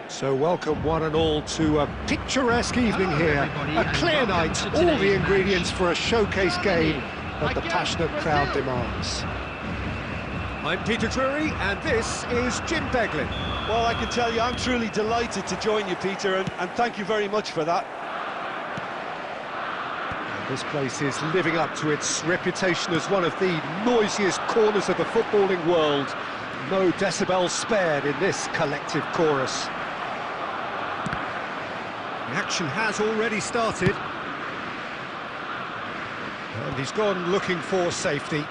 So welcome one and all to a picturesque evening here, a clear night, all the ingredients for a showcase game that the passionate crowd demands. I'm Peter Drury and this is Jim Beglin. Well, I can tell you I'm truly delighted to join you, Peter, and thank you very much for that. And this place is living up to its reputation as one of the noisiest corners of the footballing world. No decibels spared in this collective chorus. The action has already started. And he's gone looking for safety.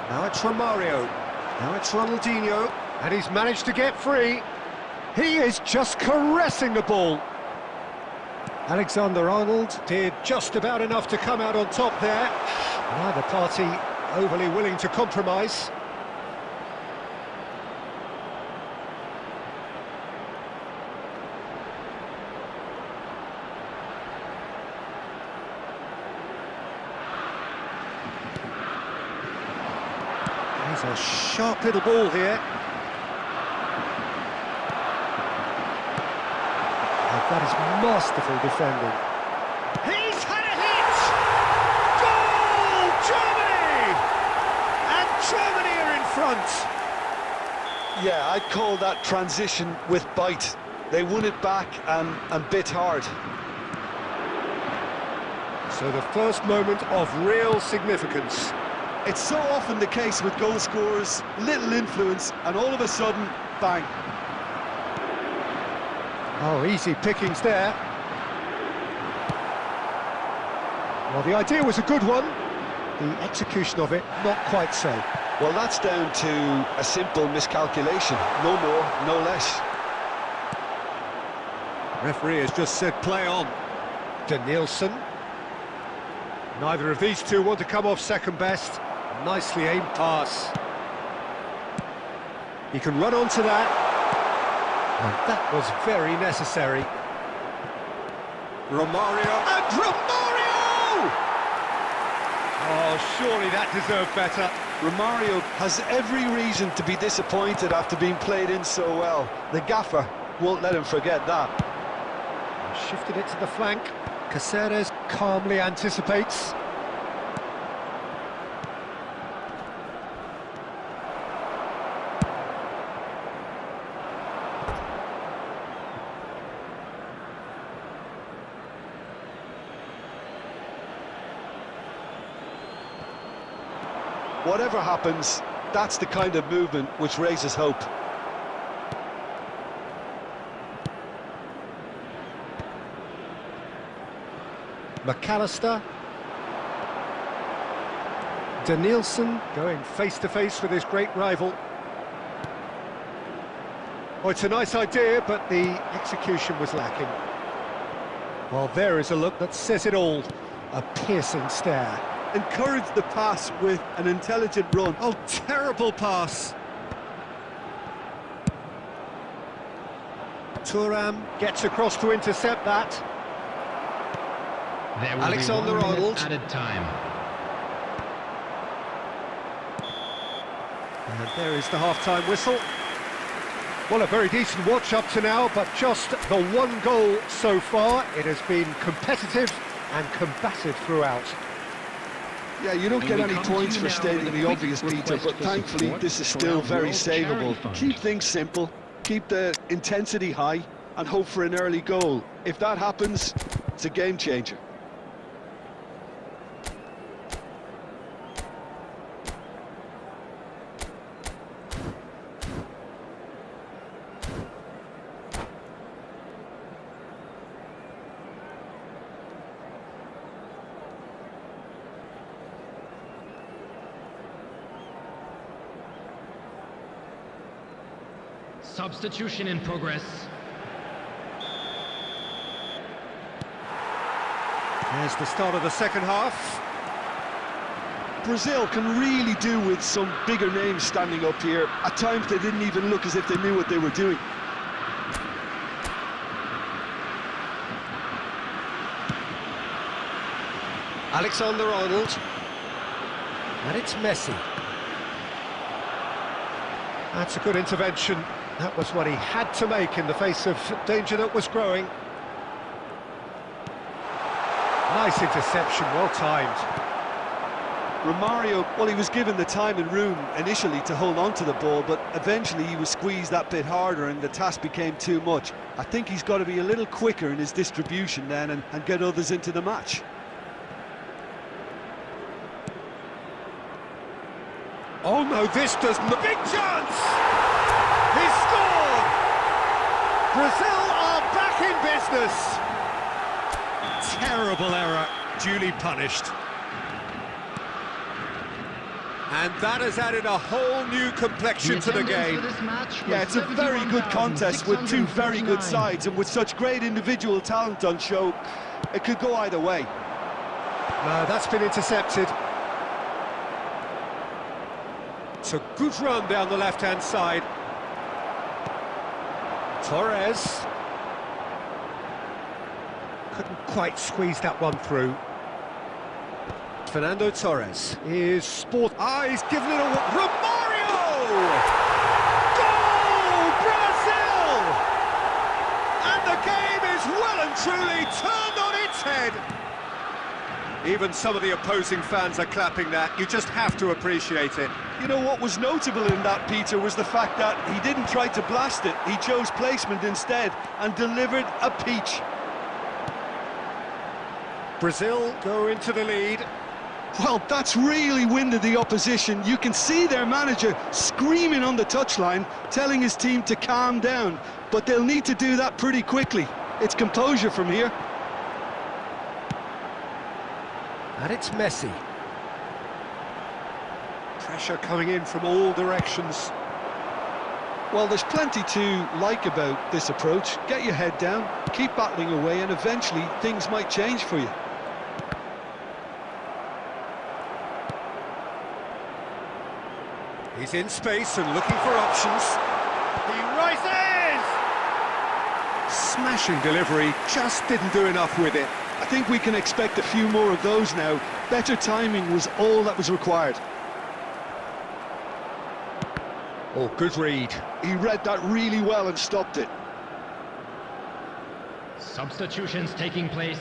Now it's Romario. Now it's Ronaldinho. And he's managed to get free. He is just caressing the ball. Alexander-Arnold did just about enough to come out on top there. Neither party overly willing to compromise. It's a sharp little ball here. And that is masterful defending. He's had a hit! Goal! Germany! And Germany are in front. Yeah, I'd call that transition with bite. They won it back and bit hard. So the first moment of real significance. It's so often the case with goal scorers, little influence, and all of a sudden, bang. Oh, easy pickings there. Well, the idea was a good one. The execution of it, not quite so. Well, that's down to a simple miscalculation. No more, no less. Referee has just said play on. Danielson. Neither of these two want to come off second best. Nicely aimed pass. He can run onto that. And that was very necessary. Romario. And Romario! Oh, surely that deserved better. Romario has every reason to be disappointed after being played in so well. The gaffer won't let him forget that. Shifted it to the flank. Caceres calmly anticipates. Whatever happens, that's the kind of movement which raises hope. McAllister. Danielson going face-to-face with his great rival. Oh, it's a nice idea, but the execution was lacking. Well, there is a look that says it all. A piercing stare. Encourage the pass with an intelligent run. Oh, terrible pass. Thuram gets across to intercept that. There will Alexander-Arnold. be 1 minute added time. And there is the half-time whistle. Well, a very decent watch up to now, but just the one goal so far. It has been competitive and combative throughout. Yeah, you don't get any points for stating the obvious, Peter, but thankfully this is still very savable. Keep things simple, keep the intensity high, and hope for an early goal. If that happens, it's a game changer. Substitution in progress. There's the start of the second half. Brazil can really do with some bigger names standing up here. At times they didn't even look as if they knew what they were doing. Alexander-Arnold. And it's Messi. That's a good intervention. That was what he had to make in the face of danger that was growing. Nice interception, well timed. Romario, well, he was given the time and room initially to hold on to the ball, but eventually he was squeezed that bit harder and the task became too much. I think he's got to be a little quicker in his distribution then and get others into the match. Oh no, this does not... Big chance! He scored! Brazil are back in business! Terrible error, duly punished. And that has added a whole new complexion to the game. Yeah, it's a very good contest with two very good sides, and with such great individual talent on show, it could go either way. No, that's been intercepted. It's a good run down the left-hand side. Torres. Couldn't quite squeeze that one through. Fernando Torres is sport. He's given it away. Romario! Goal! Brazil! And the game is well and truly turned on its head. Even some of the opposing fans are clapping that. You just have to appreciate it. You know what was notable in that, Peter, was the fact that he didn't try to blast it. He chose placement instead and delivered a peach. Brazil go into the lead. Well, that's really winded the opposition. You can see their manager screaming on the touchline, telling his team to calm down. But they'll need to do that pretty quickly. It's composure from here. And it's Messi. Pressure coming in from all directions. Well, there's plenty to like about this approach. Get your head down, keep battling away, and eventually things might change for you. He's in space and looking for options. He rises! Smashing delivery, just didn't do enough with it. I think we can expect a few more of those now. Better timing was all that was required. Oh, good read. He read that really well and stopped it. Substitutions taking place.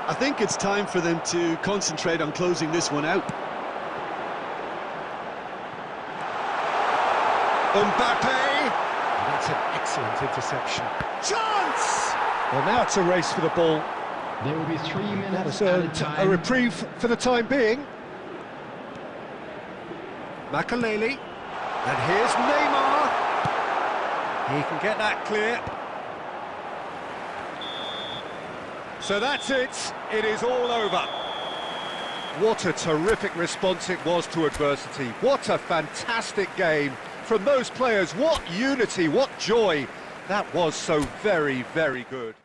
I think it's time for them to concentrate on closing this one out. Mbappe! That's an excellent interception. Chance! Well, now it's a race for the ball. There will be 3 minutes That has at a earned time. a reprieve for the time being. Makaleli. And here's Neymar. He can get that clear. So that's it. It is all over. What a terrific response it was to adversity. What a fantastic game from those players. What unity, what joy. That was so very, very good.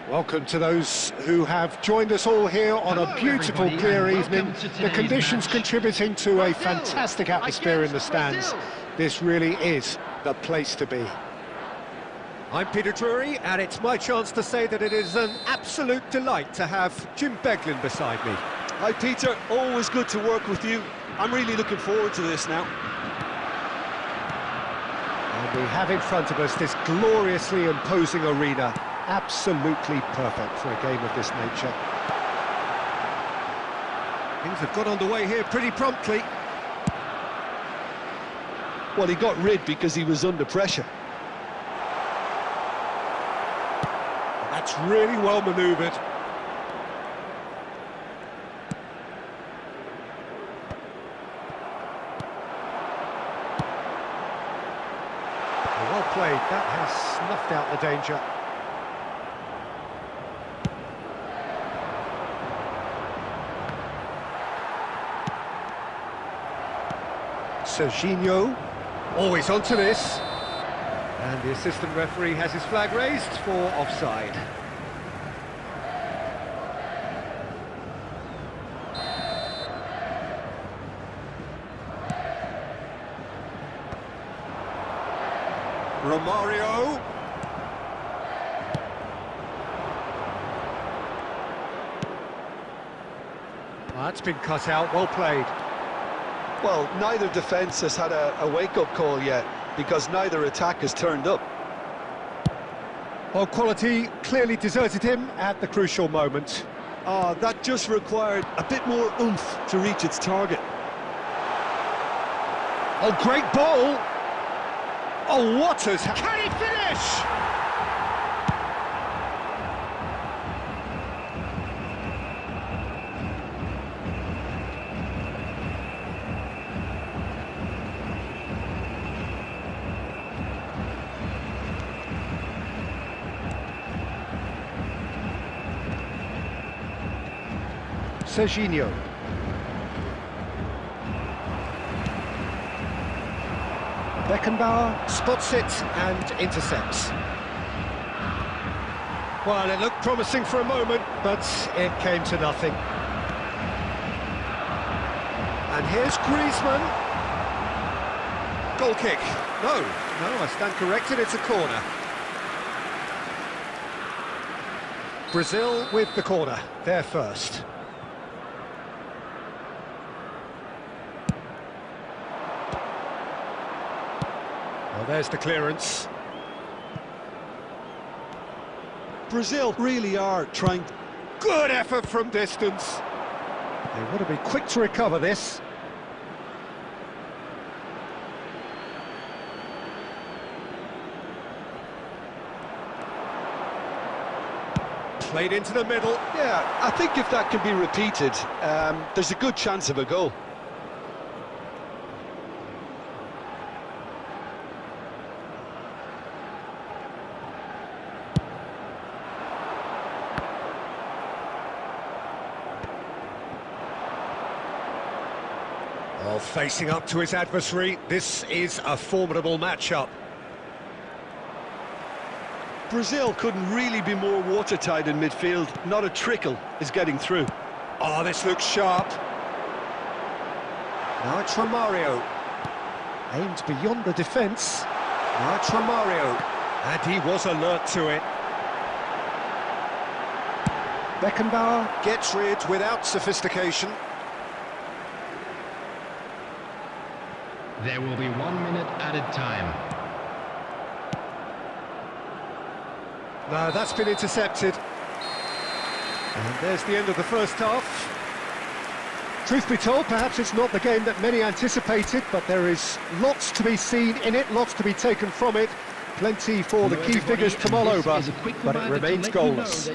Welcome to those who have joined us all here on a beautiful, everybody, clear and evening. welcome to The today's conditions match. contributing to a Brazil fantastic atmosphere in the against stands. Brazil. This really is the place to be. I'm Peter Drury, and it's my chance to say that it is an absolute delight to have Jim Beglin beside me. Hi Peter, always good to work with you. I'm really looking forward to this now. And we have in front of us this gloriously imposing arena. Absolutely perfect for a game of this nature. Things have got underway here pretty promptly. Well, he got rid because he was under pressure. That's really well manoeuvred. Well played, that has snuffed out the danger. Serginho, always onto this. And the assistant referee has his flag raised for offside. Romario. That's been cut out, well played. Well, neither defence has had a wake-up call yet, because neither attack has turned up. Well, quality clearly deserted him at the crucial moment. That just required a bit more oomph to reach its target. Oh, great ball! Oh, what has... Can he finish? Serginho. Beckenbauer spots it and intercepts. Well, it looked promising for a moment, but it came to nothing. And here's Griezmann. Goal kick. No, I stand corrected, it's a corner. Brazil with the corner, they're first. Well, there's the clearance. Brazil really are trying... Good effort from distance. They want to be quick to recover this. Played into the middle. Yeah, I think if that can be repeated, there's a good chance of a goal. Oh, facing up to his adversary, this is a formidable matchup. Brazil couldn't really be more watertight in midfield. Not a trickle is getting through. Oh, this looks sharp. Now it's Romario. Aimed beyond the defence. Now it's Romario. And he was alert to it. Beckenbauer gets rid without sophistication. There will be 1 minute added time. No, that's been intercepted. And there's the end of the first half. Truth be told, perhaps it's not the game that many anticipated, but there is lots to be seen in it, lots to be taken from it. Plenty for the key figures to mull over, but it remains goalless.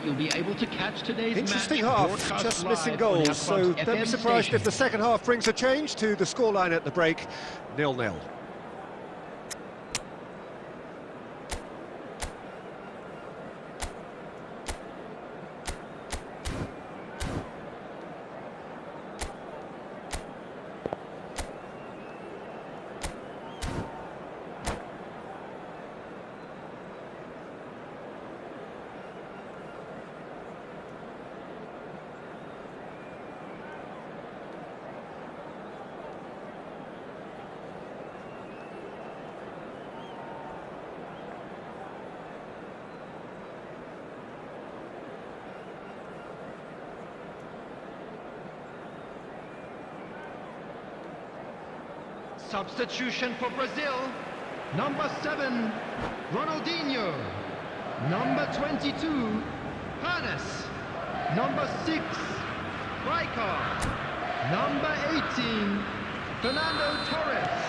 Interesting half, just missing goals, so don't be surprised if the second half brings a change to the scoreline at the break, 0-0. Substitution for Brazil. Number 7, Ronaldinho. Number 22, Hannes. Number 6, Rijkaard. Number 18, Fernando Torres.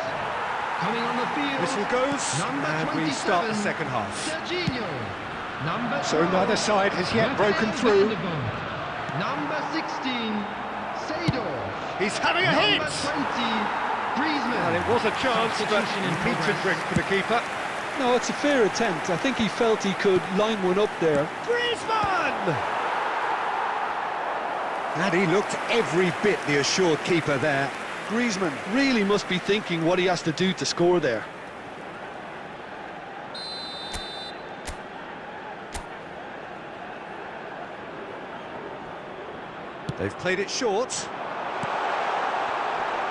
Coming on the field. Whistle goes, number and we start the second half. Serginho. Number 12, So neither side has yet broken through. Number 16, Seedorf. He's having a hit! Number 20, Griezmann. Well, it was a chance, but beat and drink for the keeper. No, it's a fair attempt. I think he felt he could line one up there. Griezmann! And he looked every bit the assured keeper there. Griezmann really must be thinking what he has to do to score there. They've played it short.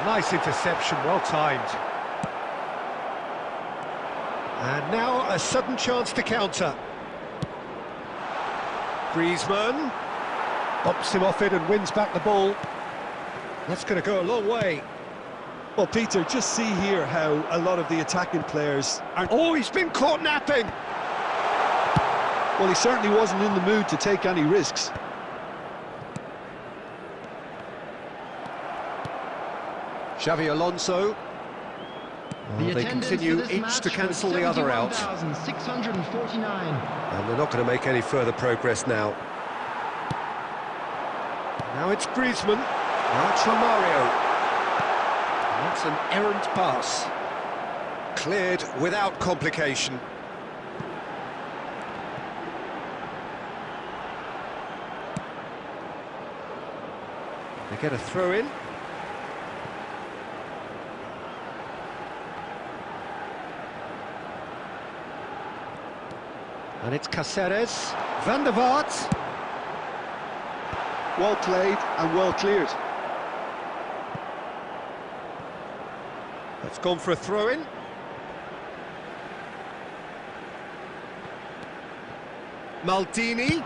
Nice interception, well timed. And now a sudden chance to counter. Griezmann bumps him off it and wins back the ball. That's going to go a long way. Well, Peter, just see here how a lot of the attacking players are... Oh, he's been caught napping! Well, he certainly wasn't in the mood to take any risks. Xavi Alonso. Well, they continue each to cancel the other out. 649. And they're not going to make any further progress now. Now it's Griezmann. Now it's Romario. And that's an errant pass. Cleared without complication. They get a throw in. And it's Cáceres, Van der Vaart. Well played and well cleared. That's gone for a throw-in. Maldini.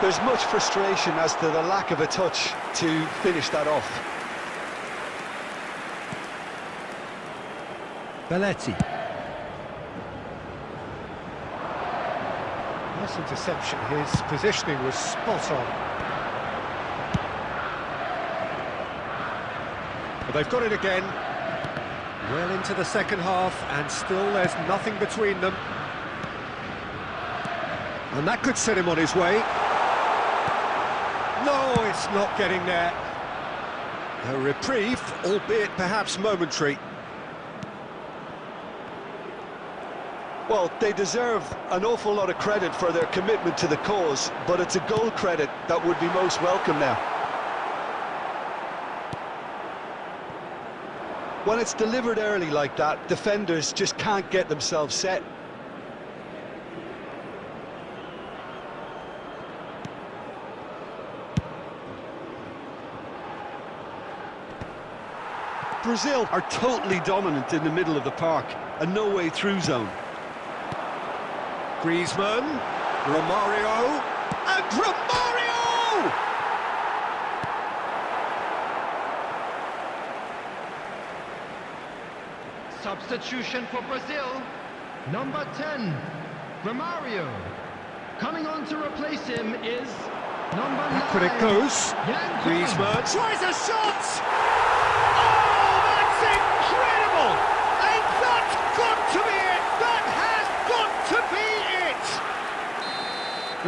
There's much frustration as to the lack of a touch to finish that off. Belletti. Nice interception, his positioning was spot on. But they've got it again. Well into the second half, and still there's nothing between them. And that could set him on his way. No, it's not getting there. A reprieve, albeit perhaps momentary. Well, they deserve an awful lot of credit for their commitment to the cause, but it's a goal credit that would be most welcome now. When it's delivered early like that, defenders just can't get themselves set. Brazil are totally dominant in the middle of the park, a no-way through zone. Griezmann, Romario, and Romario! Substitution for Brazil. Number 10, Romario. Coming on to replace him is number 9. Back when it goes. Griezmann tries a shot! Oh, that's incredible! And that's got to be it! That has got to be it!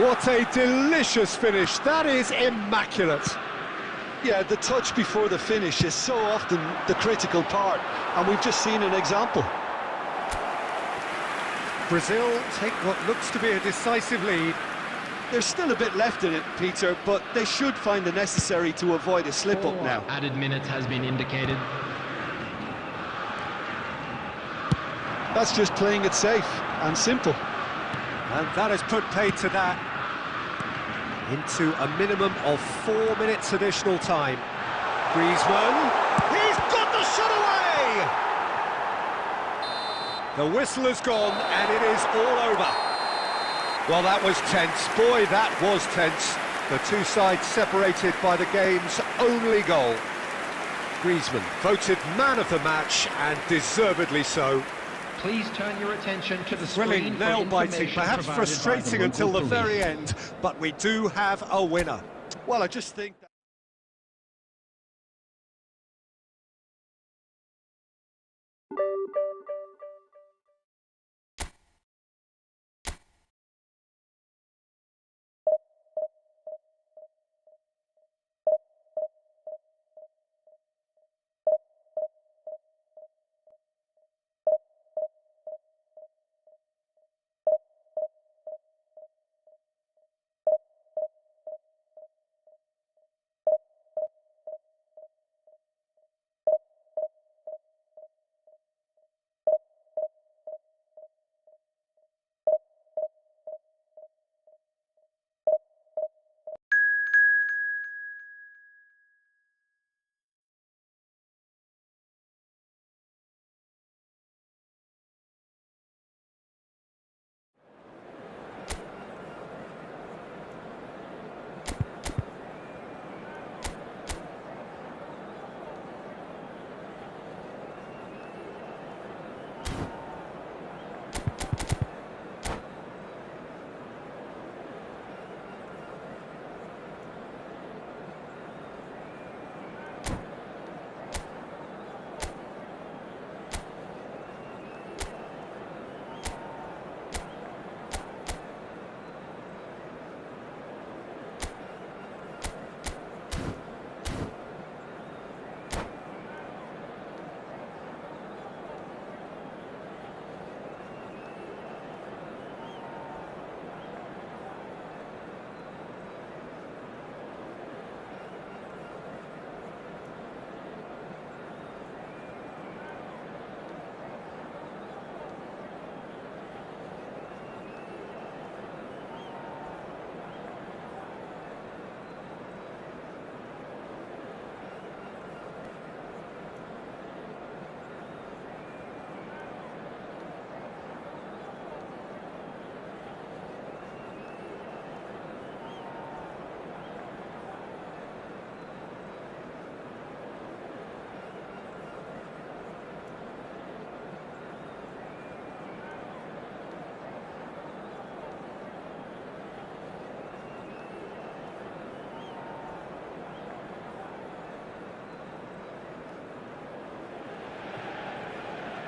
What a delicious finish. That is immaculate. Yeah, the touch before the finish is so often the critical part, and we've just seen an example. Brazil take what looks to be a decisive lead. There's still a bit left in it, Peter, but they should find the necessary to avoid a slip-up now. Added minutes has been indicated. That's just playing it safe and simple. And that has put paid to that. Into a minimum of 4 minutes additional time. Griezmann, he's got the shot away! The whistle has gone and it is all over. Well, that was tense. Boy, that was tense. The two sides separated by the game's only goal. Griezmann, voted man of the match, and deservedly so. Please turn your attention to the screen. Thrilling, nail-biting, perhaps frustrating until the very end, but we do have a winner. Well, I just think...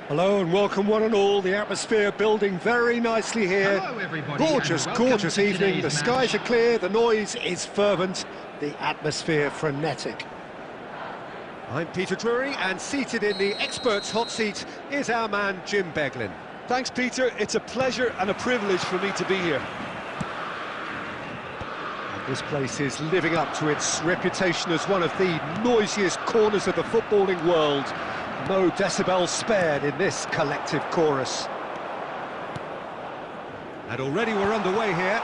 Hello and welcome one and all, the atmosphere building very nicely here. Hello everybody. Gorgeous, gorgeous evening, the skies are clear, the noise is fervent, the atmosphere frenetic. I'm Peter Drury, and seated in the experts' hot seat is our man Jim Beglin. Thanks, Peter. It's a pleasure and a privilege for me to be here. And this place is living up to its reputation as one of the noisiest corners of the footballing world. No decibels spared in this collective chorus. And already we're underway here.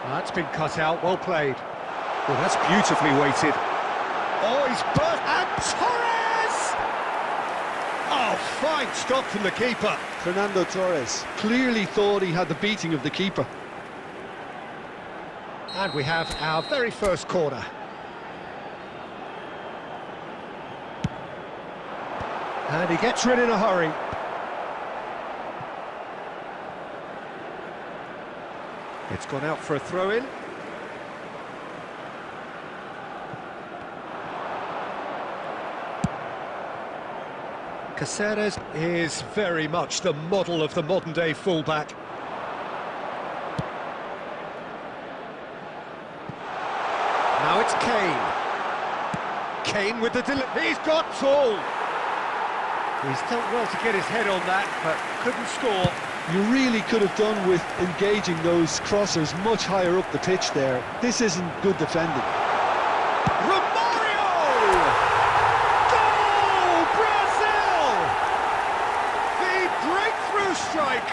That's been cut out, well played. Well, that's beautifully weighted. Oh, he's burst, and Torres! Oh, fine stop from the keeper. Fernando Torres clearly thought he had the beating of the keeper. And we have our very first corner. And he gets rid in a hurry. It's gone out for a throw-in. Caceres is very much the model of the modern-day fullback. Now it's Kane. Kane with the delivery. He's got tall. He's done well to get his head on that, but couldn't score. You really could have done with engaging those crossers much higher up the pitch there. This isn't good defending. Romario! Goal! Brazil! The breakthrough strike!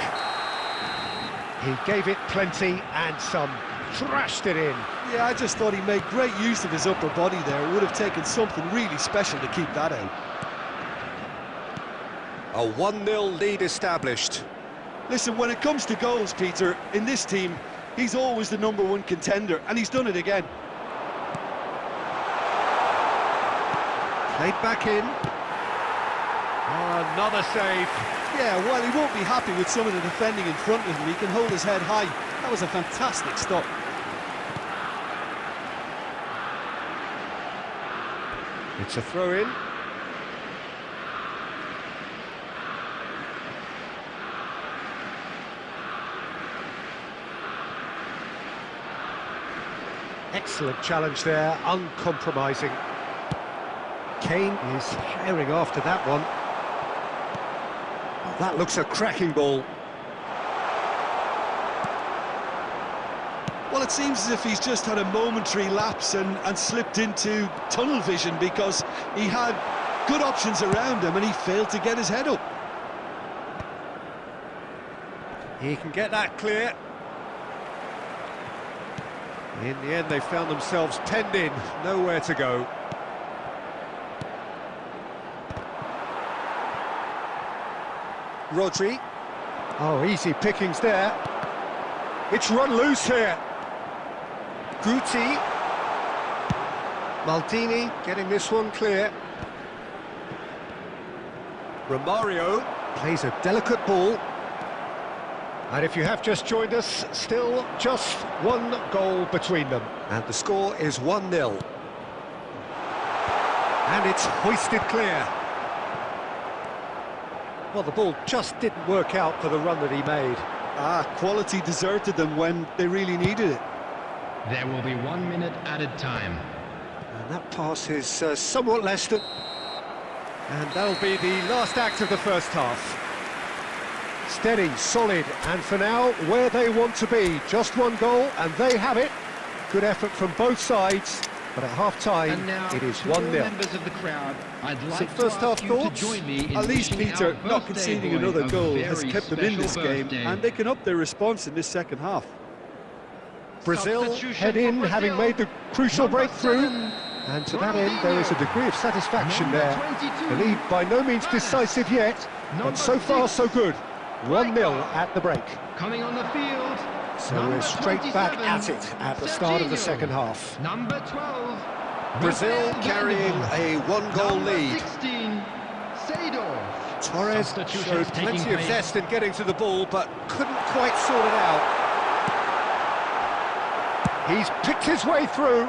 He gave it plenty and some. Thrashed it in. Yeah, I just thought he made great use of his upper body there. It would have taken something really special to keep that out. A 1-0 lead established. Listen, when it comes to goals, Peter, in this team, he's always the #1 contender, and he's done it again. Played back in. Oh, another save. Yeah, while he won't be happy with some of the defending in front of him, he can hold his head high. That was a fantastic stop. It's a throw-in. Excellent challenge there, uncompromising. Kane is herring after that one. Oh, that looks a cracking ball. Well, it seems as if he's just had a momentary lapse and slipped into tunnel vision, because he had good options around him and he failed to get his head up. He can get that clear. In the end, they found themselves penned in, nowhere to go. Rodri. Oh, easy pickings there. It's run loose here. Guti. Maldini getting this one clear. Romario plays a delicate ball. And if you have just joined us, still just one goal between them. And the score is 1-0. And it's hoisted clear. Well, the ball just didn't work out for the run that he made. Quality deserted them when they really needed it. There will be 1 minute added time. And that pass is somewhat less than... And that'll be the last act of the first half. Steady, solid, and for now, where they want to be. Just one goal, and they have it. Good effort from both sides, but at half-time, it is 1-0. Members of the crowd, I'd like first half thoughts? At least, Peter, not conceding another goal has kept them in this game, and they can up their response in this second half. Brazil head in, having made the crucial breakthrough. And to that end, there is a degree of satisfaction there. The lead by no means decisive yet, but so far so good. 1-0 at the break. Coming on the field. So we're straight back at it at the start of the second half. Number 12. Brazil carrying a one-goal lead. 16. Torres showed plenty of zest in getting to the ball, but couldn't quite sort it out. He's picked his way through.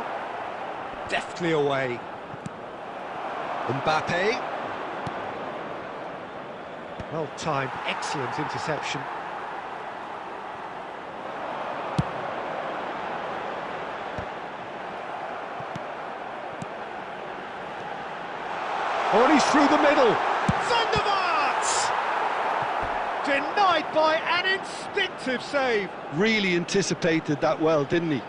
Deftly away. Mbappe. Well timed, excellent interception. Oh, and he's through the middle. Van der Vaart! Denied by an instinctive save. Really anticipated that well, didn't he?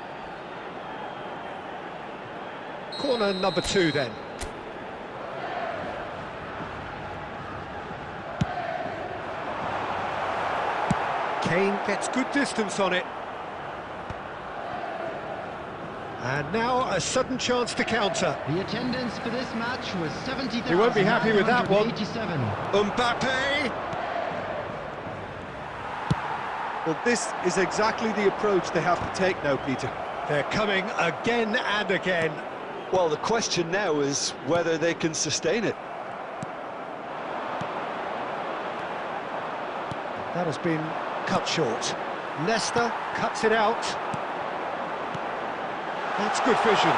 Corner number 2 then. Kane gets good distance on it. And now a sudden chance to counter. The attendance for this match was 70,000. He won't be happy with that one. Mbappe! Well, this is exactly the approach they have to take now, Peter. They're coming again and again. Well, the question now is whether they can sustain it. That has been cut short. Leicester cuts it out. That's good vision.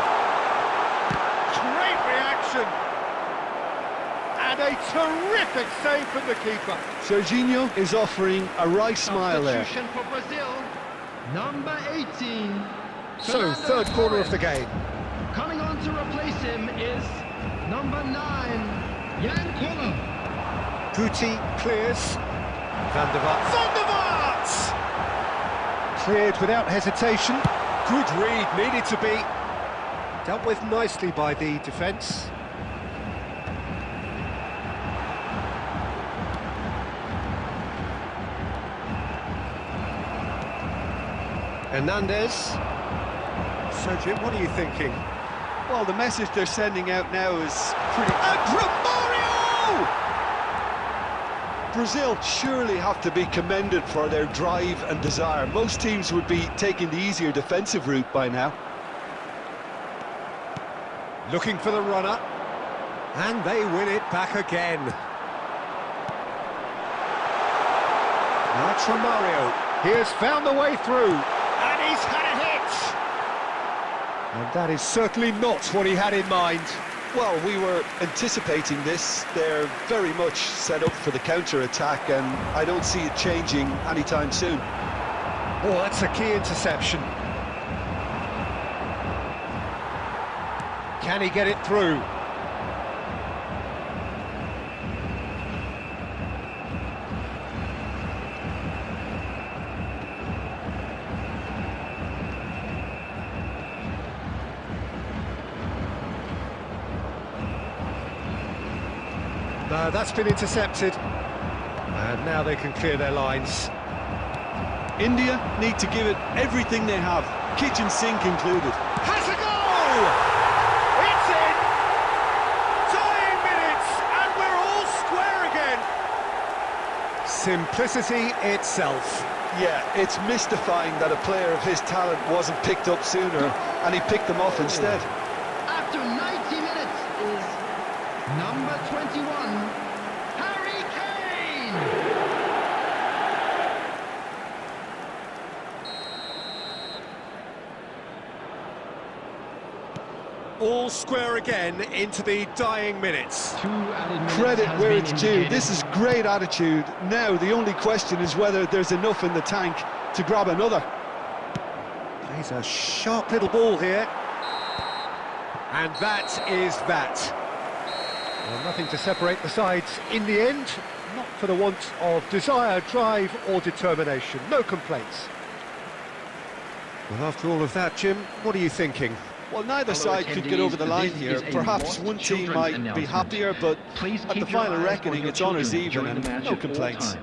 Great reaction. And a terrific save from the keeper. Serginho is offering a wry smile there. Substitution for Brazil, number 18. So, third corner of the game. Coming on to replace him is number 9, Jan Koller. Guti clears. Van der Vaart. Van der Vaart! Cleared without hesitation. Good read, needed to be. Dealt with nicely by the defence. Hernandez. Sergio, what are you thinking? Well, the message they're sending out now is pretty... And Romario! Brazil surely have to be commended for their drive and desire. Most teams would be taking the easier defensive route by now. Looking for the runner. And they win it back again. That's Romario. He has found the way through. And he's had a hit. And that is certainly not what he had in mind. Well, we were anticipating this. They're very much set up for the counter-attack, and I don't see it changing anytime soon. Oh, that's a key interception. Can he get it through? No, that's been intercepted. And now they can clear their lines. India need to give it everything they have, kitchen sink included. Has a goal! It's in! Dying minutes, and we're all square again! Simplicity itself. Yeah, it's mystifying that a player of his talent wasn't picked up sooner, and he picked them off instead. After 90 minutes is number 21, Harry Kane! All square again into the dying minutes. Credit where it's due. This is great attitude. Now the only question is whether there's enough in the tank to grab another. Plays a sharp little ball here. And that is that. Well, nothing to separate the sides in the end. Not for the want of desire, drive or determination. No complaints. Well, after all of that, Jim, what are you thinking? Well, neither side could get over the line here. Perhaps one team might be happier, but at the final reckoning, it's honours even and no complaints.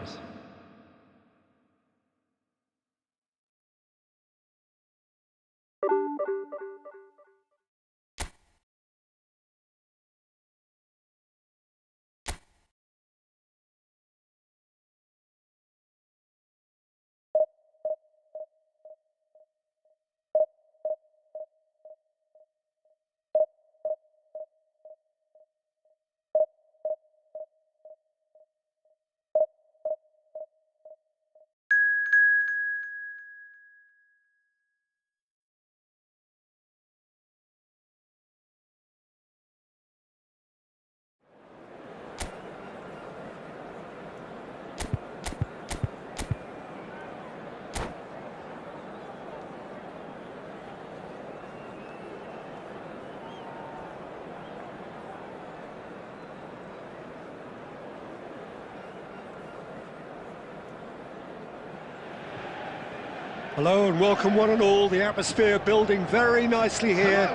Hello and welcome one and all. The atmosphere building very nicely here.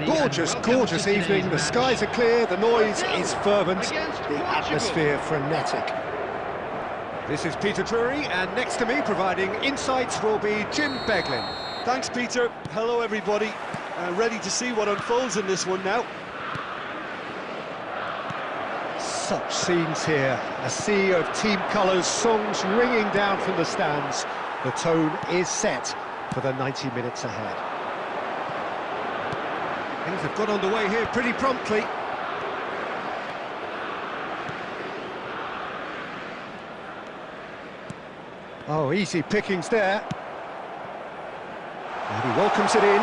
Gorgeous, gorgeous evening. The skies are clear, the noise is fervent, the atmosphere frenetic. This is Peter Drury, and next to me providing insights will be Jim Beglin. Thanks, Peter. Hello, everybody. Ready to see what unfolds in this one now. Such scenes here. A sea of team colours, songs ringing down from the stands. The tone is set for the 90 minutes ahead. Things have got underway here pretty promptly. Oh, easy pickings there. And he welcomes it in.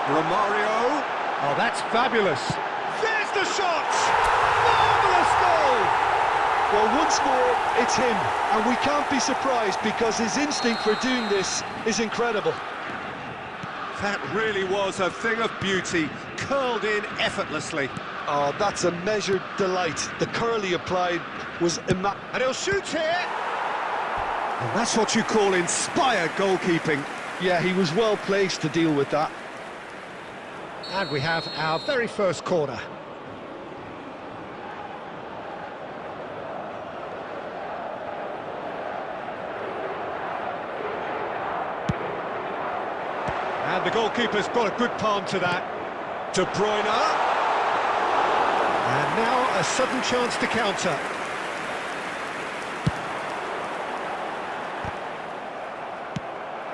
Romario. Oh, that's fabulous. There's the shot! Marvellous goal! Well, once more, it's him, and we can't be surprised because his instinct for doing this is incredible. That really was a thing of beauty, curled in effortlessly. Oh, that's a measured delight. The curl he applied was and he'll shoot here! And that's what you call inspired goalkeeping. Yeah, he was well placed to deal with that. And we have our very first corner. And the goalkeeper's got a good palm to that. De Bruyne. And now a sudden chance to counter.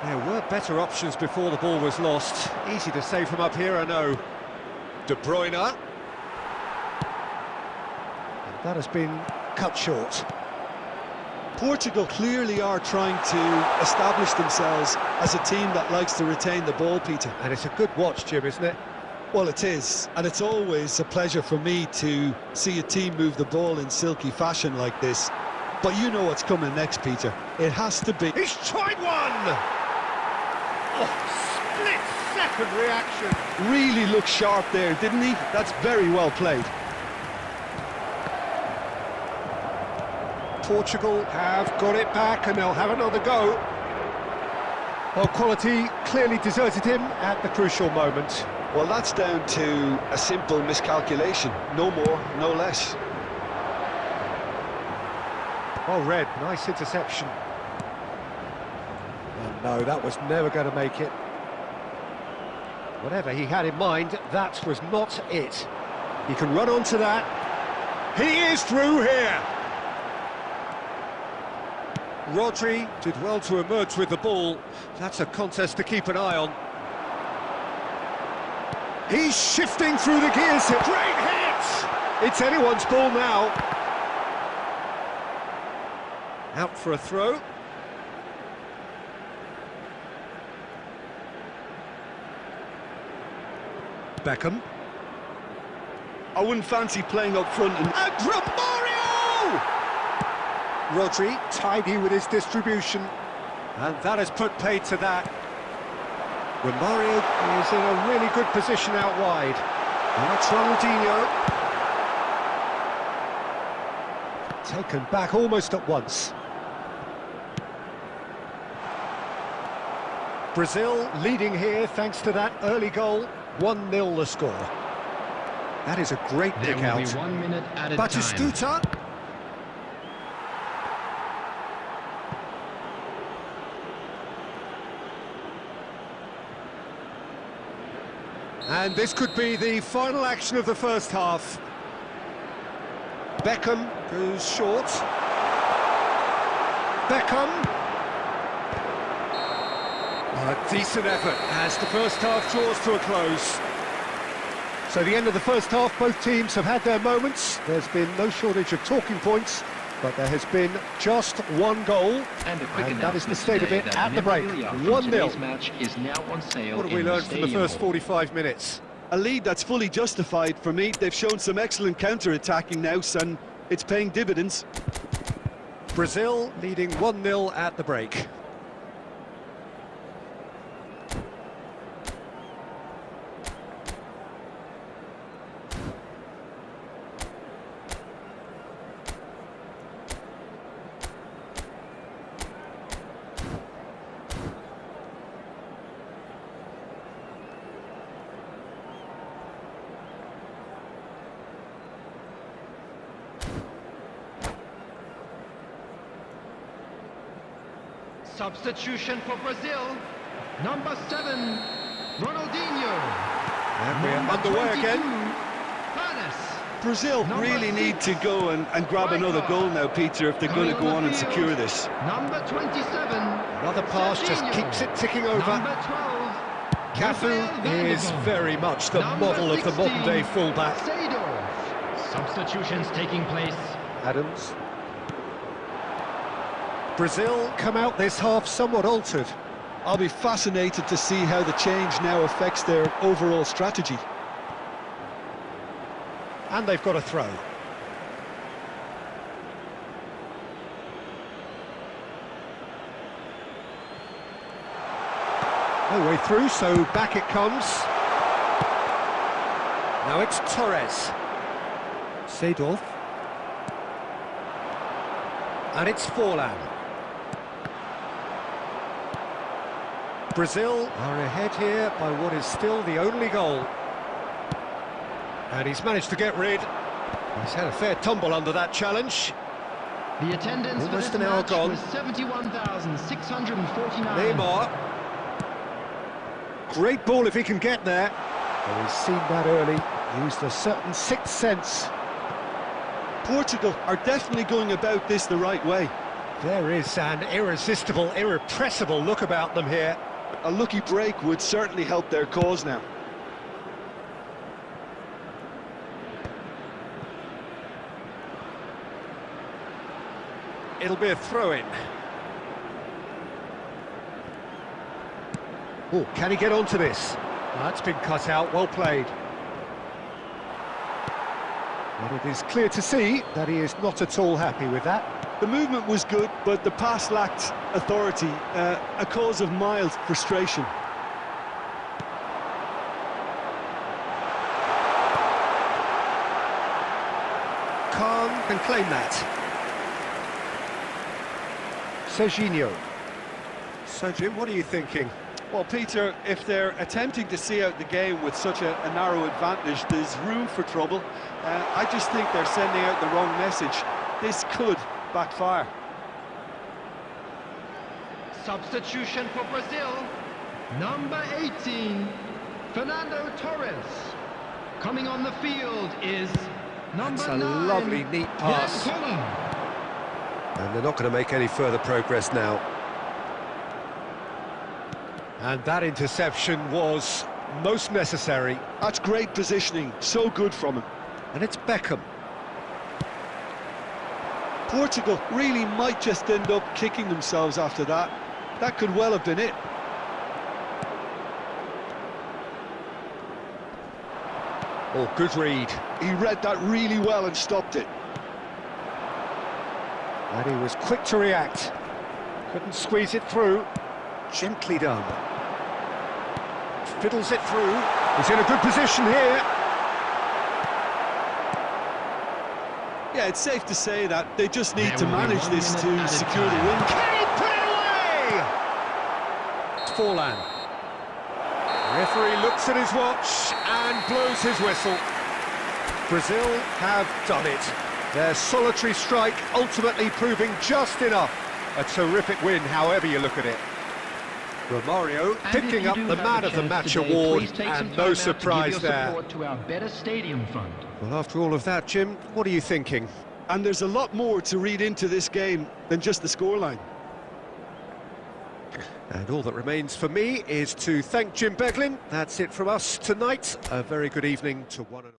There were better options before the ball was lost. Easy to save from up here, I know. De Bruyne. That has been cut short. Portugal clearly are trying to establish themselves as a team that likes to retain the ball, Peter. And it's a good watch, Jim, isn't it? Well, it is, and it's always a pleasure for me to see a team move the ball in silky fashion like this. But you know what's coming next, Peter. It has to be... He's tried one! Oh, split-second reaction. Really looked sharp there, didn't he? That's very well played. Portugal have got it back and they'll have another go. Well, quality clearly deserted him at the crucial moment. Well, that's down to a simple miscalculation. No more, no less. Oh, Red, nice interception. Oh, no, that was never going to make it. Whatever he had in mind, that was not it. He can run onto that. He is through here. Rodri did well to emerge with the ball. That's a contest to keep an eye on. He's shifting through the gears here. Great hit! It's anyone's ball now. Out for a throw. Beckham. I wouldn't fancy playing up front and Romario! Rodri tidy with his distribution, and that has put paid to that. Romario is in a really good position out wide. And that's Ronaldinho. Taken back almost at once. Brazil leading here thanks to that early goal. 1-0 the score. That is a great There dig will out. be 1 minute added time. Batistuta. And this could be the final action of the first half. Beckham goes short. Beckham. A decent effort as the first half draws to a close. So the end of the first half, both teams have had their moments. There's been no shortage of talking points, but there has been just one goal, And that is the state of it at the break. 1-0. Match is now on sale. What have we learned from the first 45 minutes? a lead that's fully justified for me. They've shown some excellent counter-attacking now, and it's paying dividends. Brazil leading 1-0 at the break. Substitution for Brazil, number 7, Ronaldinho. And we're Number underway 22, again. Paris. Brazil Number really need 6, to go and grab another goal now, Peter, if they're going to go on and secure this. Number 27, Another pass just Serginho. keeps it ticking over. Number 12, Cafu is Rafael very much the Number model of the 16, modern-day fullback. Seedorf. Substitutions taking place. Adams. Brazil come out this half somewhat altered. I'll be fascinated to see how the change now affects their overall strategy. And they've got a throw. No way through, so back it comes. Now it's Torres. Seedorf. And it's Forlan. Brazil are ahead here by what is still the only goal. And he's managed to get rid. He's had a fair tumble under that challenge. The attendance Almost for this an hour match gone. was 71,649. Neymar. Great ball if he can get there. Well, he's seen that early. Used a certain sixth sense. Portugal are definitely going about this the right way. There is an irresistible, irrepressible look about them here. A lucky break would certainly help their cause now. It'll be a throw-in. Oh, can he get onto this? That's been cut out, well played. But it is clear to see that he is not at all happy with that. The movement was good, but the pass lacked authority, a cause of mild frustration. Can claim that. Serginho. So, Jim, what are you thinking? Well, Peter, if they're attempting to see out the game with such a narrow advantage, there's room for trouble. I just think they're sending out the wrong message. This could backfire. Substitution for Brazil. Number 18, Fernando Torres. Coming on the field is number 9. That's a lovely, neat pass. And they're not going to make any further progress now. And that interception was most necessary. That's great positioning, so good from him. And it's Beckham. Portugal really might just end up kicking themselves after that. That could well have been it. Oh, good read. He read that really well and stopped it. And he was quick to react. Couldn't squeeze it through. Gently done. Fiddles it through. He's in a good position here. Yeah, it's safe to say that they just need to manage this to secure the win. Can he put it away? It's Forlan. The referee looks at his watch and blows his whistle. Brazil have done it. Their solitary strike ultimately proving just enough. A terrific win, however you look at it. Romario picking up the Man of the Match award, and no surprise there. To our better stadium fund. Well, after all of that, Jim, what are you thinking? And there's a lot more to read into this game than just the scoreline. And all that remains for me is to thank Jim Beglin. That's it from us tonight. A very good evening to one and all.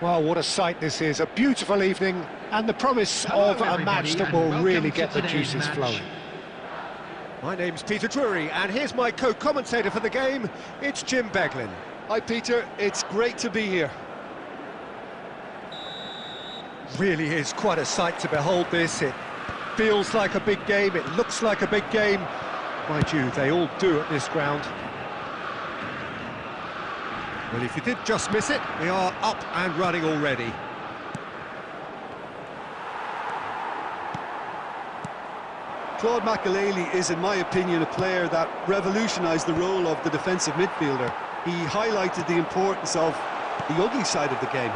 Well, what a sight this is. A beautiful evening and the promise of a match that will really get the juices flowing. My name's Peter Drury, and here's my co-commentator for the game. It's Jim Beglin. Hi, Peter. It's great to be here. Really is quite a sight to behold this. It feels like a big game. It looks like a big game. Mind you, they all do at this ground. Well, if you did just miss it, we are up and running already. Claude Makelele is, in my opinion, a player that revolutionised the role of the defensive midfielder. He highlighted the importance of the ugly side of the game.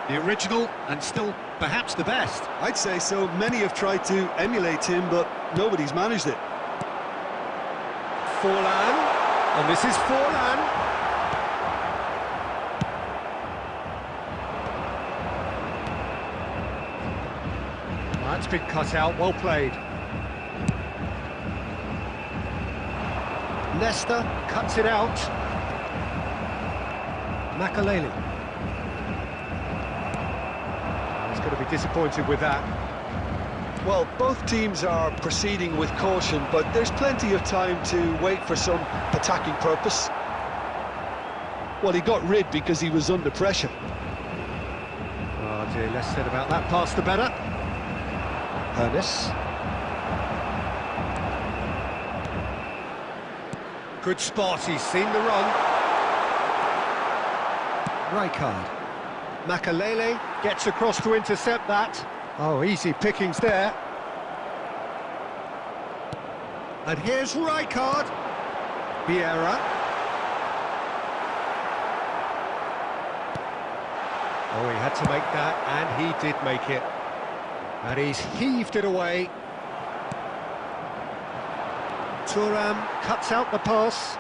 The original, and still perhaps the best. I'd say so. Many have tried to emulate him, but nobody's managed it. Forlan, and this is Forlan. That's been cut out, well played. Nesta cuts it out. Makaleli. He's going to be disappointed with that. Well, both teams are proceeding with caution, but there's plenty of time to wait for some attacking purpose. Well, he got rid because he was under pressure. Oh dear, less said about that pass the better. Ernest. Good spot, he's seen the run. Rijkaard. Makaleli gets across to intercept that. Oh, easy pickings there. And here's Rijkaard. Vieira. Oh, he had to make that, and he did make it. And he's heaved it away. Thuram cuts out the pass.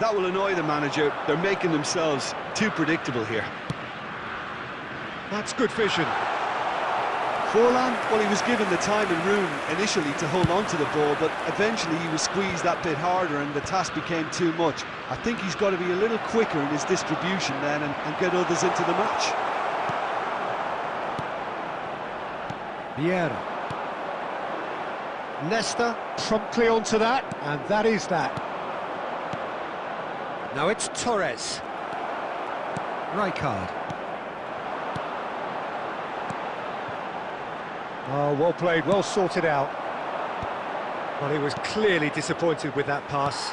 That will annoy the manager. They're making themselves too predictable here. That's good vision. Forlan, well, he was given the time and room initially to hold on to the ball, but eventually he was squeezed that bit harder and the task became too much. I think he's got to be a little quicker in his distribution then and get others into the match. Vieira. Nesta promptly onto that, and that is that. Now it's Torres. Rijkaard. Oh, well played, well sorted out. Well, he was clearly disappointed with that pass.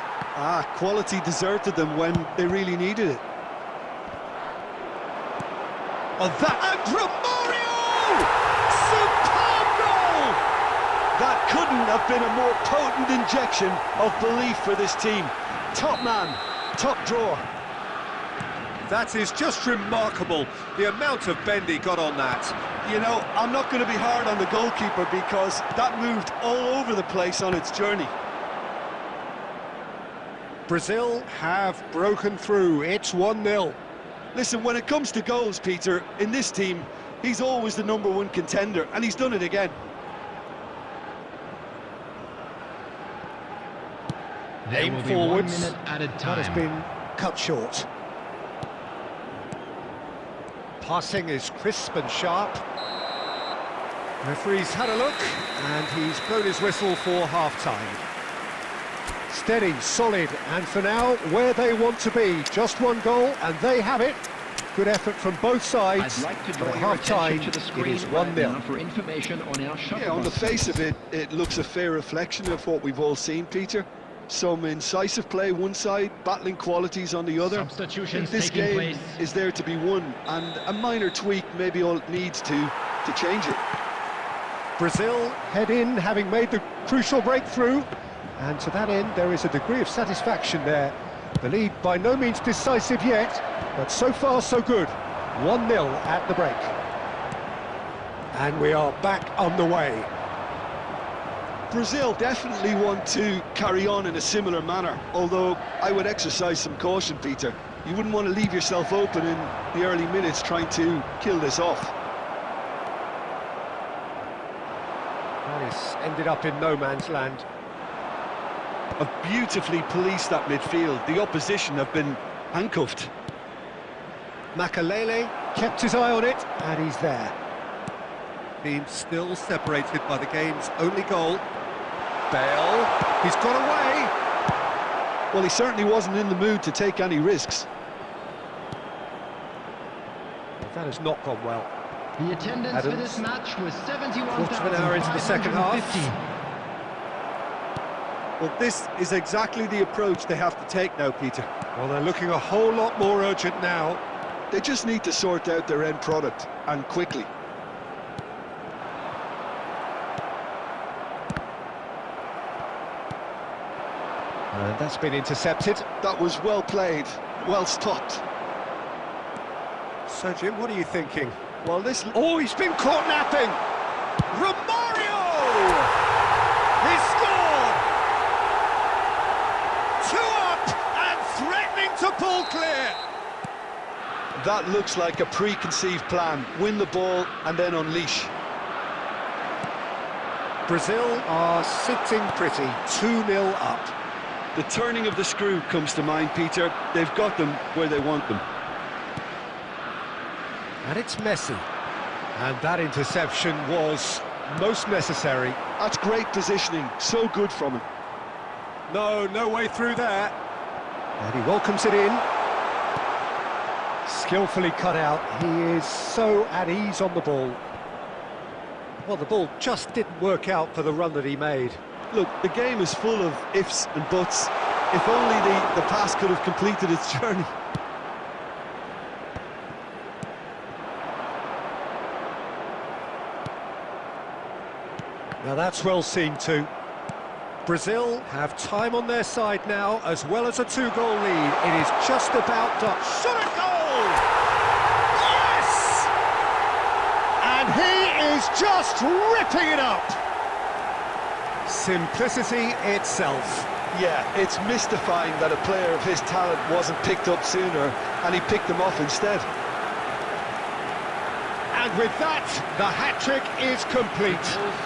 Quality deserted them when they really needed it. Oh, that... And Romario! Superb goal! That couldn't have been a more potent injection of belief for this team. Top man, top drawer. That is just remarkable, the amount of bend he got on that. You know, I'm not going to be hard on the goalkeeper because that moved all over the place on its journey. Brazil have broken through, it's 1-0. Listen, when it comes to goals, Peter, in this team, he's always the #1 contender, and he's done it again. Aim forwards, that has been cut short. Passing is crisp and sharp. Referee's had a look, and he's blown his whistle for half-time. Steady, solid, and for now, where they want to be. Just one goal, and they have it. Good effort from both sides. I'd like to but draw at your half-time, attention to the screen it is right 1-0. now for information on our shuttle Yeah, on the bus face of service. it, it looks a fair reflection of what we've all seen, Peter. Some incisive play one side, battling qualities on the other. Substitutions This taking game place. is there to be won, and a minor tweak maybe all it needs to change it. Brazil head in, having made the crucial breakthrough. And to that end, there is a degree of satisfaction there. The lead by no means decisive yet, but so far so good. 1-0 at the break. And we are back on the way. Brazil definitely want to carry on in a similar manner, although I would exercise some caution, Peter. You wouldn't want to leave yourself open in the early minutes trying to kill this off. Well, he's ended up in no man's land. Have beautifully policed that midfield. The opposition have been handcuffed. Makaleli kept his eye on it, and he's there. Team still separated by the game's only goal. Bale, he's got away. Well, he certainly wasn't in the mood to take any risks. That has not gone well. The attendance Adams. for this match was Quarter of an hour into the second half. 71,550. Well, this is exactly the approach they have to take now, Peter. Well, they're looking a whole lot more urgent now. They just need to sort out their end product, and quickly. And that's been intercepted. That was well played, well stopped. So, Jim, what are you thinking? Well, this... Oh, he's been caught napping! Romario! He scored! 2 up and threatening to pull clear! That looks like a preconceived plan. Win the ball and then unleash. Brazil are sitting pretty, 2-0 up. The turning of the screw comes to mind, Peter. They've got them where they want them. And it's Messi. And that interception was most necessary. That's great positioning. So good from him. No way through there. And he welcomes it in. Skillfully cut out. He is so at ease on the ball. Well, the ball just didn't work out for the run that he made. Look, the game is full of ifs and buts. If only the pass could have completed its journey. Now that's well seen too. Brazil have time on their side now, as well as a 2-goal lead. It is just about done. Shot a goal! Yes! And he is just ripping it up! Simplicity itself. Yeah, it's mystifying that a player of his talent wasn't picked up sooner, and he picked them off instead. And with that, the hat-trick is complete.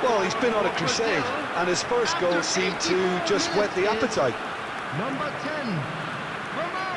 Well, he's been on a crusade, and his first goal seemed to just whet the appetite. Number 10, Romario.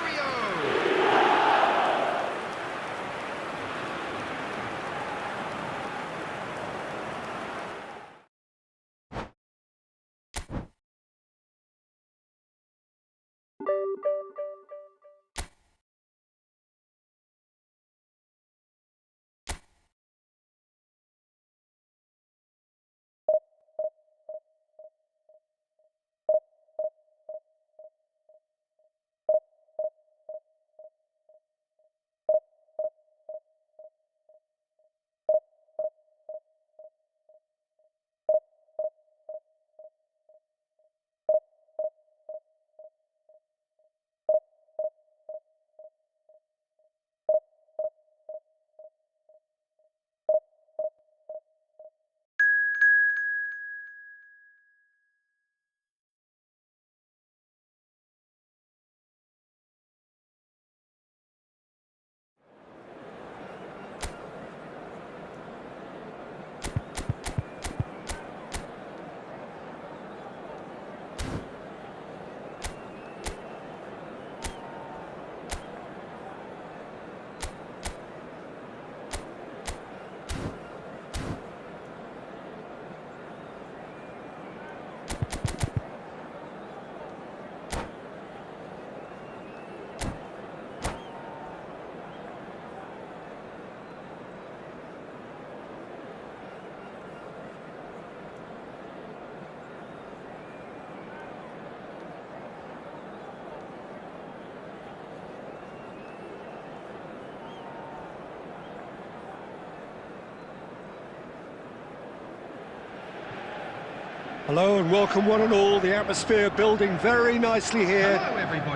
Hello and welcome one and all. The atmosphere building very nicely here.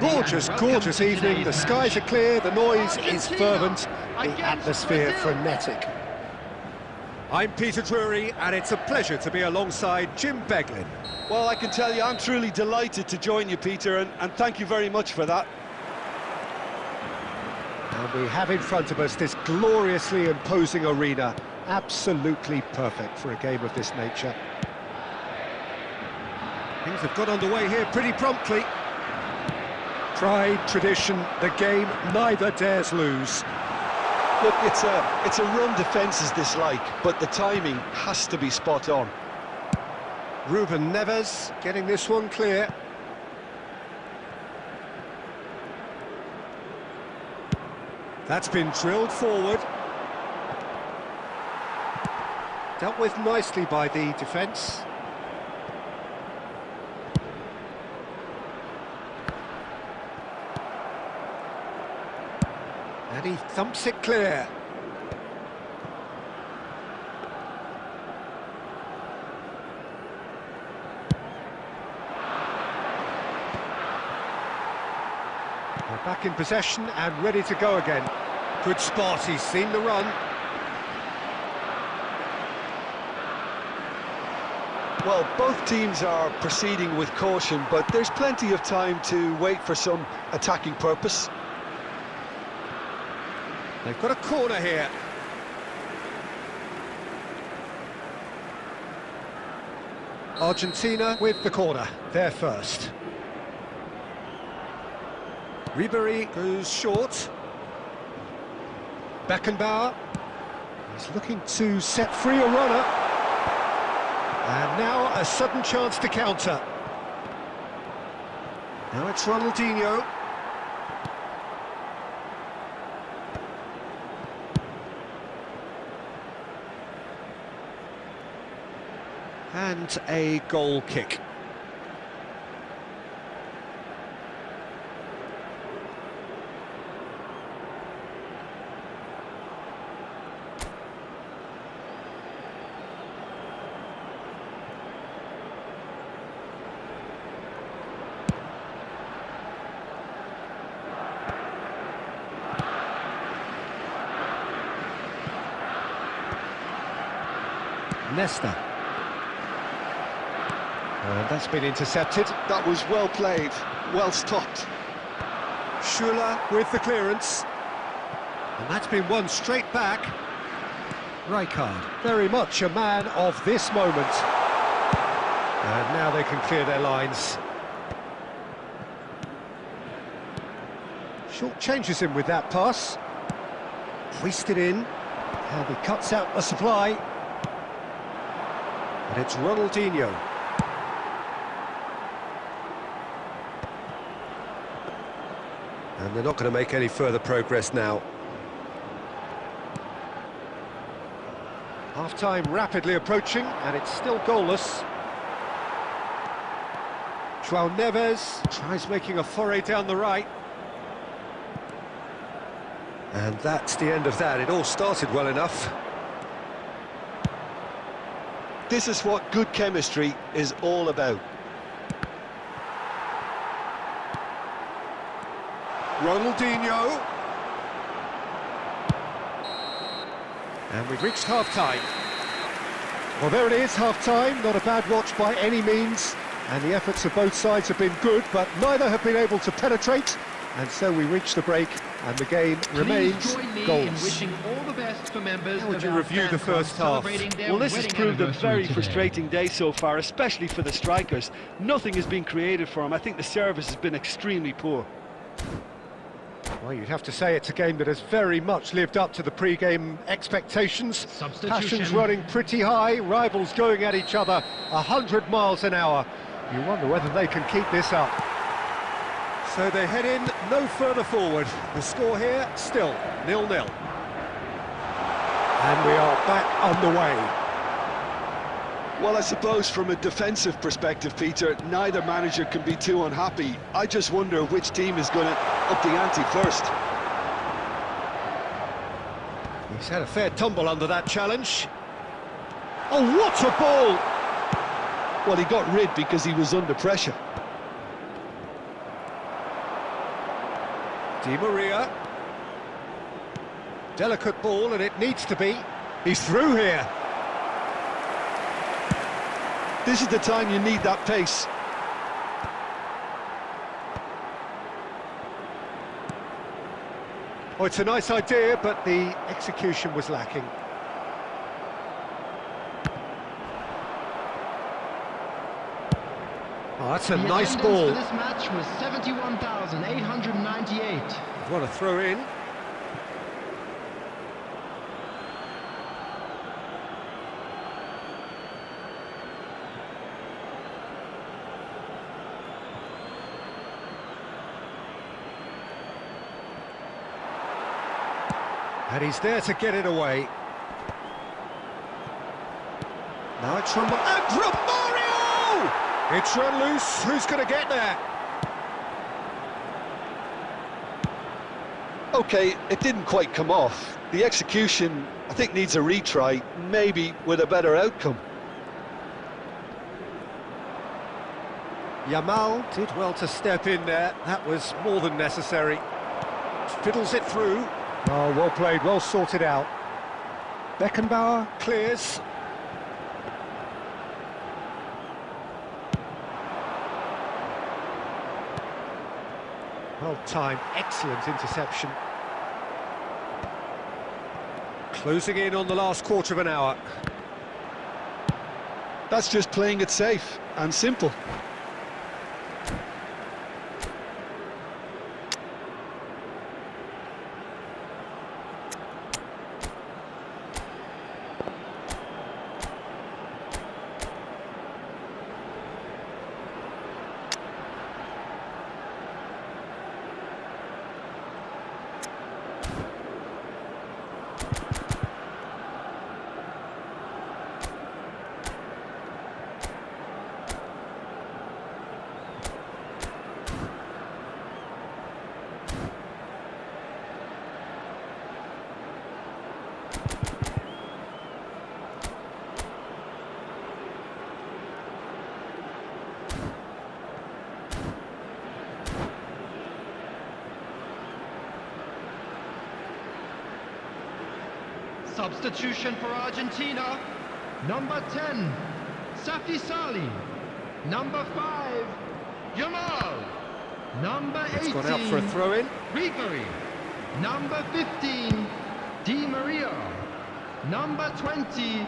Gorgeous evening. The skies are clear, the noise is fervent, the atmosphere frenetic. I'm Peter Drury and it's a pleasure to be alongside Jim Beglin. Well, I can tell you, I'm truly delighted to join you, Peter, and thank you very much for that. And we have in front of us this gloriously imposing arena, absolutely perfect for a game of this nature. Things have got underway here pretty promptly. Pride, tradition, the game neither dares lose. Look, it's a run defence is dislike, but the timing has to be spot on. Ruben Neves getting this one clear. That's been drilled forward. Dealt with nicely by the defence. And he thumps it clear. They're back in possession and ready to go again. Good spot, he's seen the run. Well, both teams are proceeding with caution, but there's plenty of time to wait for some attacking purpose. They've got a corner here. Argentina with the corner, they're first. Ribery goes short. Beckenbauer is looking to set free a runner. And now a sudden chance to counter. Now it's Ronaldinho. And a goal kick. Nesta. And that's been intercepted. That was well played, well stopped. Schuller with the clearance. And that's been won straight back. Rijkaard, very much a man of this moment. And now they can clear their lines. Short changes him with that pass. Hoisted in. And he cuts out the supply. And it's Ronaldinho. And they're not going to make any further progress now. Half-time rapidly approaching, and it's still goalless. João Neves tries making a foray down the right. And that's the end of that. It all started well enough. This is what good chemistry is all about. Ronaldinho. And we've reached half-time. Well, there it is, half-time. Not a bad watch by any means. And the efforts of both sides have been good, but neither have been able to penetrate. And so we reach the break, and the game remains goalless. How would you review the first half? Well, this has proved a very frustrating day so far, especially for the strikers. Nothing has been created for them. I think the service has been extremely poor. Well, you'd have to say it's a game that has very much lived up to the pre-game expectations. Passions running pretty high, rivals going at each other 100 miles an hour. You wonder whether they can keep this up. So they head in no further forward. The score here, still 0-0. And we are back underway. Well, I suppose from a defensive perspective, Peter, neither manager can be too unhappy. I just wonder which team is going to up the ante first. He's had a fair tumble under that challenge. Oh, what a ball! Well, he got rid because he was under pressure. Di Maria. Delicate ball, and it needs to be. He's through here. This is the time you need that pace. Oh, it's a nice idea, but the execution was lacking. Oh, that's a nice ball. This match was 71,898. What a throw in. And he's there to get it away. Now it's Romario! It's run loose. Who's going to get there? OK, it didn't quite come off. The execution, I think, needs a retry, maybe with a better outcome. Yamal did well to step in there. That was more than necessary. Fiddles it through. Oh, well played, well sorted out. Beckenbauer clears. Well timed, excellent interception. Closing in on the last quarter of an hour. That's just playing it safe and simple. Substitution for Argentina. Number 10, Safi Salih. Number 5, Jamal. Number 18, It's gone out for a throw-in. Ribery. Number 15, Di Maria. Number 20,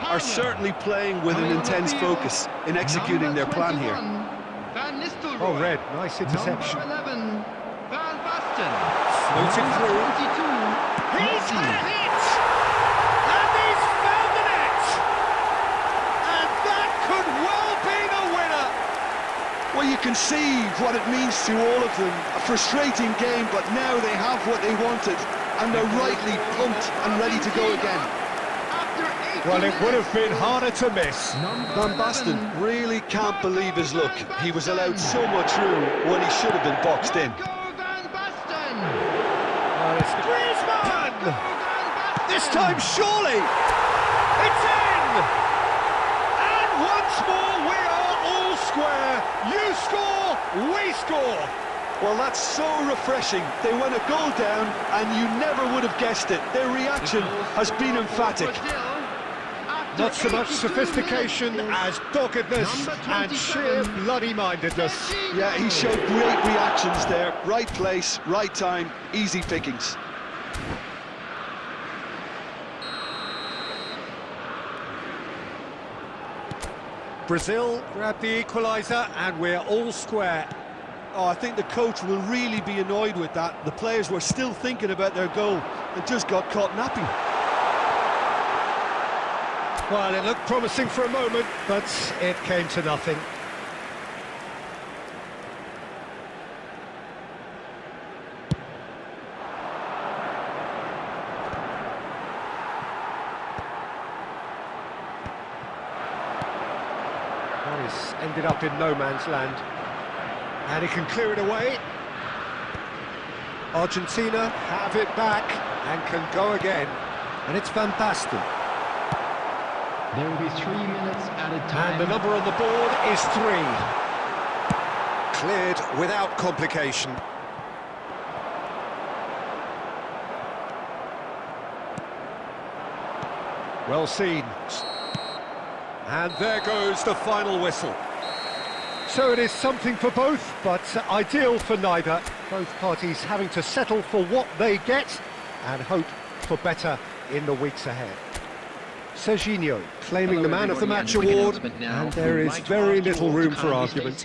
Are certainly playing with an intense focus in executing their plan here. Van Nistelrooy. Oh, red, nice interception. Number 11, Van Basten. Floated through. 22, He's Messi. had it! And he's found the net! And that could well be the winner! Well, you can see what it means to all of them. A frustrating game, but now they have what they wanted, and they're rightly pumped and ready to go again. Well, it would have been harder to miss. Van Basten really can't believe his luck. He was allowed so much room when he should have been boxed in. Van Basten. Well, it's Griezmann! This time, surely! It's in! And once more, we are all square. You score, we score. Well, that's so refreshing. They went a goal down, and you never would have guessed it. Their reaction has been emphatic. Not so much sophistication as doggedness and sheer bloody-mindedness. Yeah, he showed great reactions there. Right place, right time, easy pickings. Brazil grab the equaliser and we're all square. Oh, I think the coach will really be annoyed with that. The players were still thinking about their goal and just got caught napping. Well, it looked promising for a moment, but it came to nothing. Well, he's ended up in no man's land. And he can clear it away. Argentina have it back and can go again. And it's Van Basten. There will be 3 minutes added time. And the number on the board is 3. Cleared without complication. Well seen. And there goes the final whistle. So it is something for both, but ideal for neither. Both parties having to settle for what they get and hope for better in the weeks ahead. Serginho claiming the Man of the Match award, and there is very little room for argument.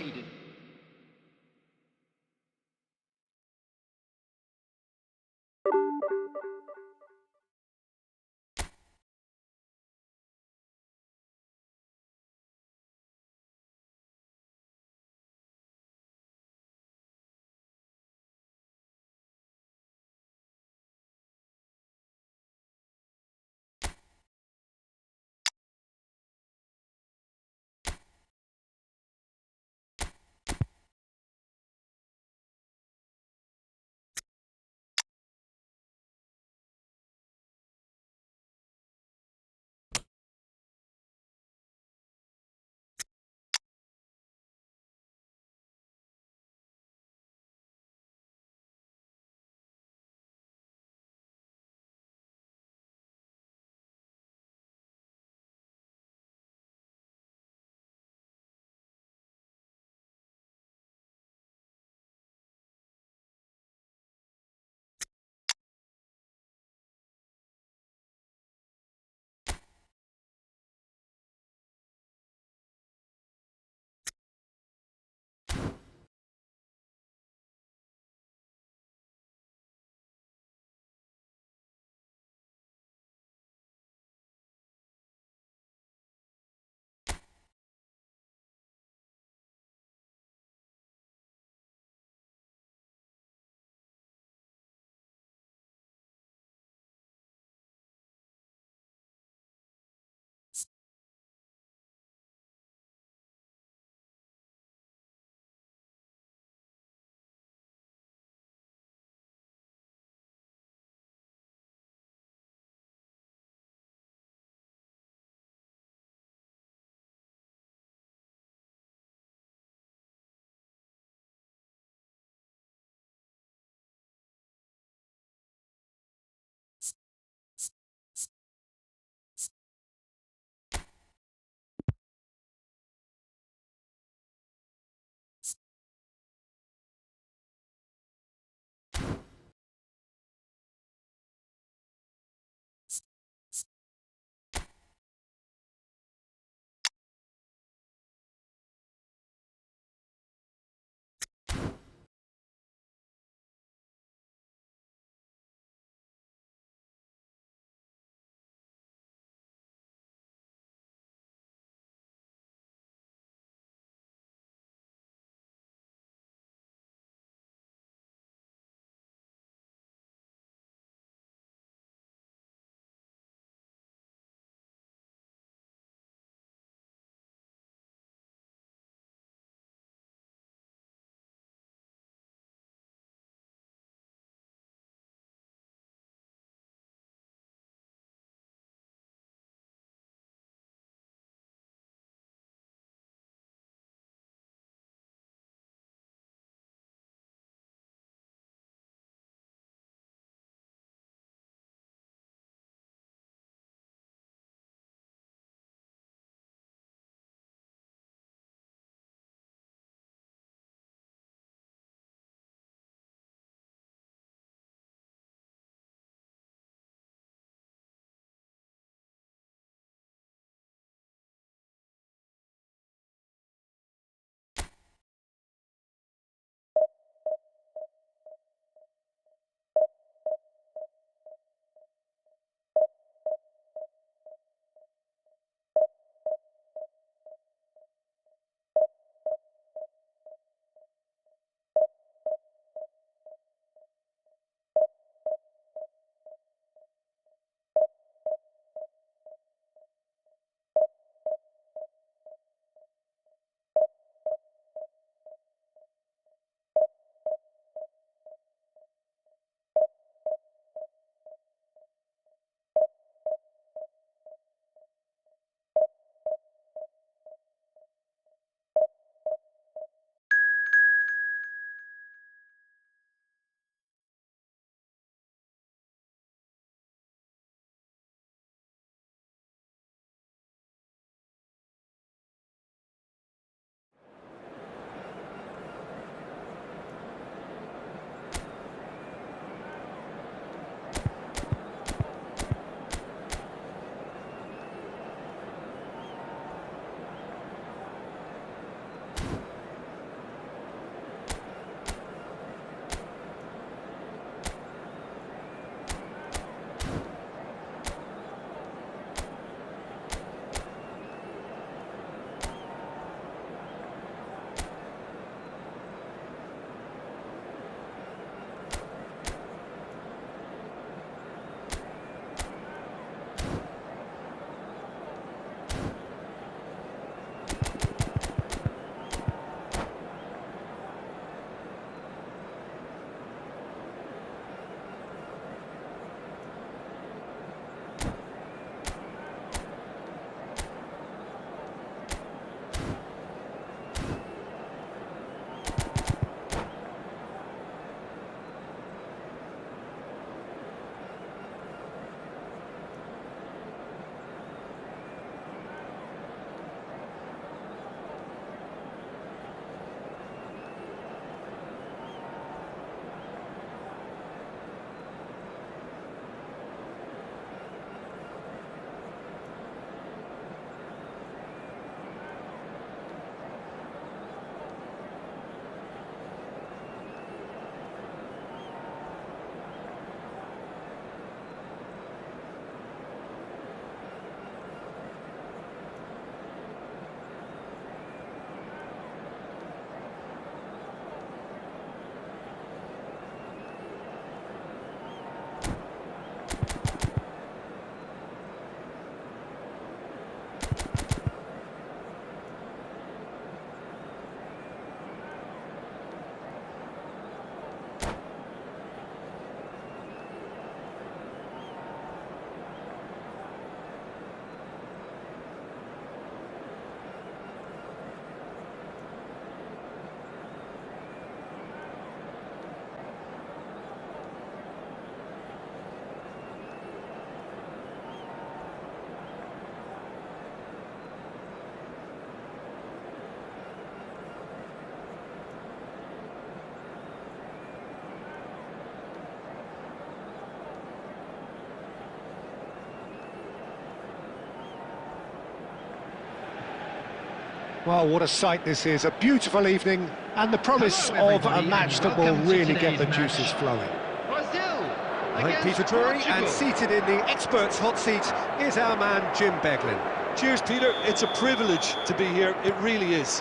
Well, what a sight this is, a beautiful evening, and the promise of a match that will really get the juices flowing. Brazil I'm against Peter Drury, and Portugal. seated in the experts' hot seat is our man Jim Beglin. Cheers, Peter. It's a privilege to be here. It really is.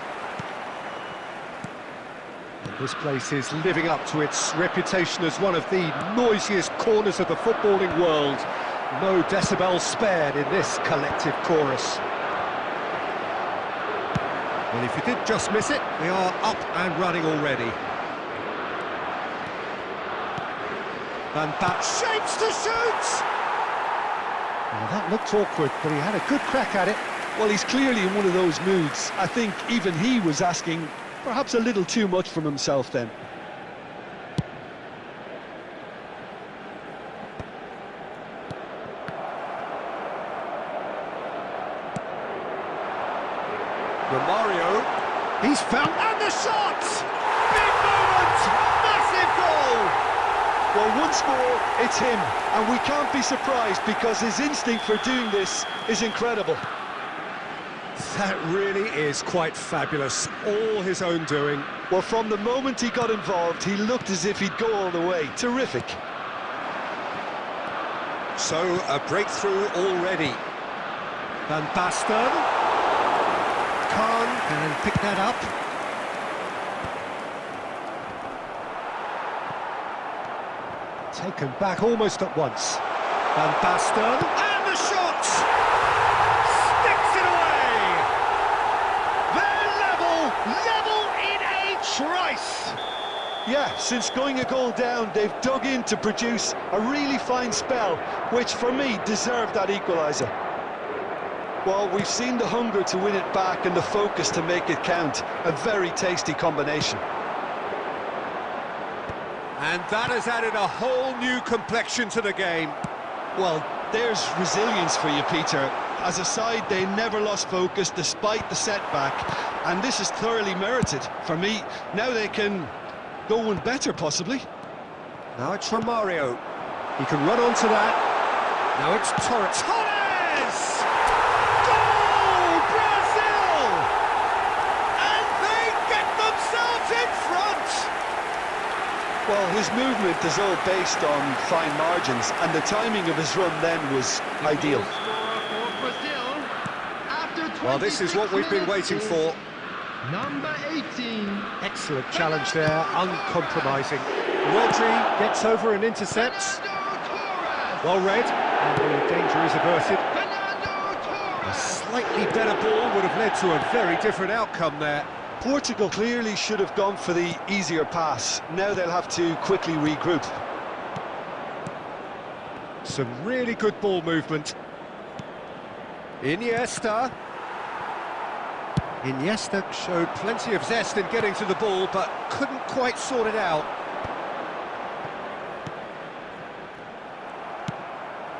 This place is living up to its reputation as one of the noisiest corners of the footballing world. No decibels spared in this collective chorus. Well, if you did just miss it, we are up and running already. Van Baat shapes to shoot! Well, that looked awkward, but he had a good crack at it. Well, he's clearly in one of those moods. I think even he was asking perhaps a little too much from himself then. Romario, he's found, and the shot! Big moment! Massive goal! Well, once more, it's him, and we can't be surprised because his instinct for doing this is incredible. That really is quite fabulous, all his own doing. Well, from the moment he got involved, he looked as if he'd go all the way. Terrific. So, a breakthrough already. Van Basten. Can pick that up. Taken back almost at once. Van Basten, and the shot! Sticks it away! They're level in a trice! Yeah, since going a goal down, they've dug in to produce a really fine spell, which for me deserved that equaliser. Well, we've seen the hunger to win it back and the focus to make it count. A very tasty combination. And that has added a whole new complexion to the game. Well, there's resilience for you, Peter. As a side, they never lost focus despite the setback, and this is thoroughly merited. For me, now they can go one better, possibly. Now it's Romario. He can run onto that. Now it's Torres. Goal, Brazil! And they get themselves in front! Well, his movement is all based on fine margins, and the timing of his run then was ideal. Well, this is what we've been waiting for. Number 18. Excellent challenge there, uncompromising. Rodri gets over and intercepts. Well read, and the danger is averted. A slightly better ball would have led to a very different outcome there. Portugal clearly should have gone for the easier pass. Now they'll have to quickly regroup. Some really good ball movement. Iniesta showed plenty of zest in getting to the ball, but couldn't quite sort it out.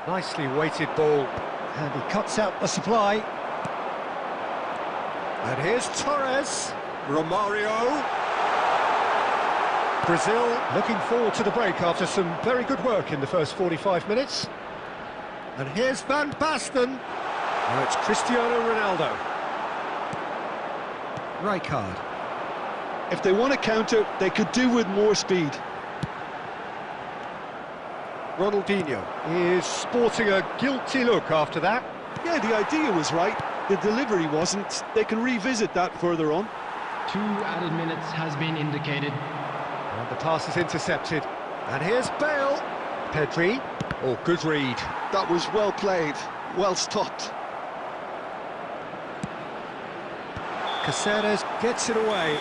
Nicely weighted ball, and he cuts out the supply. And here's Torres. Romario. Brazil looking forward to the break after some very good work in the first 45 minutes. And here's Van Basten. Now it's Cristiano Ronaldo. Rijkaard. If they want to counter, they could do with more speed. Ronaldinho is sporting a guilty look after that. Yeah, the idea was right. The delivery wasn't. They can revisit that further on. 2 added minutes has been indicated. And the pass is intercepted. And here's Bale. Pedri. Oh, good read. That was well played, well stopped. Caceres gets it away.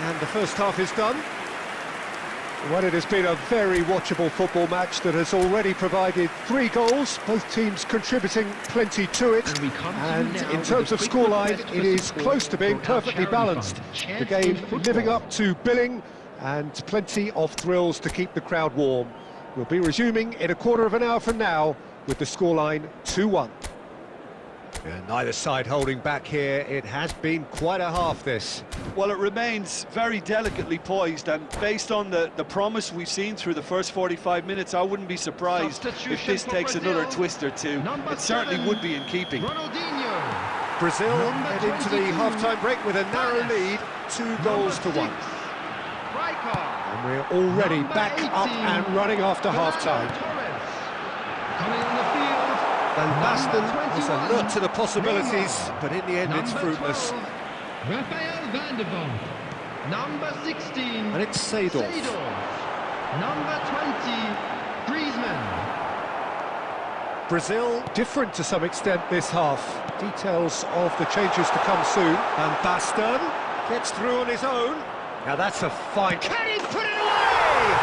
And the first half is done. Well, it has been a very watchable football match that has already provided 3 goals, both teams contributing plenty to it. And in terms of scoreline, it is close to being perfectly balanced. The game living up to billing and plenty of thrills to keep the crowd warm. We'll be resuming in a quarter of an hour from now with the scoreline 2-1. And neither side holding back here. It has been quite a half, this. Well, it remains very delicately poised, and based on the promise we've seen through the first 45 minutes, I wouldn't be surprised if this takes another twist or two. It certainly would be in keeping. Ronaldinho. Brazil Number head into the 22, half-time break with a narrow lead, 2 goals to 1. And we're already Number back up 18, and running after half-time. Coming on the field. Van Basten Number was 21, alert to the possibilities, Raymond. but in the end it's Number fruitless. 12, Rafael van der Vaart. Number 16, And it's Seedorf. Number 20, Griezmann. Brazil different to some extent this half. Details of the changes to come soon. And Basten gets through on his own. Now that's a fine... Can he put it away?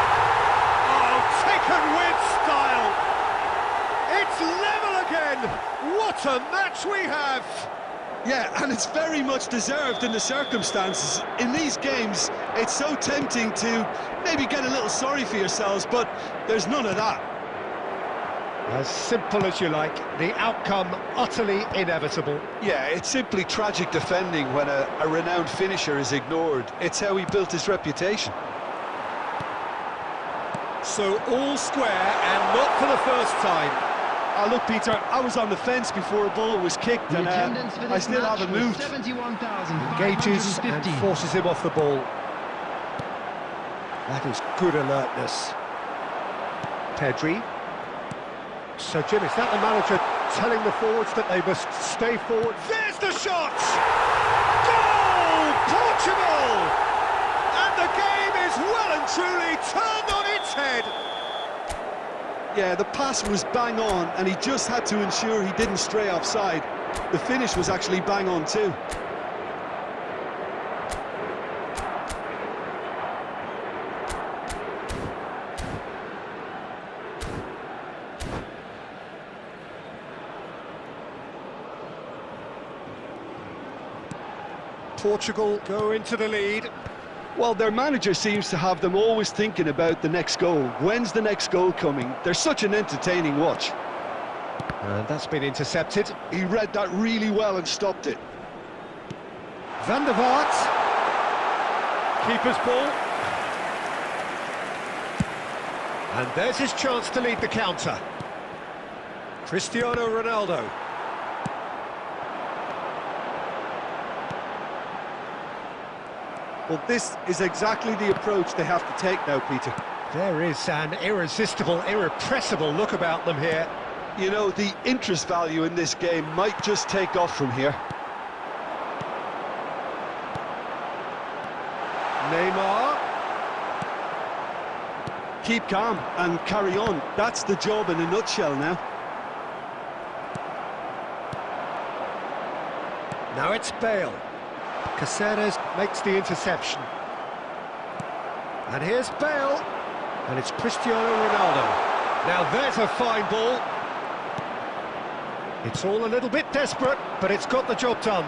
Oh, taken with style. It's level again. What a match we have. Yeah, and it's very much deserved in the circumstances. In these games, it's so tempting to maybe get a little sorry for yourselves, but there's none of that. As simple as you like, the outcome utterly inevitable. Yeah, it's simply tragic defending when a renowned finisher is ignored. It's how he built his reputation. So all square and not for the first time. Look, Peter, I was on the fence before a ball was kicked, The and attendance for I this still match haven't was moved. Engages and 71,550. forces him off the ball. That is good alertness. Pedri. So, Jim, is that the manager telling the forwards that they must stay forward? There's the shot! Goal! Portugal! And the game is well and truly turned on its head. Yeah, the pass was bang on, and he just had to ensure he didn't stray offside. The finish was actually bang on too. Portugal go into the lead. Well, their manager seems to have them always thinking about the next goal. When's the next goal coming? They're such an entertaining watch. And that's been intercepted. He read that really well and stopped it. Van der Vaart. Keeper's ball. And there's his chance to lead the counter. Cristiano Ronaldo. Well, this is exactly the approach they have to take now, Peter. There is an irresistible, irrepressible look about them here. You know, the interest value in this game might just take off from here. Neymar. Keep calm and carry on. That's the job in a nutshell now. Now it's Bale. Caceres makes the interception. And here's Bale. And it's Cristiano Ronaldo. Now there's a fine ball. It's all a little bit desperate, but it's got the job done.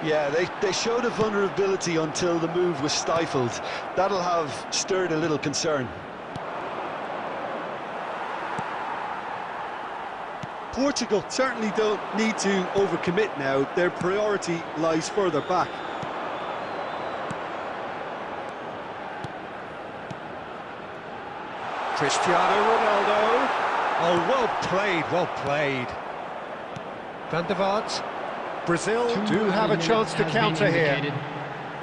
Yeah, they showed a vulnerability until the move was stifled. That'll have stirred a little concern. Portugal certainly don't need to overcommit now. Their priority lies further back. Cristiano Ronaldo. Oh, well played, well played. Van der Vaart. Brazil do have a chance to counter here.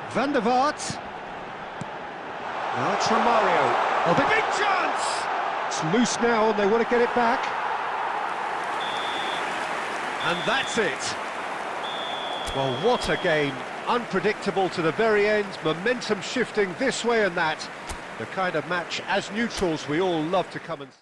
Van der Vaart. Now it's Romario. Oh, the big chance! It's loose now and they want to get it back. And that's it. Well, what a game. Unpredictable to the very end, momentum shifting this way and that. The kind of match, as neutrals, we all love to come and see.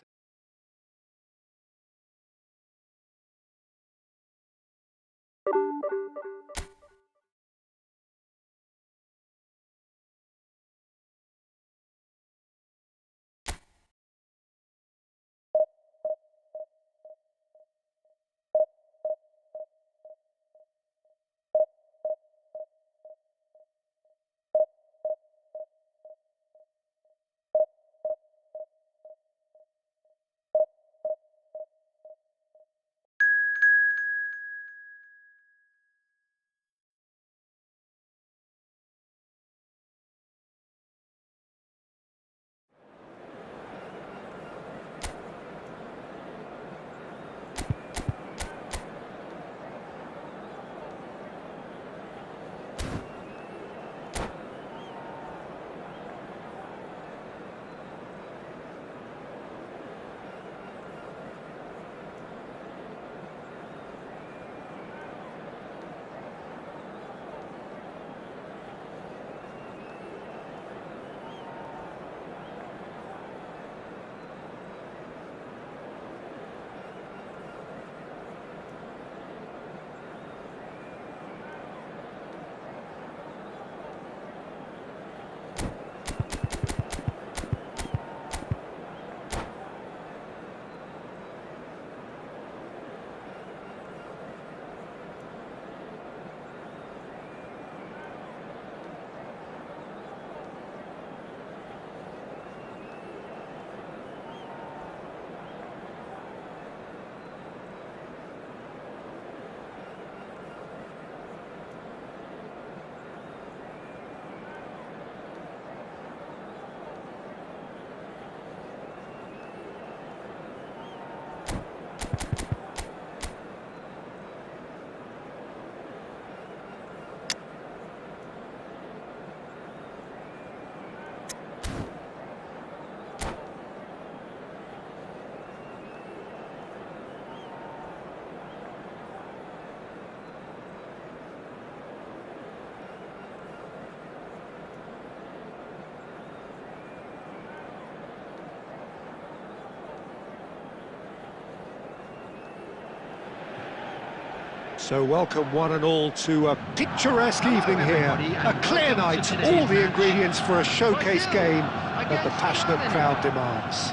So welcome one and all to a picturesque evening here. A clear night, all the ingredients for a showcase game that the passionate crowd demands.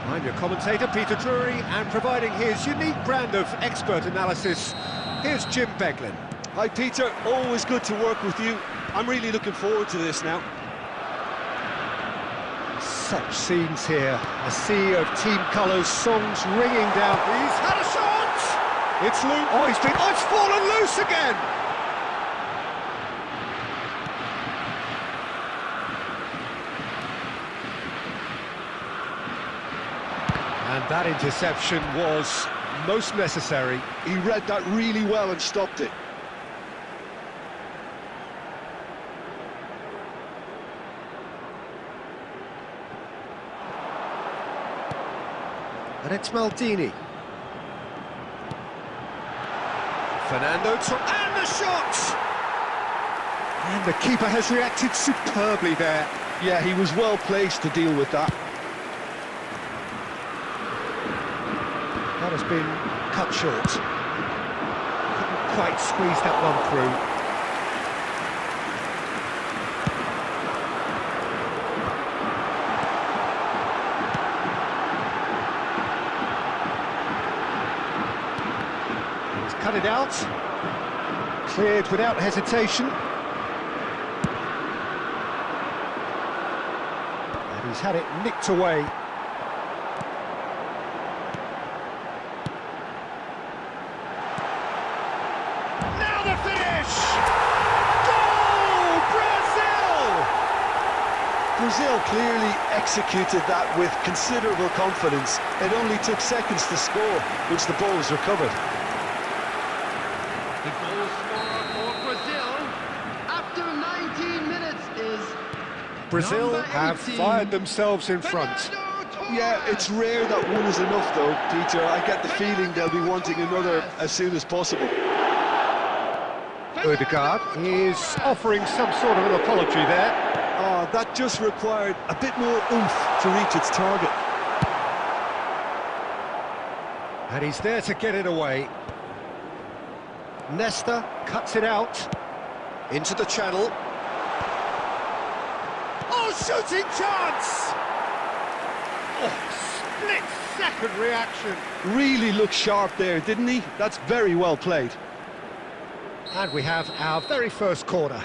I'm your commentator, Peter Drury, and providing his unique brand of expert analysis, here's Jim Beglin. Hi Peter, always good to work with you. I'm really looking forward to this now. Such scenes here, a sea of team colours, songs ringing down. He's had a shot! It's loose. Oh, it's fallen loose again! And that interception was most necessary. He read that really well and stopped it. And it's Maldini. Fernando and the shot! And the keeper has reacted superbly there. Yeah, he was well placed to deal with that. That has been cut short. Couldn't quite squeeze that one through. He's cut it out. Cleared without hesitation. And he's had it nicked away. Brazil clearly executed that with considerable confidence. It only took seconds to score once the ball was recovered. The goal scorer for Brazil after 19 minutes is Brazil number have 18, fired themselves in front. Yeah, it's rare that one is enough though, Peter. I get the feeling they'll be wanting another as soon as possible. Odegaard is offering some sort of an apology there. Oh, that just required a bit more oomph to reach its target. And he's there to get it away. Nesta cuts it out. Into the channel. Oh, shooting chance! Oh, split-second reaction. Really looked sharp there, didn't he? That's very well played. And we have our very first corner.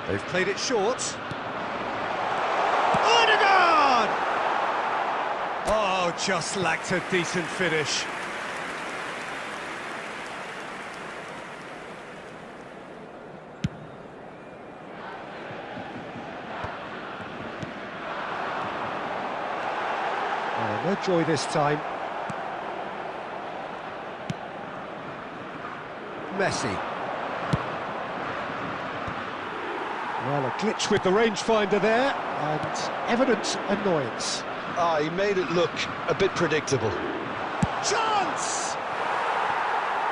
They've played it short. Odegaard! Oh, just lacked a decent finish. Oh, no joy this time. Messi. Well, a glitch with the rangefinder there, and evident annoyance. Ah, he made it look a bit predictable. Chance!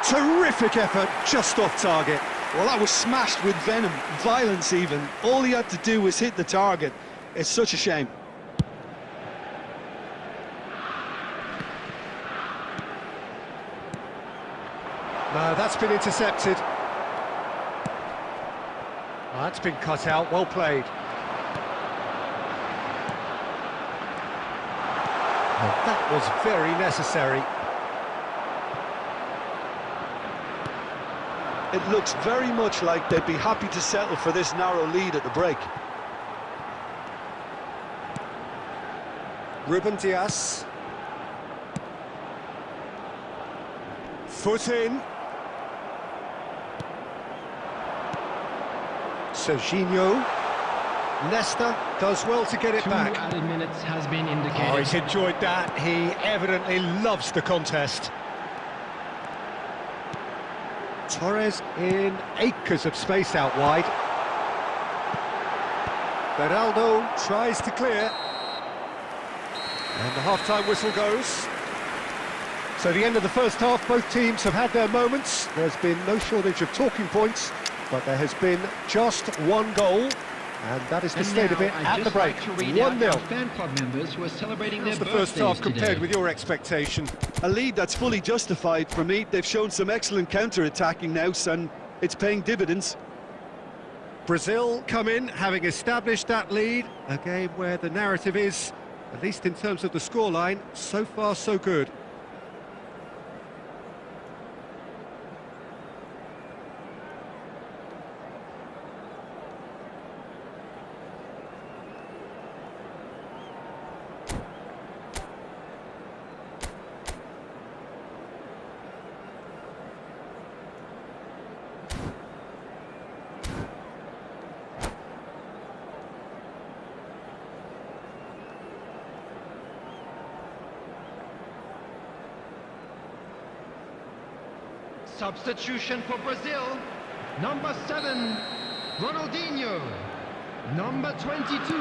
Terrific effort, just off target. Well, that was smashed with venom, violence even. All he had to do was hit the target. It's such a shame. No, that's been intercepted. That's been cut out, well played. And that was very necessary. It looks very much like they'd be happy to settle for this narrow lead at the break. Ruben Dias. Foot in. Serginho. Nesta does well to get it 2 back. added minutes has been indicated. Oh, he's enjoyed that. He evidently loves the contest. Torres in acres of space out wide. Beraldo tries to clear. And the half-time whistle goes. So the end of the first half, both teams have had their moments. There's been no shortage of talking points, but there has been just one goal. And that is the And state of now it I'd at the just break. like to read out 1-0. our fan club members who are celebrating How's their the first half birthdays compared today? with your expectation? A lead that's fully justified for me. They've shown some excellent counter-attacking now, and it's paying dividends. Brazil come in, having established that lead. A game where the narrative is, at least in terms of the scoreline, so far so good. Substitution for Brazil. Number 7, Ronaldinho. Number 22,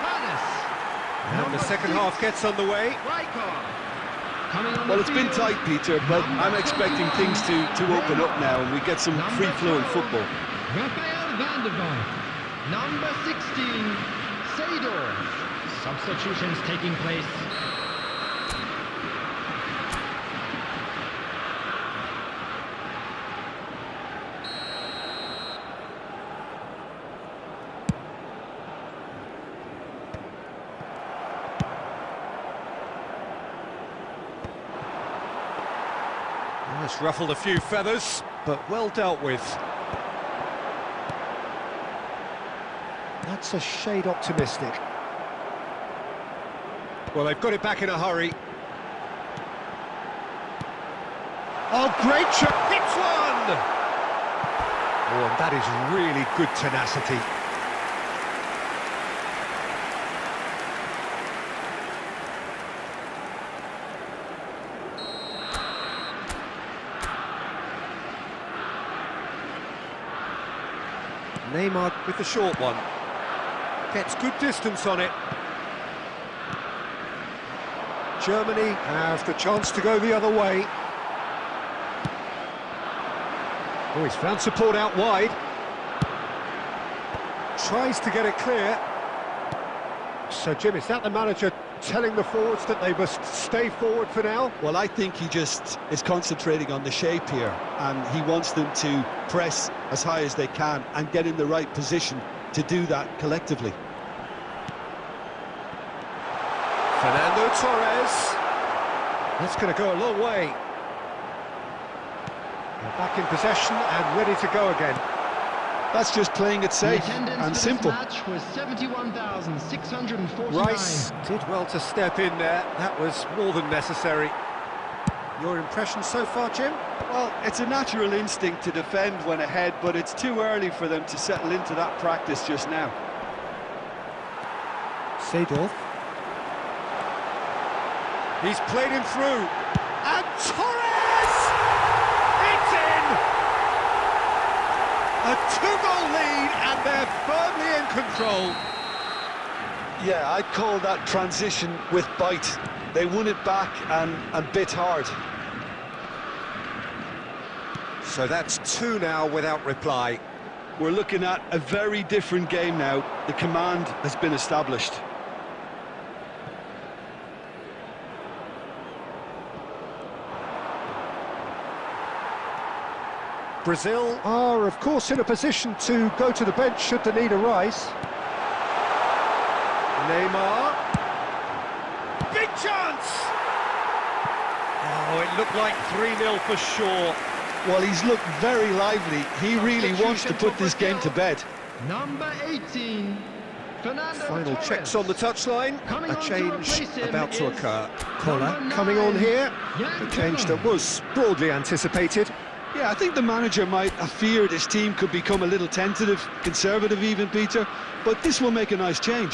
Harun. And the second half gets underway. Well, it's been tight, Peter, but I'm expecting things to open up now and we get some free-flowing football. Rafael van der Vaart. Number 16, Seedorf. Substitutions taking place. It's ruffled a few feathers, but well dealt with. That's a shade optimistic. Well, they've got it back in a hurry. Oh, great shot! Hits one! Oh, and that is really good tenacity. Neymar with the short one. Gets good distance on it. Germany have the chance to go the other way. Oh, he's found support out wide. Tries to get it clear. So, Jim, is that the manager telling the forwards that they must stay forward for now? Well, I think he just is concentrating on the shape here, and he wants them to press as high as they can and get in the right position to do that collectively. Fernando Torres. That's going to go a long way. They're back in possession and ready to go again. That's just playing it safe and simple. The match was 71,649. Rice did well to step in there. That was more than necessary. Your impression so far, Jim? Well, it's a natural instinct to defend when ahead, but it's too early for them to settle into that practice just now. Seedorf. He's played him through. And Torres! It's in! A two-goal lead, and they're firmly in control. Yeah, I'd call that transition with bite. They won it back and bit hard. So that's two now without reply. We're looking at a very different game now. The command has been established. Brazil are, of course, in a position to go to the bench should the need arise. Neymar. Big chance! Oh, it looked like 3-0 for sure. Well, he's looked very lively. He really wants to put this game to bed. Number 18, Fernando Final Torres. checks on the touchline. Coming A on to change replace him about to is occur. Collar number coming on 9, here. Jan A change Koller. that was broadly anticipated. Yeah, I think the manager might have feared his team could become a little tentative, conservative even, Peter, but this will make a nice change.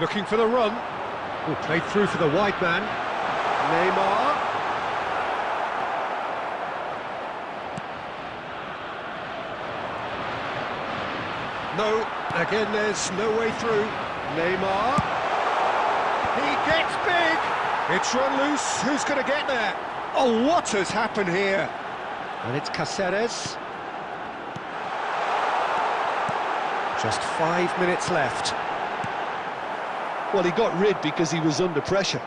looking for the run. Oh, played through for the wide man. Neymar. No, again there's no way through. Neymar. He gets big. It's run loose. Who's going to get there? Oh, what has happened here? And it's Cáceres. Just 5 minutes left. Well, he got rid because he was under pressure.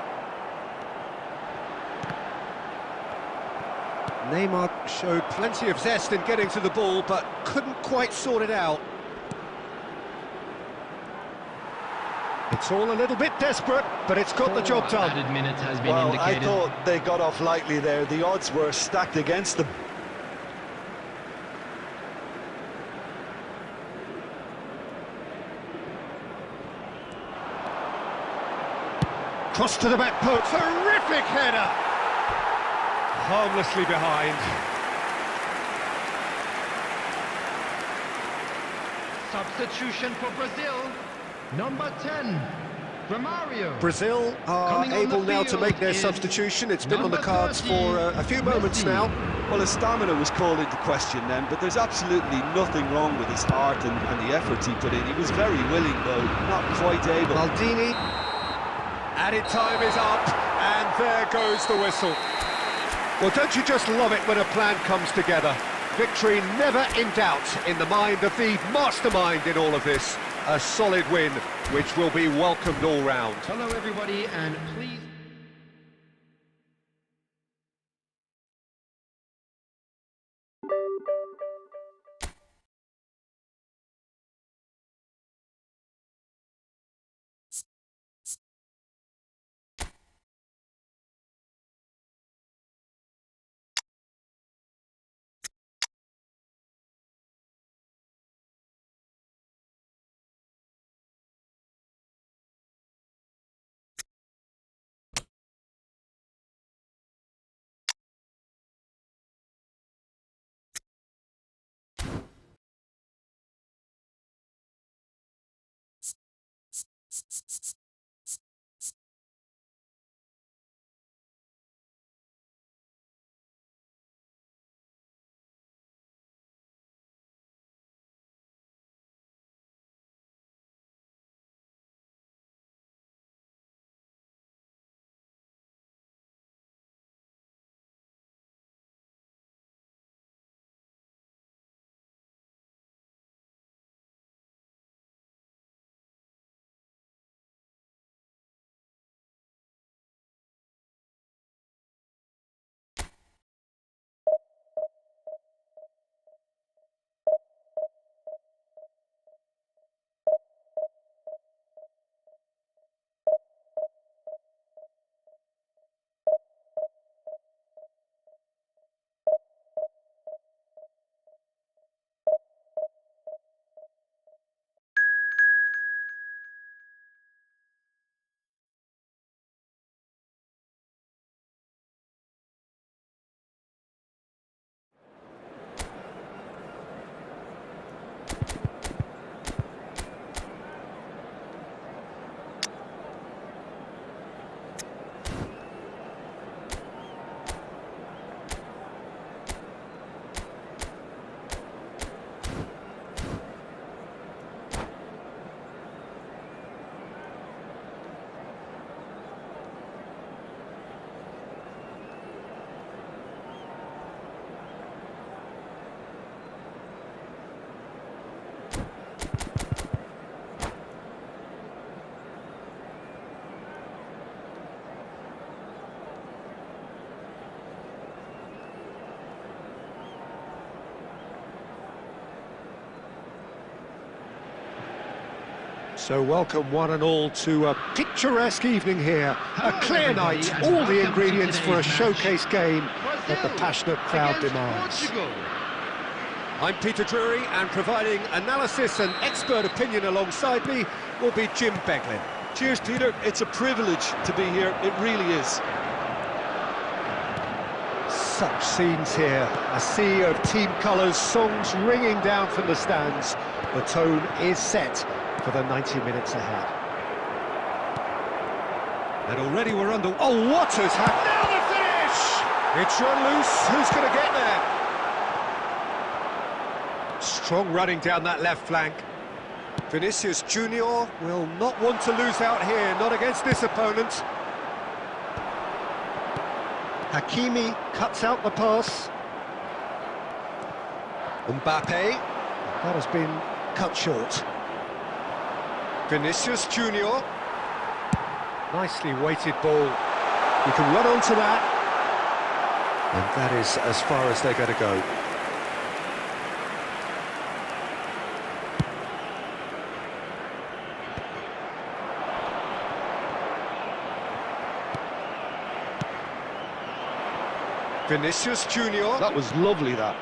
Neymar showed plenty of zest in getting to the ball, but couldn't quite sort it out. It's all a little bit desperate, but it's got the job done. Added minutes has been Well, indicated. I thought they got off lightly there. The odds were stacked against them. Cross to the back post. Terrific header! Harmlessly behind. Substitution for Brazil. Number 10, Romario. Brazil are Coming on able the now to field make their is substitution. It's been on the number cards 30, for a few moments Messi. now. Well, his stamina was called into question then, but there's absolutely nothing wrong with his heart and the efforts he put in. He was very willing, though, not quite able. Maldini. Added time is up, and there goes the whistle. Well, don't you just love it when a plan comes together? Victory never in doubt in the mind of the mastermind in all of this. A solid win, which will be welcomed all round. Hello, everybody, and please... So welcome one and all to a picturesque evening here. A clear night, all the ingredients for a showcase game that the passionate crowd demands. I'm Peter Drury, and providing analysis and expert opinion alongside me will be Jim Beglin. Cheers, Peter. It's a privilege to be here. It really is. Such scenes here. A sea of team colours, songs ringing down from the stands. The tone is set for the 90 minutes ahead. And already we're under... Oh, what has happened? Now the finish! It's run loose. Who's going to get there? Strong running down that left flank. Vinicius Junior will not want to lose out here, not against this opponent. Hakimi cuts out the pass. Mbappe. That has been cut short. Vinicius Junior. Nicely weighted ball. You can run onto that. And that is as far as they're going to go. Vinicius Junior. That was lovely, that.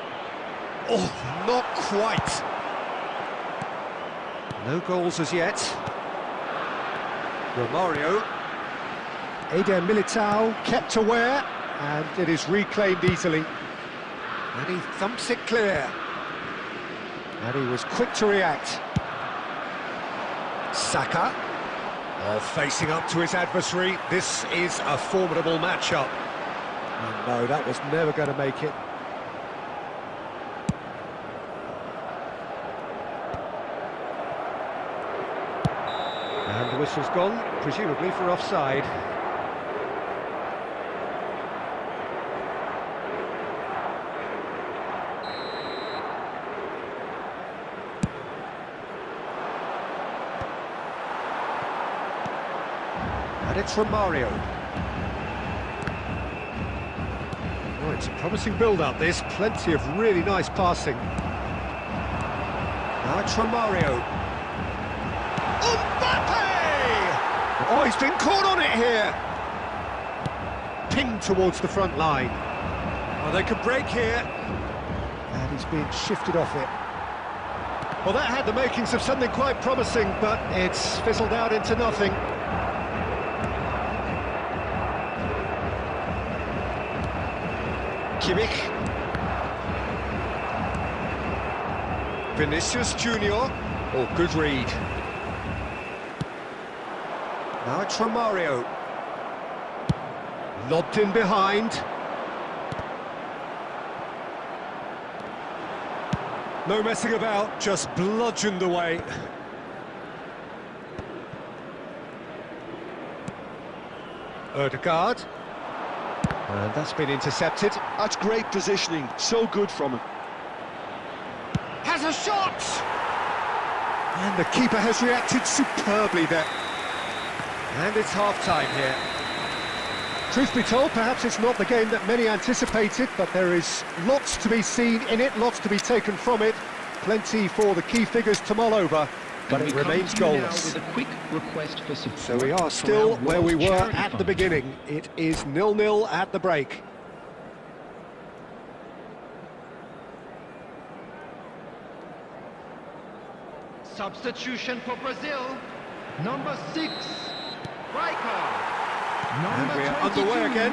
Oh, not quite. No goals as yet. Romario. Eder Militao kept aware, and it is reclaimed easily. And he thumps it clear. And he was quick to react. Saka. Oh, facing up to his adversary. This is a formidable matchup. Oh, no, that was never going to make it. And the whistle's gone, presumably for offside. And it's Romario. Oh, it's a promising build-up, this. Plenty of really nice passing. Now it's Romario. Mbappe! Oh, he's been caught on it here. Pinged towards the front line. Oh, they could break here. And he's been shifted off it. Well, that had the makings of something quite promising, but it's fizzled out into nothing. Kimmich. Vinicius Junior. Oh, good read. Now it's Romario. Lobbed in behind. No messing about, just bludgeoned away. Ødegaard. And that's been intercepted. That's great positioning, so good from him. Has a shot! And the keeper has reacted superbly there. And it's half-time here. Truth be told, perhaps it's not the game that many anticipated, but there is lots to be seen in it, lots to be taken from it. Plenty for the key figures to mull over, but it remains goalless. With a quick request for support. So we are still where we were at the beginning. It is 0-0 at the break. Substitution for Brazil, number 6, Striker. And we are underway again.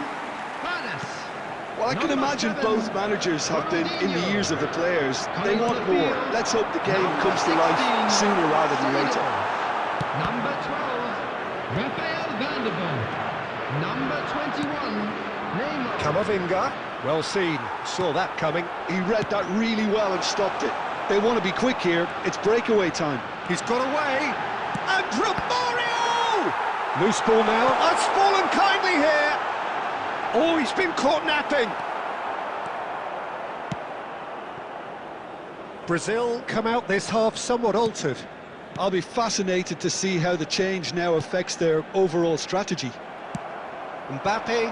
Well, I can imagine both managers have been in the ears of the players. They want more. Let's hope the game comes to life sooner rather than later. Number 12, Rafael Vanderbilt. Number 21, Neymar. Camavinga, well seen, saw that coming. He read that really well and stopped it. They want to be quick here. It's breakaway time. He's got away. And Romario! Loose ball now. That's fallen kindly here. Oh, he's been caught napping. Brazil come out this half somewhat altered. I'll be fascinated to see how the change now affects their overall strategy. Mbappe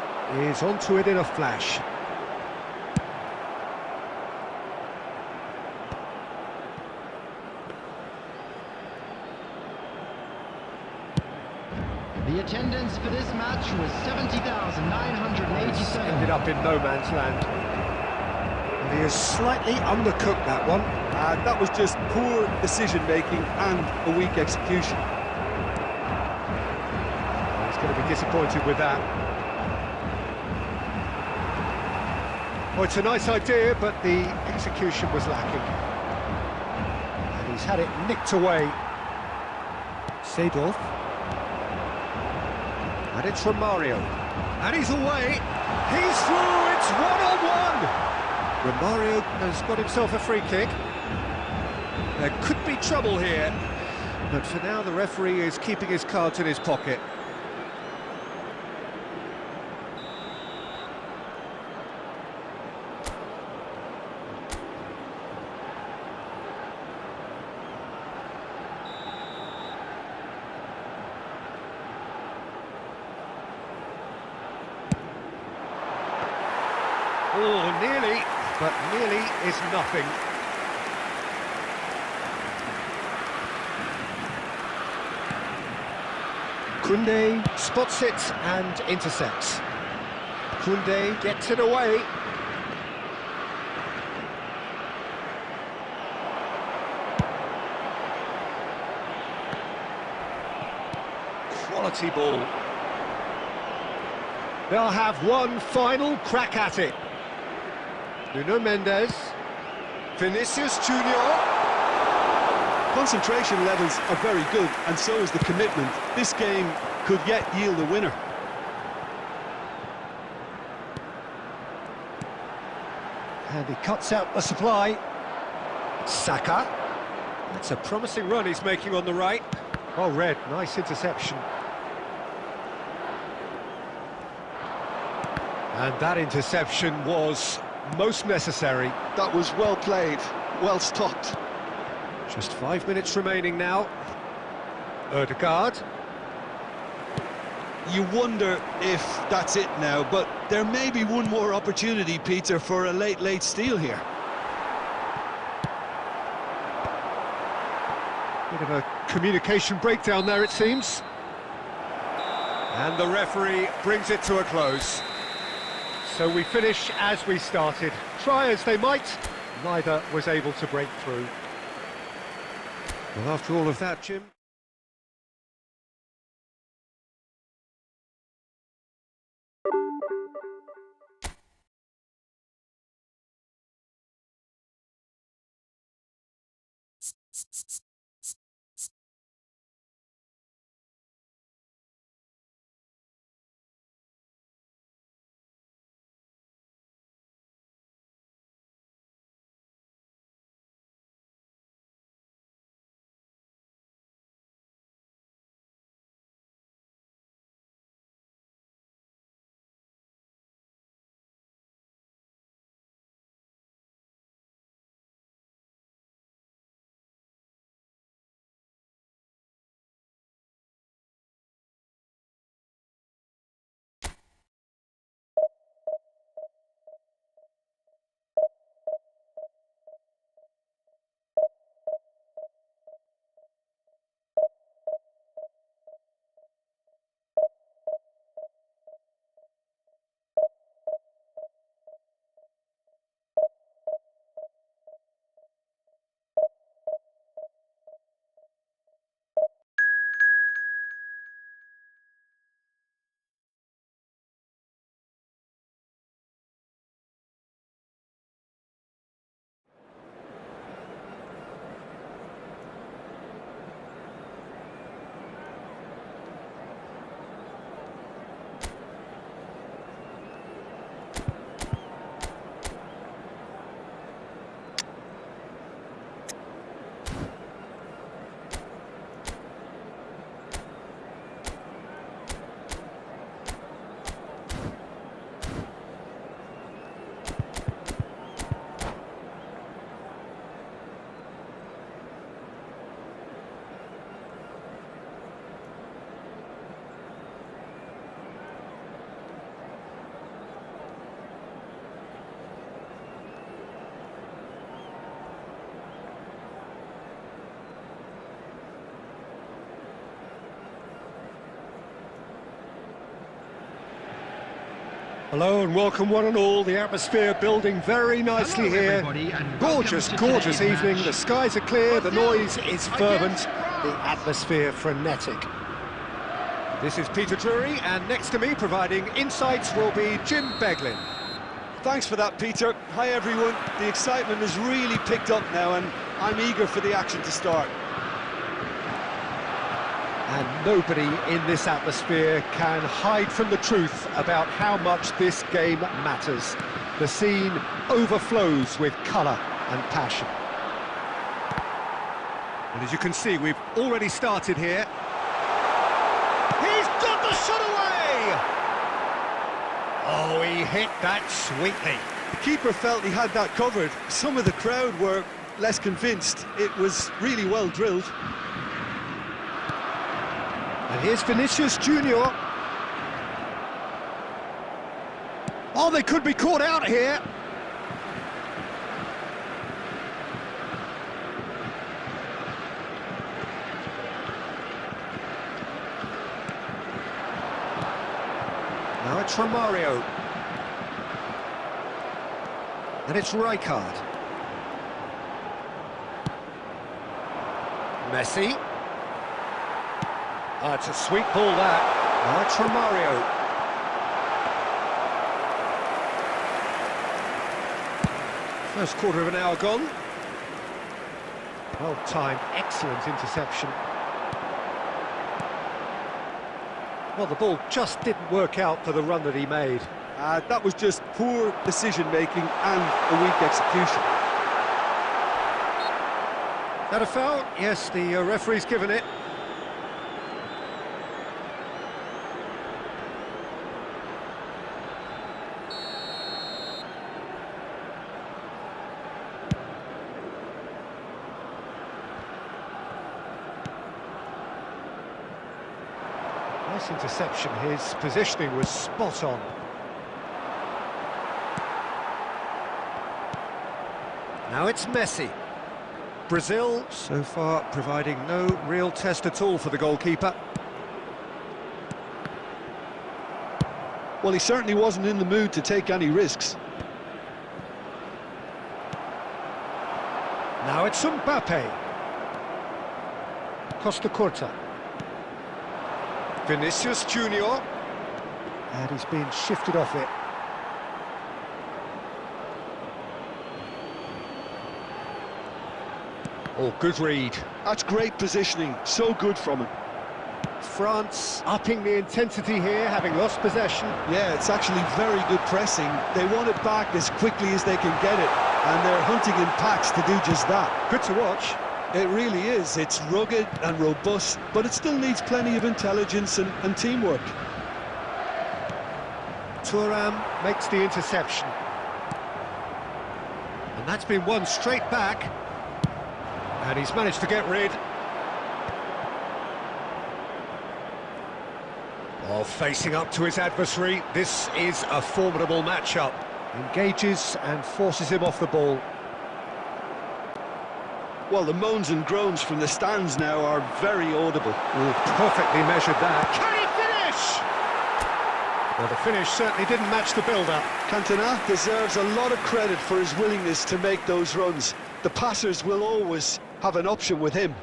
is onto it in a flash. The attendance for this match was 70,987. Ended up in no man's land. And he has slightly undercooked that one. And that was just poor decision-making and a weak execution. He's going to be disappointed with that. Well, it's a nice idea, but the execution was lacking. And he's had it nicked away. Seedorf. And it's from Mario. And he's away. He's through. It's one-on-one. Romario has got himself a free kick. There could be trouble here. But for now, the referee is keeping his cards in his pocket. Oh, nearly, but nearly is nothing. Koundé spots it and intercepts. Koundé gets it away. Quality ball. They'll have one final crack at it. Nuno Mendes, Vinicius Junior. Concentration levels are very good, and so is the commitment. This game could yet yield a winner. And he cuts out the supply. Saka. That's a promising run he's making on the right. Oh, Red, nice interception. And that interception was most necessary. That was well played, well stopped. Just 5 minutes remaining now. Ødegaard. You wonder if that's it now, but there may be one more opportunity, Peter, for a late steal here. Bit of a communication breakdown there, it seems. And the referee brings it to a close. So we finish as we started. Try as they might, neither was able to break through. Well, after all of that, Jim... Hello and welcome one and all. The atmosphere building very nicely here. Gorgeous, gorgeous evening. The skies are clear, the noise is fervent, the atmosphere frenetic. This is Peter Drury, and next to me providing insights will be Jim Beglin. Thanks for that, Peter. Hi, everyone. The excitement has really picked up now, and I'm eager for the action to start. And nobody in this atmosphere can hide from the truth about how much this game matters. The scene overflows with colour and passion. And as you can see, we've already started here. He's got the shot away! Oh, he hit that sweetly. The keeper felt he had that covered. Some of the crowd were less convinced. It was really well drilled. And here's Vinicius Junior. Oh, they could be caught out here. Now it's Romario. And it's Rijkaard. Messi. Oh, it's a sweet ball, that. Now it's Romario. First quarter of an hour gone. Well timed, excellent interception. Well, the ball just didn't work out for the run that he made. That was just poor decision-making and a weak execution. That a foul? Yes, the referee's given it. Nice interception, his positioning was spot on. Now it's Messi. Brazil, so far, providing no real test at all for the goalkeeper. Well, he certainly wasn't in the mood to take any risks. Now it's Mbappe. Costa Curta. Vinicius Junior. And he's been shifted off it. Oh, good read. That's great positioning, so good from him. France upping the intensity here, having lost possession. Yeah, it's actually very good pressing. They want it back as quickly as they can get it, and they're hunting in packs to do just that. Good to watch. It really is. It's rugged and robust, but it still needs plenty of intelligence and teamwork. Thuram makes the interception. And that's been won straight back. And he's managed to get rid. Oh, facing up to his adversary. This is a formidable matchup. Engages and forces him off the ball. Well, the moans and groans from the stands now are very audible. Oh, perfectly measured that. Can he finish? Well, the finish certainly didn't match the build-up. Cantona deserves a lot of credit for his willingness to make those runs. The passers will always have an option with him.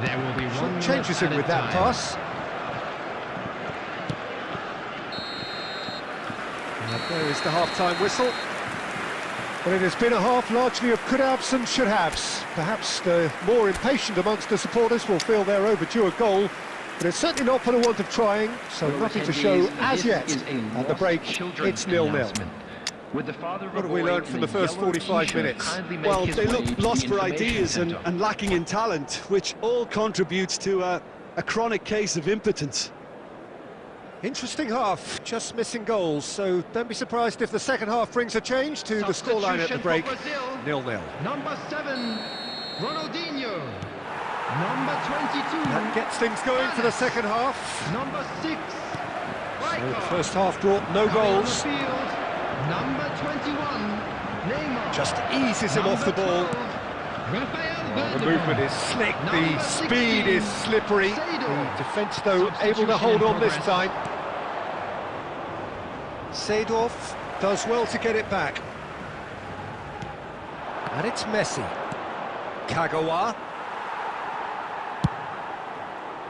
There will be one changes him with that pass. And there is the half-time whistle. But it has been a half largely of could-haves and should-haves. Perhaps the more impatient amongst the supporters will feel they're overdue a goal, but it's certainly not for the want of trying, so nothing to show as yet. At the break, it's 0-0. What have we learned from the first 45 minutes? Well, they look lost for ideas and lacking in talent, which all contributes to a chronic case of impotence. Interesting half, just missing goals, so don't be surprised if the second half brings a change to the scoreline at the break. 0-0. Number 7, Ronaldinho. Number 22. That gets things going for the second half. Number 6, So the first half brought no goals. Number 21, Neymar. Just eases him off the ball. The movement is slick, the speed is slippery. The defence, though, able to hold on this time. Seedorf does well to get it back. And it's Messi. Kagawa.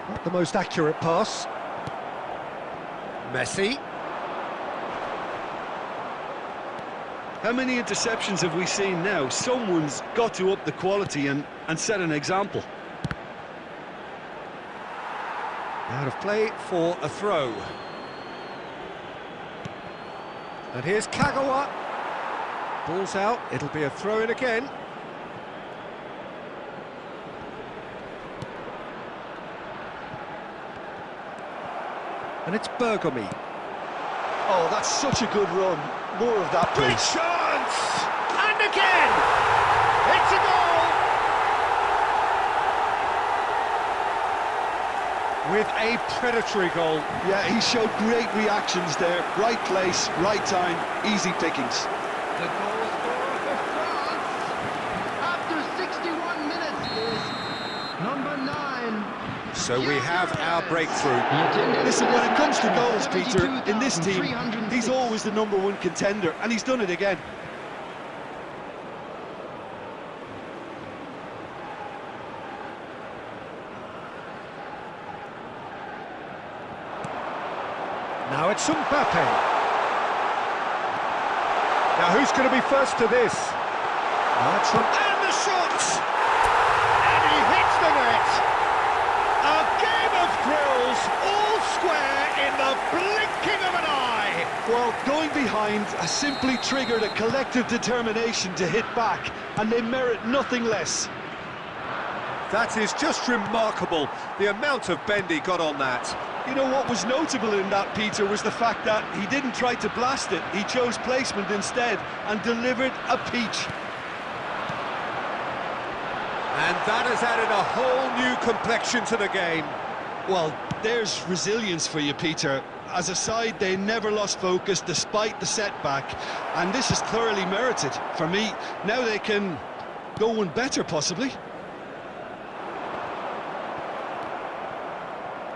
Not the most accurate pass. Messi. How many interceptions have we seen now? Someone's got to up the quality and set an example. Out of play for a throw. And here's Kagawa. Ball's out, it'll be a throw-in again. And it's Bergomi. Oh, that's such a good run. More of that, Big please. chance! And again! It's a goal! With a predatory goal. Yeah, he showed great reactions there. Right place, right time, easy pickings. The goal scorer for France after 61 minutes is number 9. So we have our breakthrough. Listen, when it comes to goals, Peter, in this team, he's always the #1 contender, and he's done it again. Now it's Mbappe. Now who's going to be first to this? And the shot! And he hits the net! A game of thrills, all square in the blinking of an eye! Well, going behind has simply triggered a collective determination to hit back, and they merit nothing less. That is just remarkable, the amount of bend he got on that. You know what was notable in that, Peter, was the fact that he didn't try to blast it. He chose placement instead and delivered a peach. And that has added a whole new complexion to the game. Well, there's resilience for you, Peter. As a side, they never lost focus despite the setback, and this is thoroughly merited. For me, now they can go one better, possibly.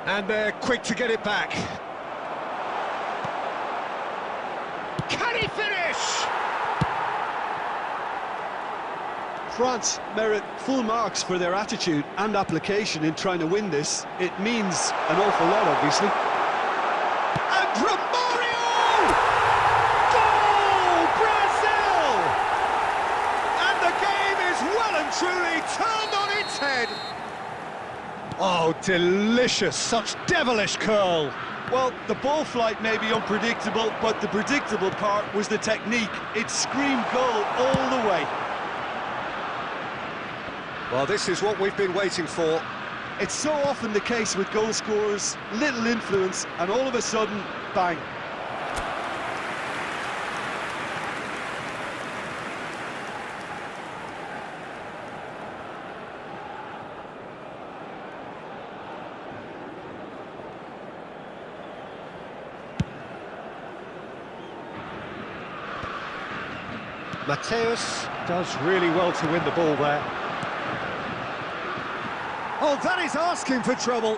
And they're quick to get it back. Can he finish? France merit full marks for their attitude and application in trying to win this. It means an awful lot, obviously. And Romario! Goal! Brazil! And the game is well and truly turned on its head. Oh, delicious, such devilish curl. Well, the ball flight may be unpredictable, but the predictable part was the technique. It screamed goal all the way. Well, this is what we've been waiting for. It's so often the case with goal scorers, little influence, and all of a sudden, bang. Mateus does really well to win the ball there. Oh, that is asking for trouble.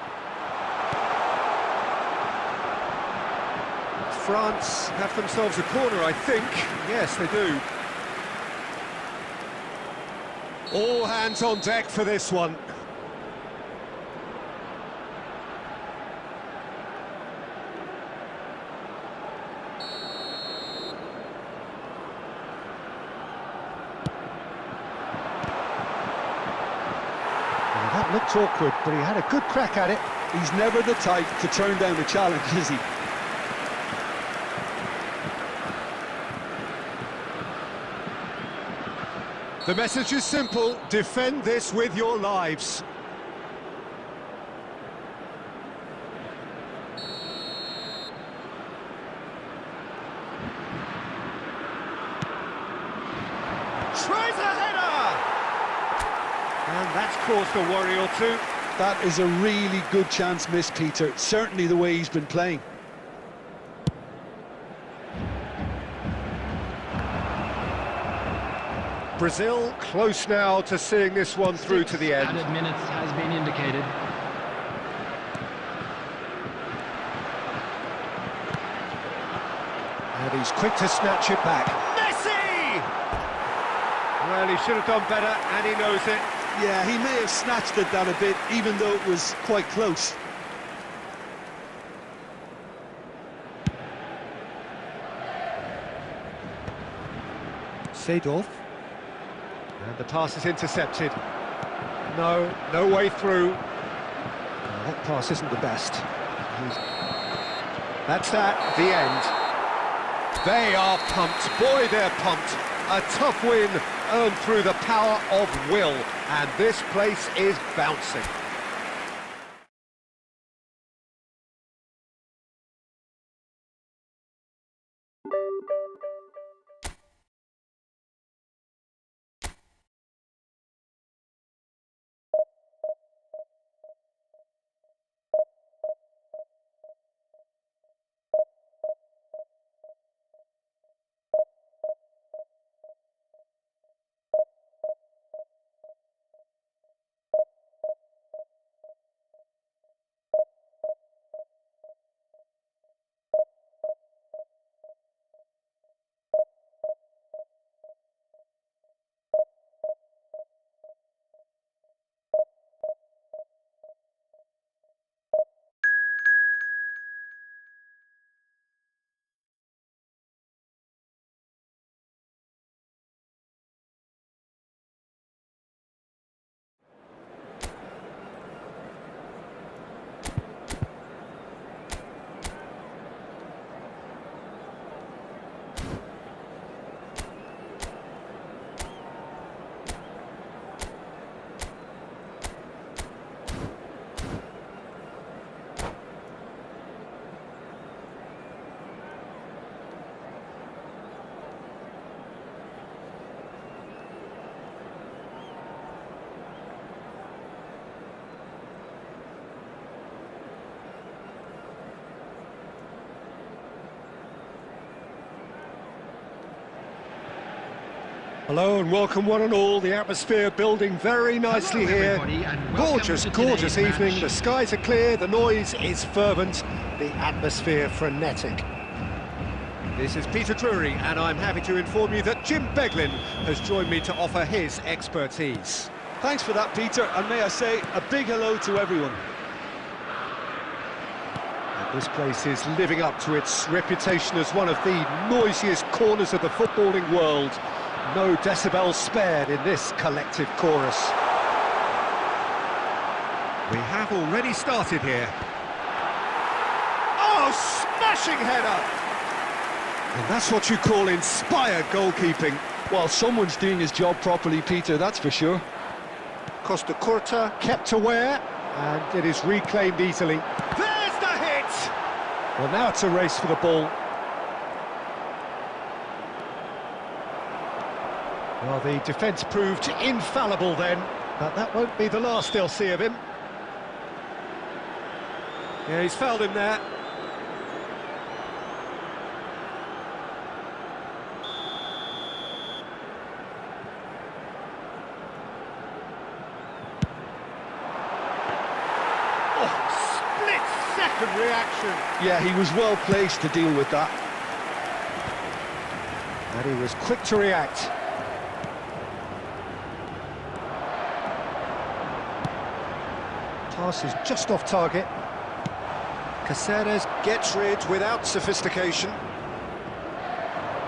France have themselves a corner, I think. Yes, they do. All hands on deck for this one. That looked awkward, but he had a good crack at it. He's never the type to turn down a challenge, is he? The message is simple: defend this with your lives. Tries a header! And that's caused a worry or two. That is a really good chance missed, Peter. Certainly the way he's been playing. Brazil close now to seeing this one through to the end. Added minutes has been indicated. And he's quick to snatch it back. Messi! Well, he should have done better, and he knows it. Yeah, he may have snatched at that a bit, even though it was quite close. Seedorf. And the pass is intercepted. No way through. That pass isn't the best. That's the end. They are pumped. Boy, they're pumped. A tough win earned through the power of will. And this place is bouncing. Hello and welcome one and all. The atmosphere building very nicely here. Gorgeous evening. The skies are clear, the noise is fervent, the atmosphere frenetic. This is Peter Drury and I'm happy to inform you that Jim Beglin has joined me to offer his expertise. Thanks for that, Peter, and may I say a big hello to everyone. And this place is living up to its reputation as one of the noisiest corners of the footballing world. No decibels spared in this collective chorus. We have already started here. Oh, smashing header! And that's what you call inspired goalkeeping. Well, someone's doing his job properly, Peter, that's for sure. Costa Curta kept aware, and it is reclaimed easily. There's the hit! Well, now it's a race for the ball. Well, the defence proved infallible then, but that won't be the last they'll see of him. Yeah, he's fouled him there. Oh, split-second reaction. Yeah, he was well placed to deal with that. And he was quick to react. Pass is just off target. Caceres gets rid without sophistication.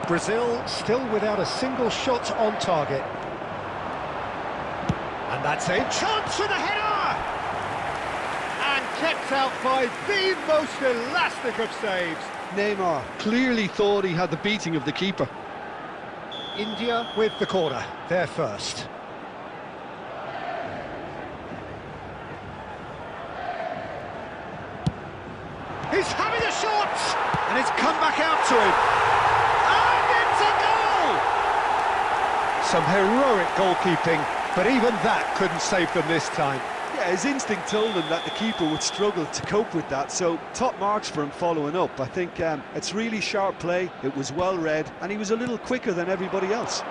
Brazil still without a single shot on target. And that's a chance for the header! And kept out by the most elastic of saves. Neymar clearly thought he had the beating of the keeper. India with the corner, they're first. He's having a shot! And it's come back out to him. And it's a goal! Some heroic goalkeeping, but even that couldn't save them this time. Yeah, his instinct told him that the keeper would struggle to cope with that, so top marks for him following up. I think it's really sharp play, it was well read, and he was a little quicker than everybody else.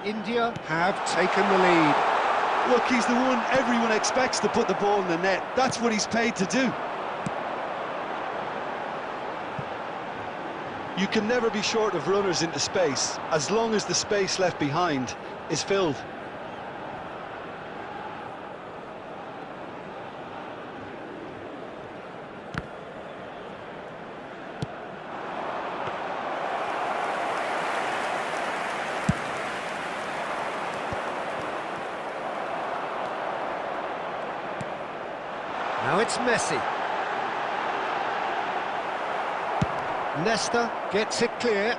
India have taken the lead. Look, he's the one everyone expects to put the ball in the net. That's what he's paid to do. You can never be short of runners into space, as long as the space left behind is filled. Now it's Messi. Nesta gets it clear.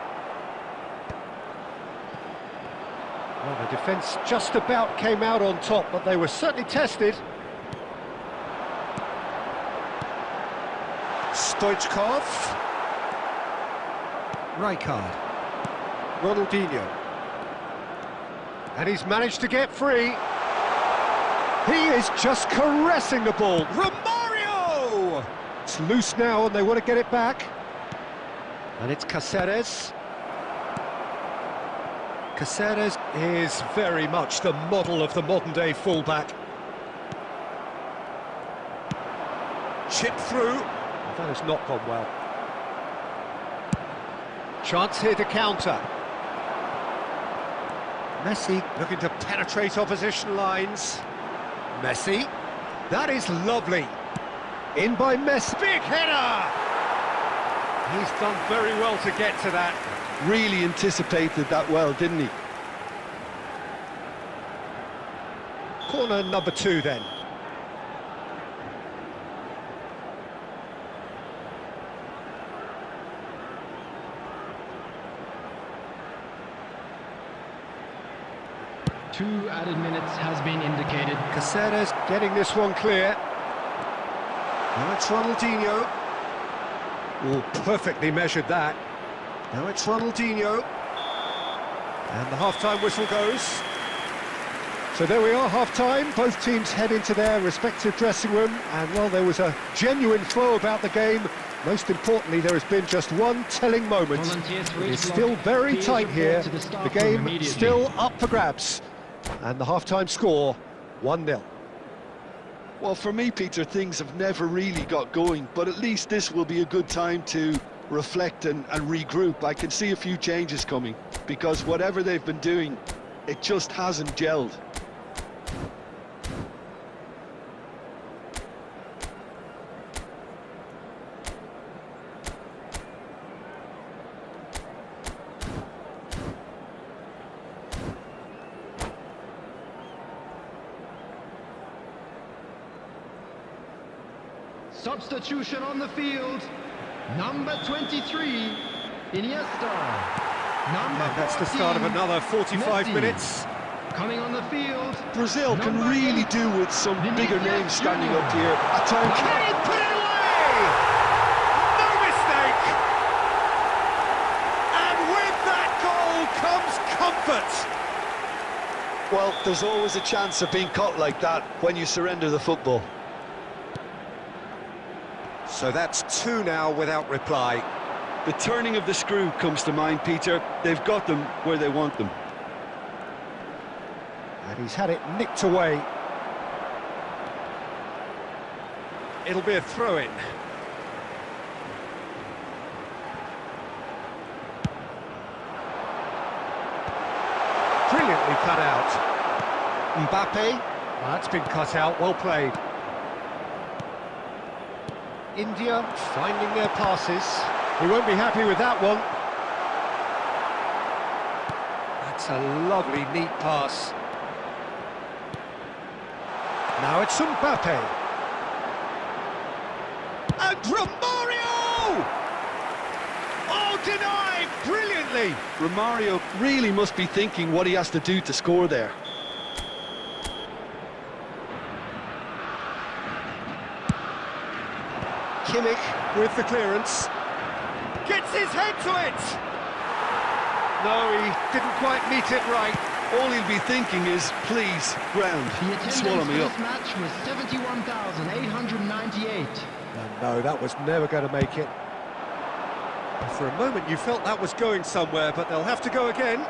Well, the defence just about came out on top, but they were certainly tested. Stoichkov. Rijkaard. Ronaldinho. And he's managed to get free. He is just caressing the ball. Romario! It's loose now and they want to get it back. And it's Cáceres. Cáceres is very much the model of the modern-day fullback. Chip through. That has not gone well. Chance here to counter. Messi looking to penetrate opposition lines. Messi. That is lovely. In by Messi. Big header! He's done very well to get to that. Really anticipated that well, didn't he? Corner number 2 then. Two added minutes has been indicated. Cáceres getting this one clear. Now it's Ronaldinho. Oh, perfectly measured that. Now it's Ronaldinho. And the half-time whistle goes. So there we are, half-time. Both teams head into their respective dressing room. And, well, there was a genuine flow about the game. Most importantly, there has been just one telling moment. It's still very tight here. The game still up for grabs. And the half-time score, 1-0. Well, for me, Peter, things have never really got going, but at least this will be a good time to reflect and regroup. I can see a few changes coming, because whatever they've been doing, it just hasn't gelled. Substitution on the field. Number 23, Iniesta. Number And that's the start of another 45 Messi. minutes. Coming on the field. Brazil can Number really 8, do with some bigger Vinicius names standing Junior. up here. At times, Can he put it away? No mistake! And with that goal comes comfort. well, there's always a chance of being caught like that when you surrender the football. So that's 2 now without reply. The turning of the screw comes to mind, Peter. They've got them where they want them. And he's had it nicked away. It'll be a throw-in. Brilliantly cut out. Mbappe. Well, that's been cut out, well played. India finding their passes. We won't be happy with that one. That's a lovely, neat pass. Now it's Mbappe. And Romario! Oh, denied brilliantly! Romario really must be thinking what he has to do to score there. Kimmich with the clearance. Gets his head to it! No, he didn't quite meet it right. All he'll be thinking is, please, ground, The attendance swallow for me this up. match was 71,898. No, that was never going to make it. For a moment you felt that was going somewhere, but they'll have to go again.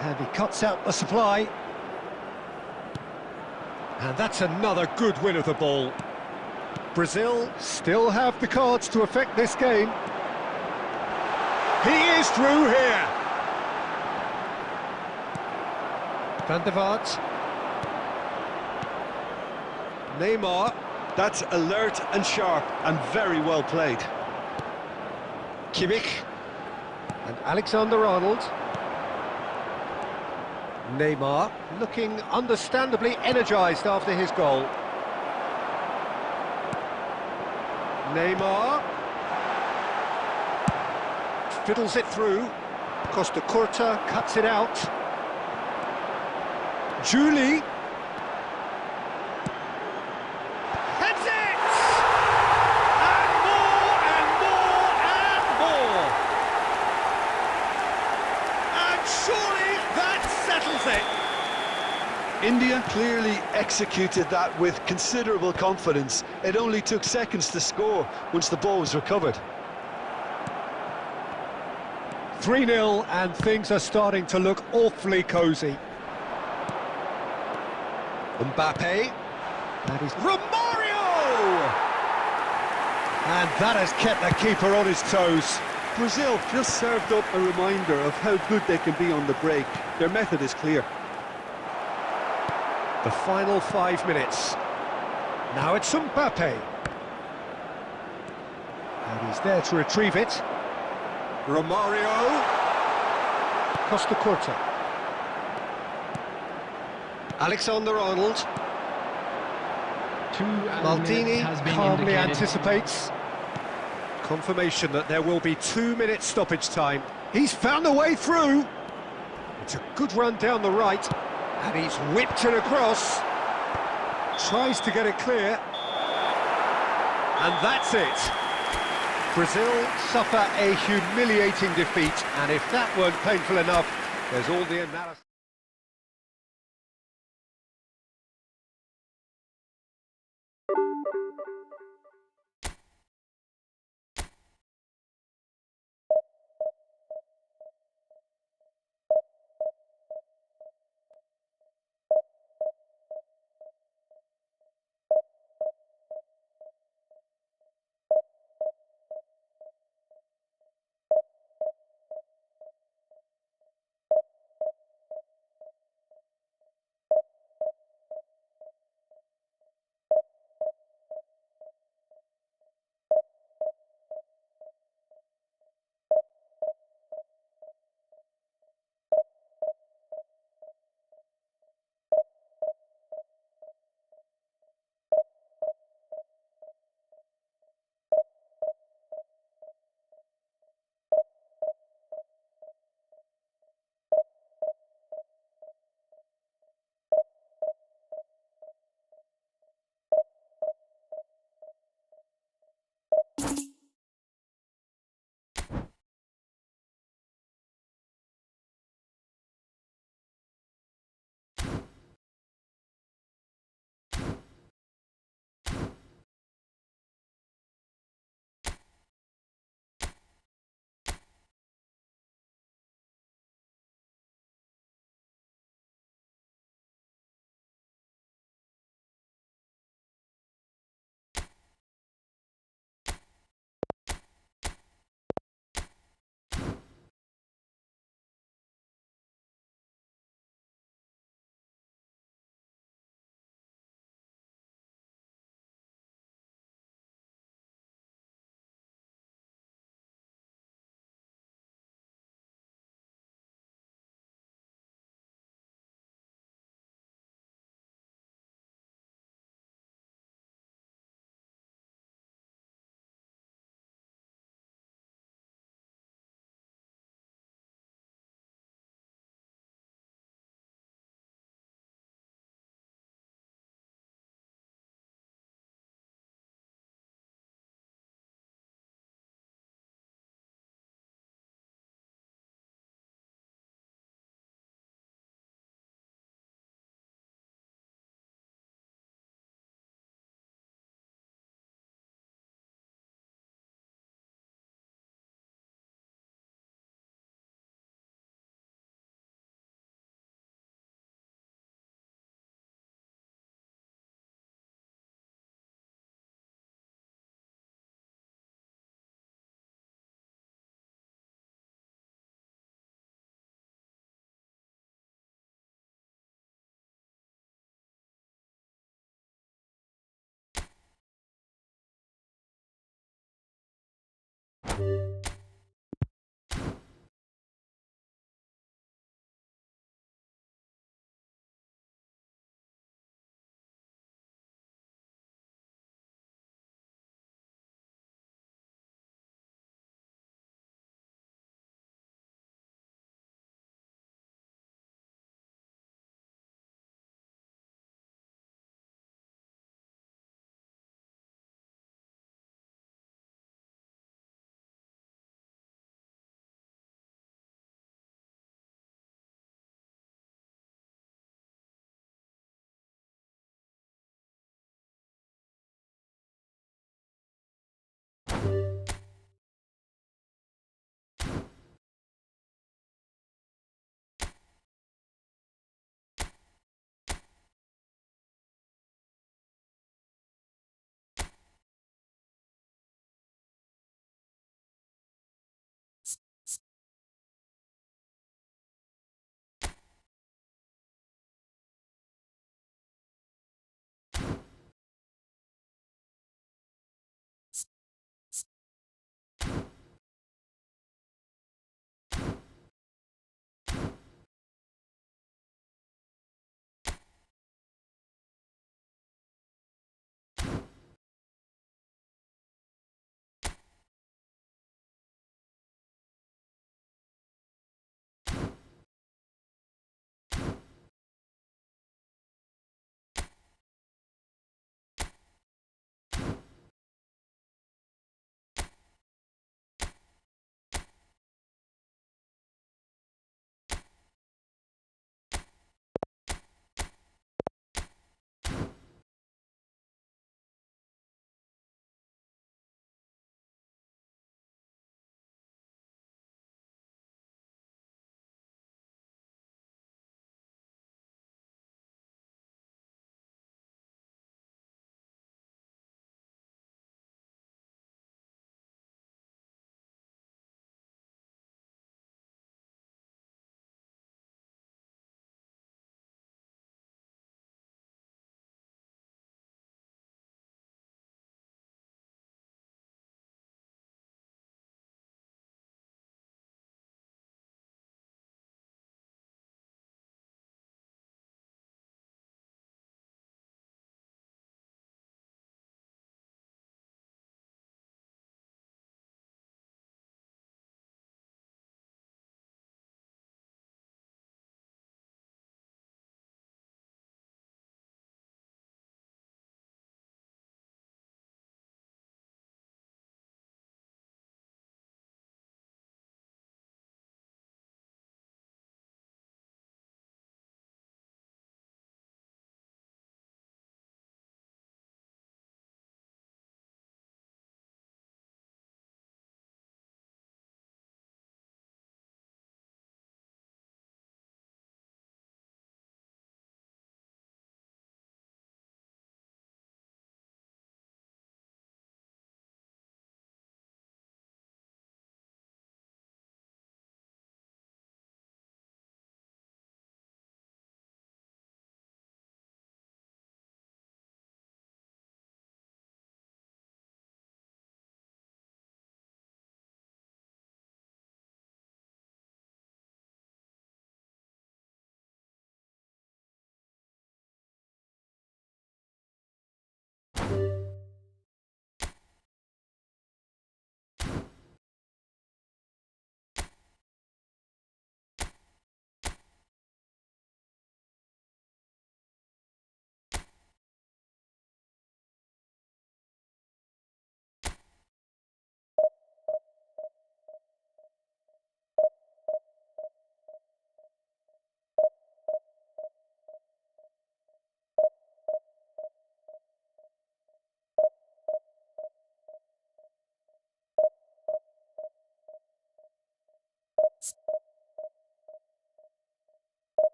And he cuts out the supply. And that's another good win of the ball. Brazil still have the cards to affect this game. He is through here. Van der Vaart. Neymar. That's alert and sharp and very well played. Kimmich. And Alexander-Arnold. Neymar looking understandably energised after his goal. Neymar. Fiddles it through. Costa Curta cuts it out. Julie. Heads it! And more, and more, and more. And surely that settles it. India clearly executed that with considerable confidence. It only took seconds to score once the ball was recovered. 3-0, and things are starting to look awfully cosy. Mbappe. That is Romario! And that has kept the keeper on his toes. Brazil just served up a reminder of how good they can be on the break. Their method is clear. The final 5 minutes. Now it's Mbappe. And he's there to retrieve it. Romario. Costa Curta. Alexander-Arnold. 2 Maldini minutes has been calmly indicated. anticipates. Confirmation that there will be 2 minutes stoppage time. He's found a way through. It's a good run down the right. And he's whipped it across. Tries to get it clear. And that's it. Brazil suffer a humiliating defeat. And if that weren't painful enough, there's all the analysis.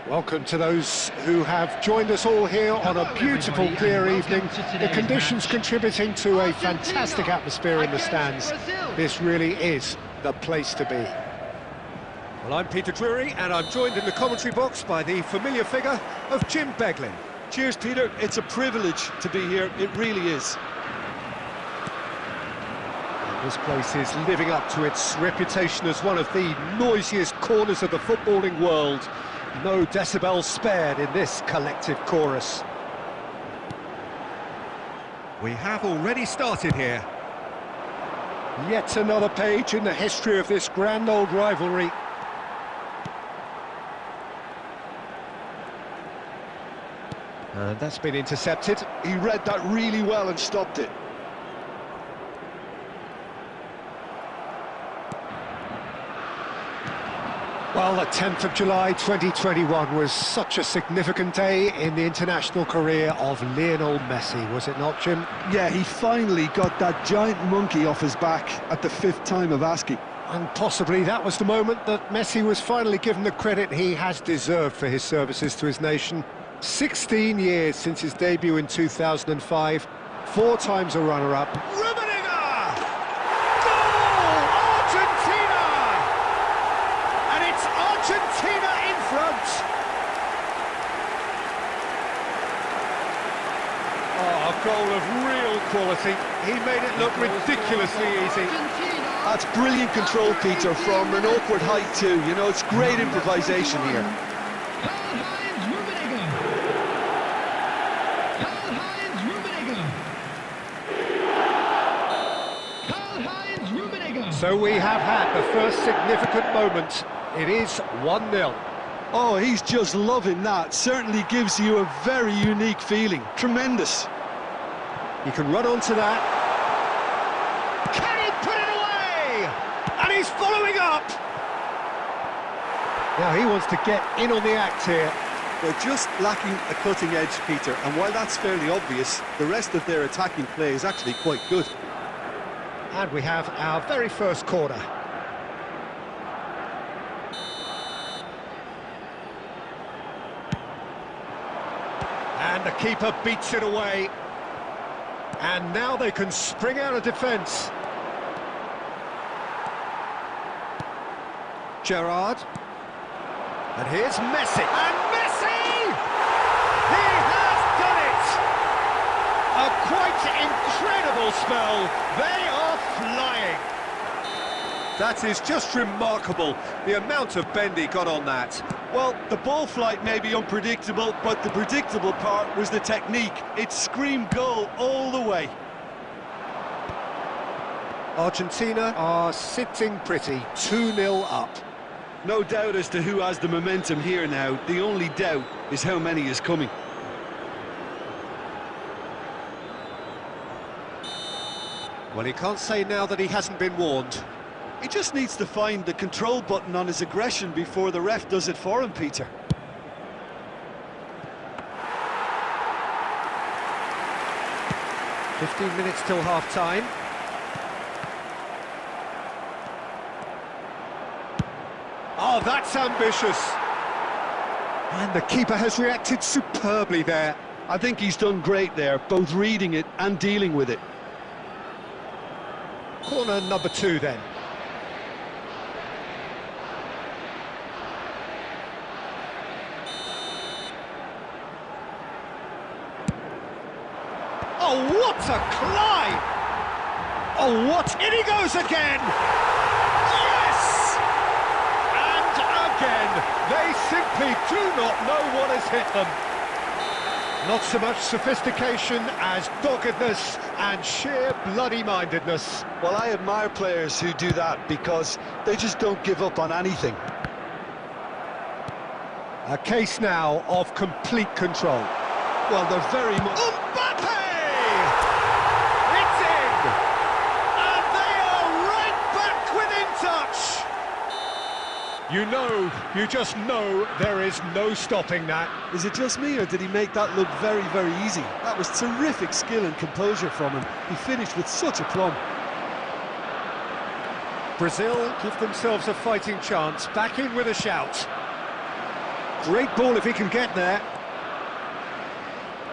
Welcome to those who have joined us all here on a beautiful, clear evening. The conditions contributing to a fantastic atmosphere in the stands. This really is the place to be. Well, I'm Peter Drury, and I'm joined in the commentary box by the familiar figure of Jim Beglin. Cheers, Peter. It's a privilege to be here. It really is. This place is living up to its reputation as one of the noisiest corners of the footballing world. No decibels spared in this collective chorus. We have already started here. Yet another page in the history of this grand old rivalry. And that's been intercepted. He read that really well and stopped it. Well, the 10th of July 2021 was such a significant day in the international career of Lionel Messi, was it not, Jim? Yeah, he finally got that giant monkey off his back at the 5th time of asking. And possibly that was the moment that Messi was finally given the credit he has deserved for his services to his nation. 16 years since his debut in 2005, 4 times a runner-up. Argentina in front. Oh, a goal of real quality. He made it look ridiculously easy. That's brilliant control, Peter, from an awkward height too. You know, it's great improvisation here. So we have had the first significant moment. It is 1-0. Oh, he's just loving that. Certainly gives you a very unique feeling. Tremendous. He can run onto that. Can he put it away? And he's following up. Now he wants to get in on the act here. They're just lacking a cutting edge, Peter, and while that's fairly obvious, the rest of their attacking play is actually quite good. And we have our very first corner. And the keeper beats it away. And now they can spring out of defence. Gerrard. And here's Messi. And Messi! He has done it! A quite incredible spell. They are flying. That is just remarkable, the amount of bend he got on that. Well, the ball flight may be unpredictable, but the predictable part was the technique. It screamed goal all the way. Argentina are sitting pretty, 2-0 up. No doubt as to who has the momentum here now. The only doubt is how many is coming. Well, he can't say now that he hasn't been warned. He just needs to find the control button on his aggression before the ref does it for him, Peter. "15 minutes till half-time. Oh, that's ambitious. And the keeper has reacted superbly there. I think he's done great there, both reading it and dealing with it. Corner number 2 then. Oh, what a climb! Oh, what? In he goes again! Yes! And again, they simply do not know what has hit them. Not so much sophistication as doggedness and sheer bloody-mindedness. Well, I admire players who do that because they just don't give up on anything. A case now of complete control. Well, they're very much... Mbappe! It's in! And they are right back within touch! You just know there is no stopping that. Is it just me, or did he make that look very, very easy? That was terrific skill and composure from him. He finished with such aplomb. Brazil give themselves a fighting chance, back in with a shout. Great ball if he can get there.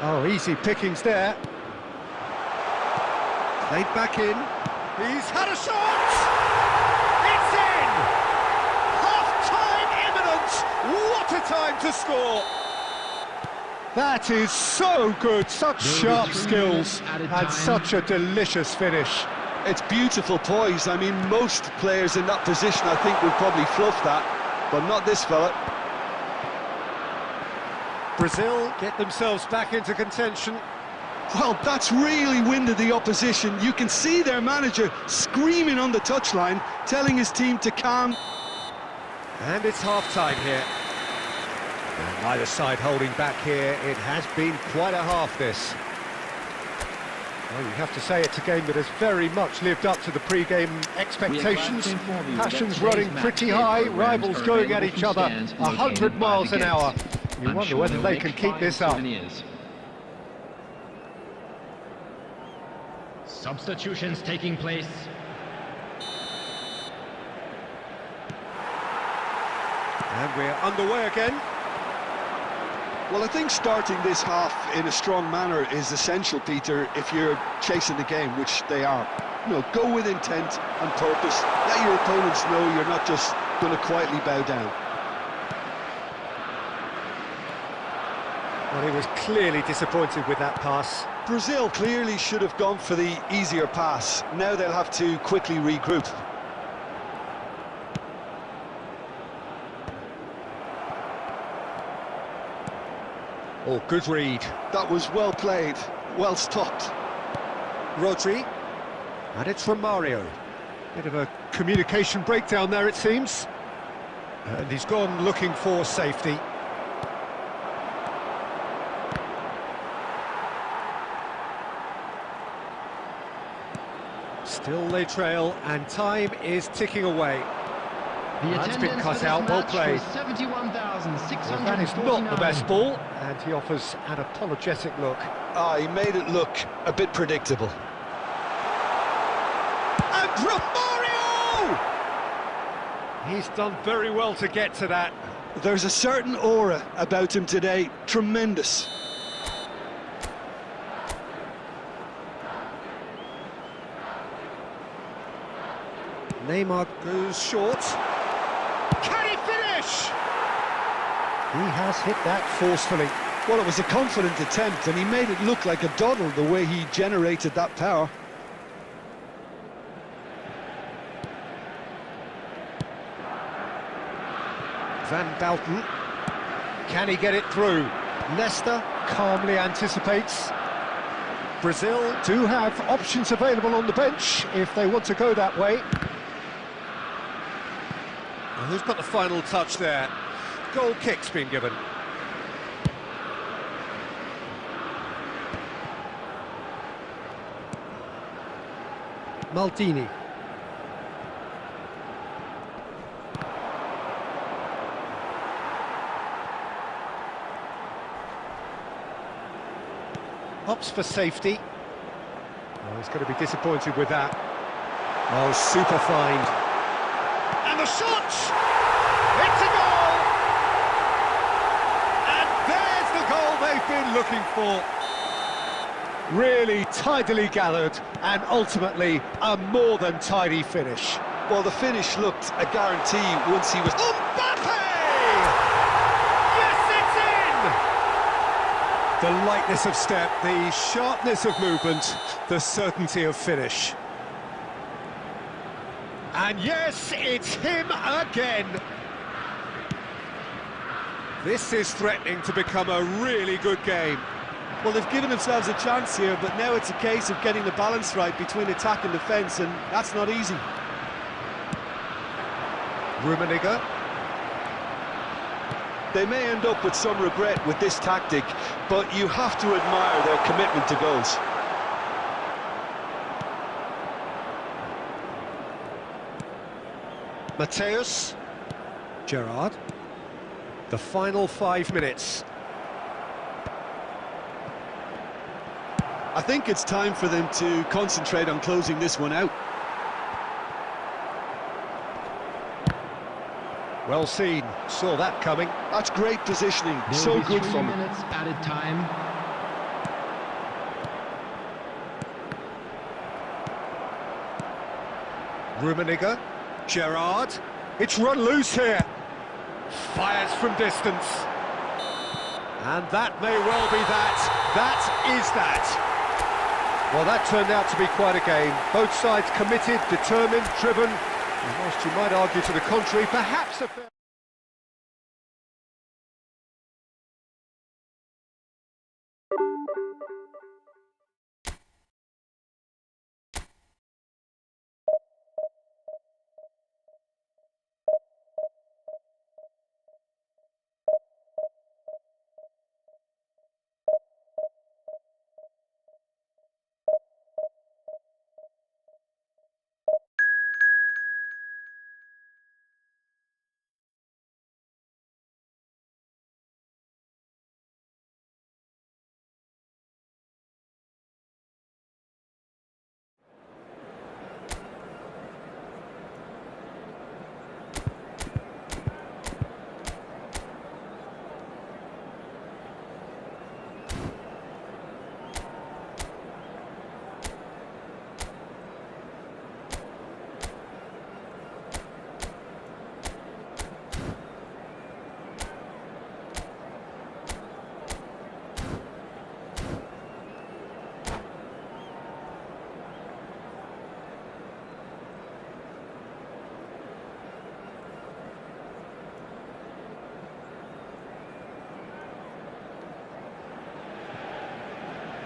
Oh, easy pickings there. Played back in. He's had a shot! It's in! Half-time imminent! What a time to score! That is so good, such sharp skills, and such a delicious finish. It's beautiful poise. I mean, most players in that position, I think, would probably fluff that, but not this fella. Brazil get themselves back into contention. Well, that's really winded the opposition. You can see their manager screaming on the touchline, telling his team to calm. And it's half-time here. And neither side holding back here. It has been quite a half, this. Well, you have to say it's a game that has very much lived up to the pre-game expectations. Passions running pretty high, rivals going at each other 100 miles an hour. You wonder whether they can keep this up. Substitutions taking place. And we're underway again. Well, I think starting this half in a strong manner is essential, Peter, if you're chasing the game, which they are. You know, go with intent and purpose. Let your opponents know you're not just going to quietly bow down. Well, he was clearly disappointed with that pass. Brazil clearly should have gone for the easier pass. Now they'll have to quickly regroup. Oh, good read. That was well played, well stopped. Rodri. And it's from Mario. Bit of a communication breakdown there, it seems. And he's gone looking for safety. Still they trail, and time is ticking away. That's been cut out, well played. Well, that is not the best ball, and he offers an apologetic look. He made it look a bit predictable. And Romario! He's done very well to get to that. There's a certain aura about him today, tremendous. Neymar goes short. Can he finish? He has hit that forcefully. Well, it was a confident attempt, and he made it look like a doddle the way he generated that power. Van Bouten. Can he get it through? Leicester calmly anticipates. Brazil do have options available on the bench if they want to go that way. Well, who's got the final touch there? Goal kick's been given. Maldini. Hops for safety. Oh, he's going to be disappointed with that. Oh, super find. And the shot! It's a goal! And there's the goal they've been looking for. Really tidily gathered, and ultimately a more than tidy finish. Well, the finish looked a guarantee once he was... Mbappe! Yes, it's in! The lightness of step, the sharpness of movement, the certainty of finish. And yes, it's him again! This is threatening to become a really good game. Well, they've given themselves a chance here, but now it's a case of getting the balance right between attack and defence, and that's not easy. Rummenigge. They may end up with some regret with this tactic, but you have to admire their commitment to goals. Mateus. Gerrard. The final 5 minutes. I think it's time for them to concentrate on closing this one out. Well seen, saw that coming. That's great positioning, There so will be good 3 from him. minutes added time. Rummenigge. Gerrard. It's run loose here. Fires from distance. And that may well be that. That is that. Well, that turned out to be quite a game. Both sides committed, determined, driven. And whilst you might argue to the contrary, perhaps a fair...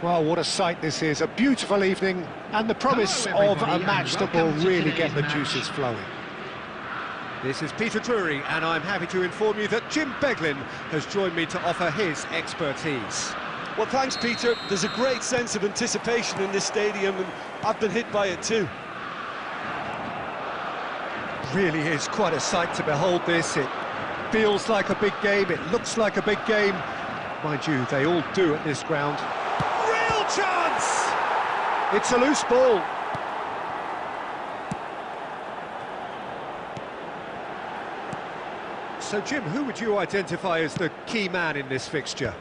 Well, what a sight this is. A beautiful evening and the promise Hello, of a everybody, match and that will welcome to really get the today's juices match. flowing. This is Peter Drury, and I'm happy to inform you that Jim Beglin has joined me to offer his expertise. Well, thanks, Peter. There's a great sense of anticipation in this stadium, and I've been hit by it too. Really is quite a sight to behold this. It feels like a big game, it looks like a big game. Mind you, they all do at this ground. Real chance! It's a loose ball. So, Jim, who would you identify as the key man in this fixture?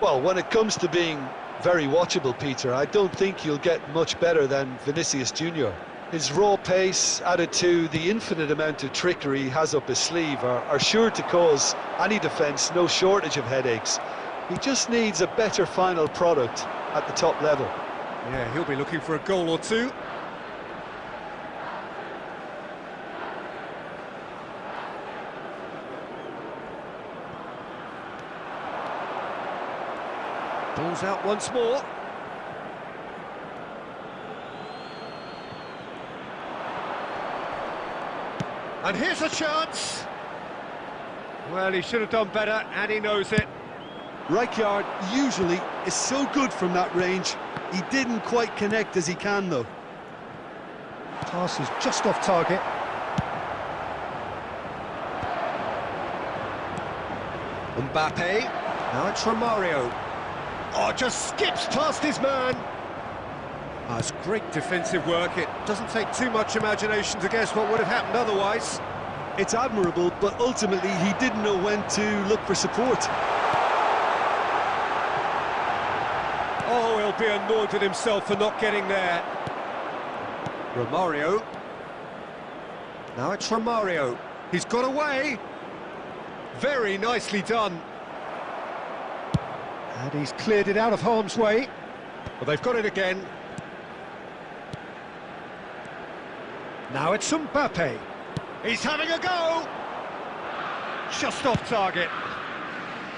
Well, when it comes to being very watchable, Peter, I don't think you'll get much better than Vinicius Junior. His raw pace, added to the infinite amount of trickery he has up his sleeve, are sure to cause any defence no shortage of headaches. He just needs a better final product at the top level. Yeah, he'll be looking for a goal or two. Ball's out once more. And here's a chance. Well, he should have done better, and he knows it. Rijkaard usually is so good from that range. He didn't quite connect as he can, though. Pass is just off target. Mbappe. Now it's Romario. Oh, just skips past his man. That's great defensive work. It doesn't take too much imagination to guess what would have happened otherwise. It's admirable, but ultimately he didn't know when to look for support. Oh, he'll be annoyed with himself for not getting there. Romario. Now it's Romario. He's got away. Very nicely done. And he's cleared it out of harm's way. Well, they've got it again. Now it's Mbappe. He's having a go. Just off target.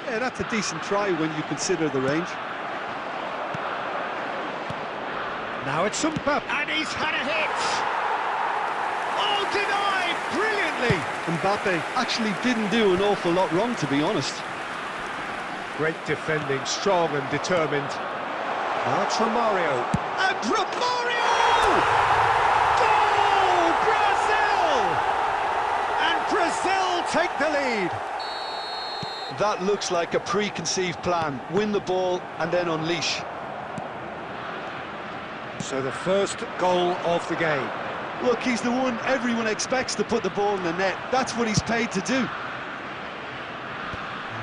Yeah, that's a decent try when you consider the range. Now it's Mbappe. And he's had a hit. Oh, denied brilliantly. Mbappe actually didn't do an awful lot wrong, to be honest. Great defending, strong and determined. Now it's Romario. And Romario! Goal! Brazil! And Brazil take the lead. That looks like a preconceived plan. Win the ball and then unleash. So the first goal of the game. Look, he's the one everyone expects to put the ball in the net. That's what he's paid to do.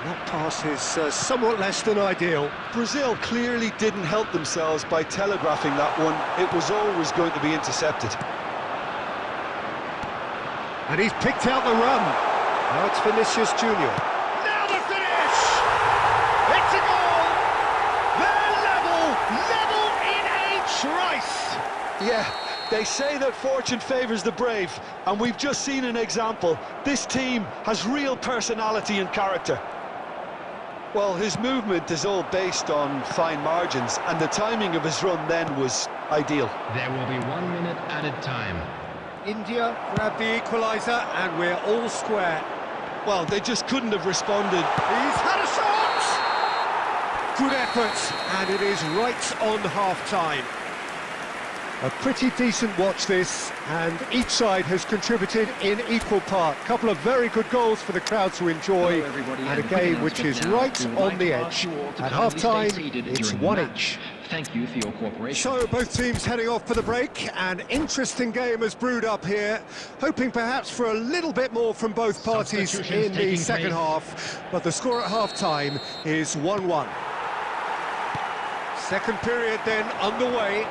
That pass is somewhat less than ideal. Brazil clearly didn't help themselves by telegraphing that one. It was always going to be intercepted. And he's picked out the run. Now it's Vinicius Junior. Now the finish! It's a goal! They're level in a trice! Yeah, they say that fortune favours the brave, and we've just seen an example. This team has real personality and character. Well, his movement is all based on fine margins, and the timing of his run then was ideal. There will be 1 minute added time. India grabbed the equaliser, and we're all square. Well, they just couldn't have responded. He's had a shot! Good effort, and it is right on half-time. A pretty decent watch this, and each side has contributed in equal part. A couple of very good goals for the crowd to enjoy, and a game which is right on the edge. At half-time, it's 1 each. Thank you for your cooperation. So both teams heading off for the break. An interesting game has brewed up here, hoping perhaps for a little bit more from both parties in the second half, but the score at half-time is 1-1. Second period then underway.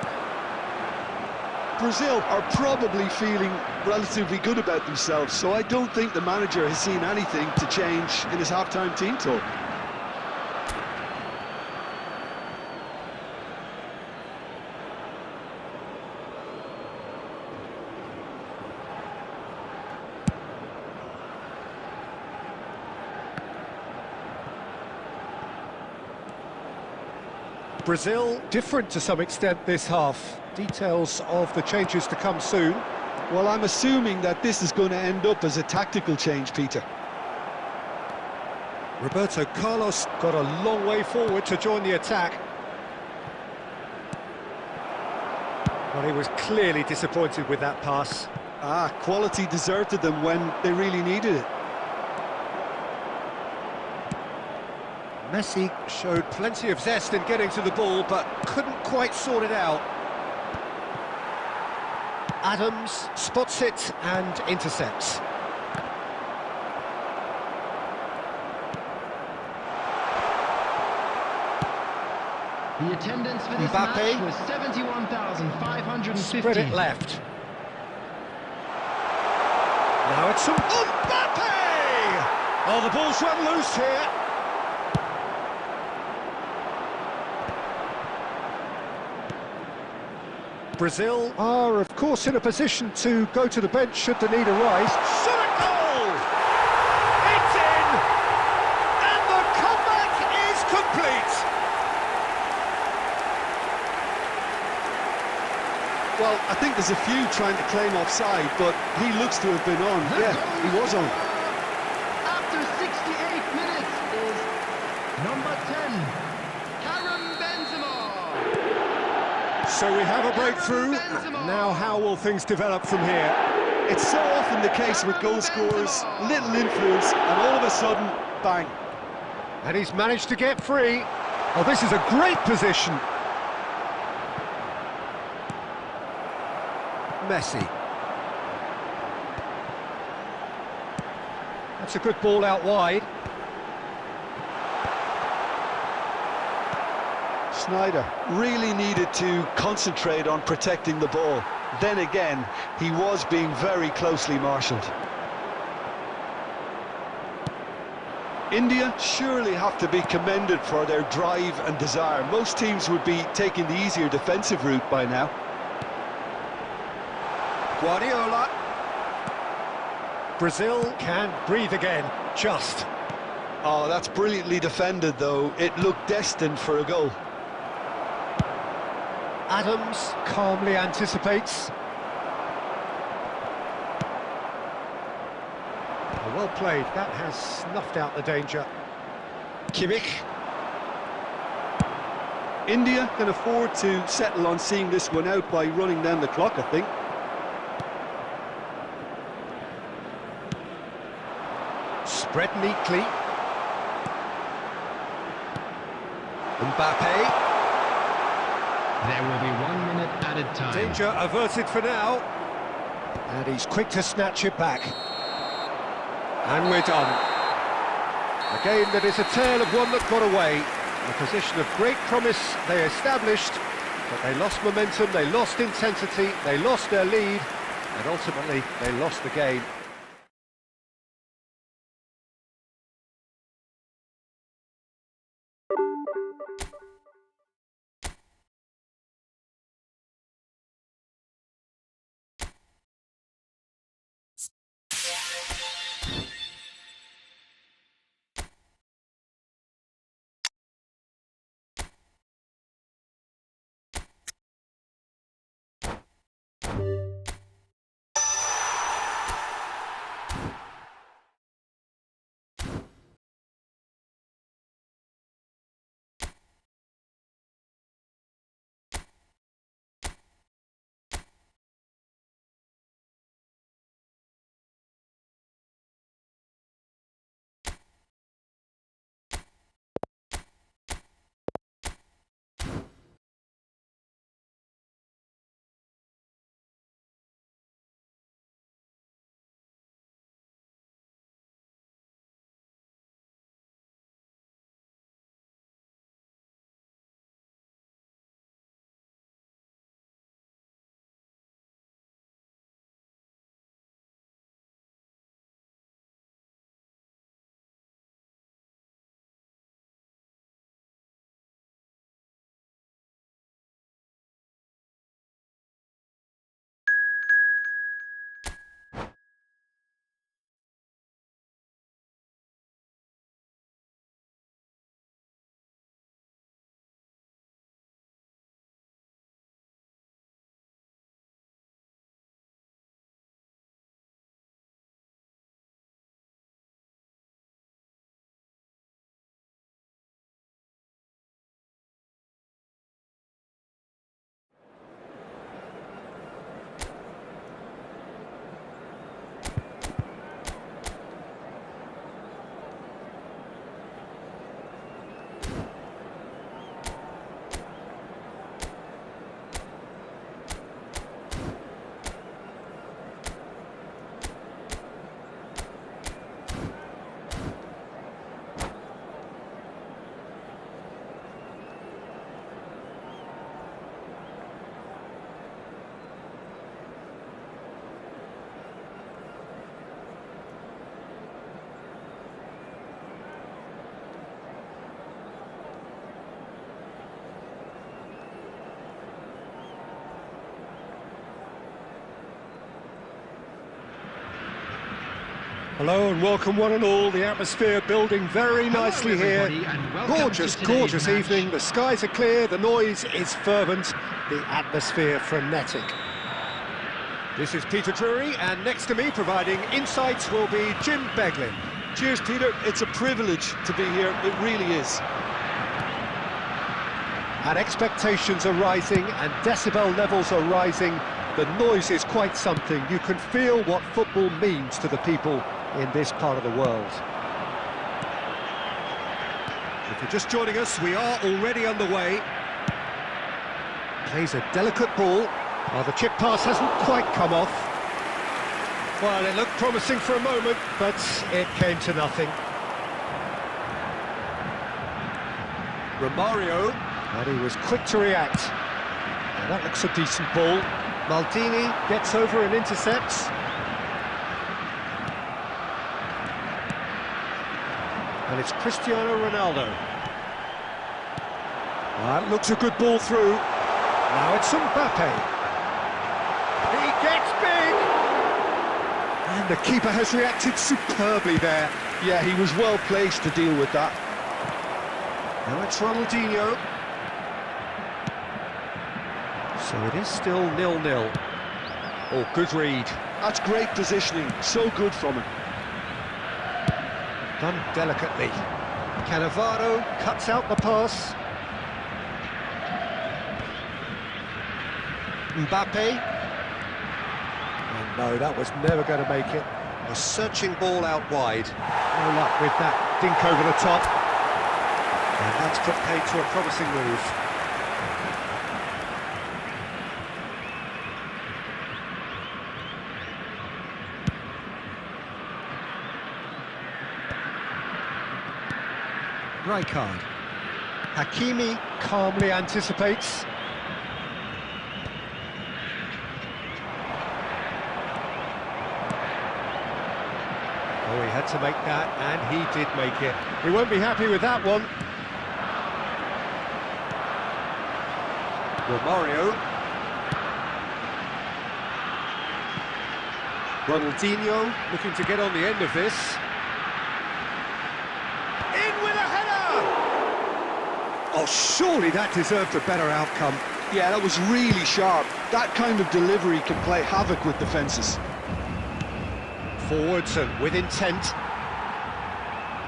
Brazil are probably feeling relatively good about themselves, so I don't think the manager has seen anything to change in his half-time team talk. Brazil different to some extent this half. Details of the changes to come soon. Well, I'm assuming that this is going to end up as a tactical change, Peter. Roberto Carlos got a long way forward to join the attack. Well, he was clearly disappointed with that pass. Quality deserted them when they really needed it. Messi showed plenty of zest in getting to the ball, but couldn't quite sort it out. Adams spots it and intercepts. The attendance for this Mbappe match was 71,550. spread it left. Now it's Mbappe! Oh, the ball's run loose here. Brazil Are, of course, in a position to go to the bench should the need arise. shot a goal! It's in! And the comeback is complete! Well, I think there's a few trying to claim offside, but he looks to have been on. Yeah, he was on. After 68 minutes is number 10, Harun Benzema. So we have a breakthrough. Now how will things develop from here? It's so often the case with goal scorers, little influence, and all of a sudden, bang. And he's managed to get free. Oh, this is a great position. Messi. That's a good ball out wide. Sneijder really needed to concentrate on protecting the ball. Then again, he was being very closely marshalled. India surely have to be commended for their drive and desire. Most teams would be taking the easier defensive route by now. Guardiola. Brazil can breathe again, just. Oh, that's brilliantly defended, though. It looked destined for a goal. Adams calmly anticipates. Well played, that has snuffed out the danger. Kimmich. India can afford to settle on seeing this one out by running down the clock, I think. Spread neatly. Mbappe. There will be 1 minute added time. Danger averted for now. And he's quick to snatch it back. And we're done. A game that is a tale of one that got away. A position of great promise they established, but they lost momentum, they lost intensity, they lost their lead, and ultimately they lost the game. Hello and welcome one and all. The atmosphere building very nicely here. Gorgeous, evening. The skies are clear, the noise is fervent, the atmosphere frenetic. This is Peter Drury, and next to me providing insights will be Jim Beglin. Cheers, Peter. It's a privilege to be here. It really is. And expectations are rising and decibel levels are rising. The noise is quite something. You can feel what football means to the people in this part of the world. If you're just joining us, we are already underway. Plays a delicate ball. Oh, the chip pass hasn't quite come off. Well, it looked promising for a moment, but it came to nothing. Romario. And he was quick to react. And that looks a decent ball. Maldini gets over and intercepts. And it's Cristiano Ronaldo. That looks a good ball through. Now it's Mbappe. He gets big! And the keeper has reacted superbly there. Yeah, he was well placed to deal with that. Now it's Ronaldinho. So it is still 0-0. Oh, good read. That's great positioning. So good from him. Done delicately. Cannavaro cuts out the pass. Mbappe. And no, that was never going to make it. A searching ball out wide. No luck with that dink over the top. And that's put paid to a promising move. Rijkaard. Hakimi calmly anticipates. Oh, he had to make that, and he did make it. He won't be happy with that one. Romario. Ronaldinho looking to get on the end of this. Oh, surely that deserved a better outcome. Yeah, that was really sharp. That kind of delivery can play havoc with defences. Forwards and with intent.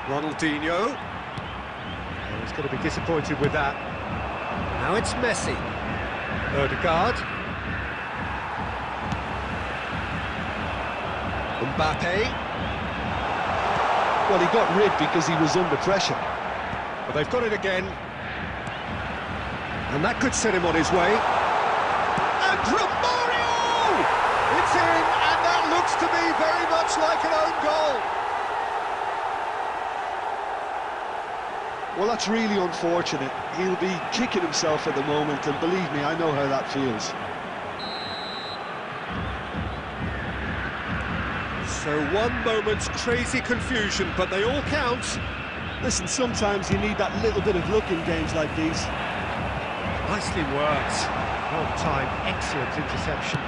Ronaldinho. Oh, he's going to be disappointed with that. Now it's Messi. Odegaard. Mbappe. Well, he got rid because he was under pressure. But they've got it again. And that could set him on his way. And Romario! It's in, and that looks to me very much like an own goal. Well, that's really unfortunate. He'll be kicking himself at the moment, and believe me, I know how that feels. So one moment's crazy confusion, but they all count. Listen, sometimes you need that little bit of luck in games like these. Nicely worked. On time, excellent interception.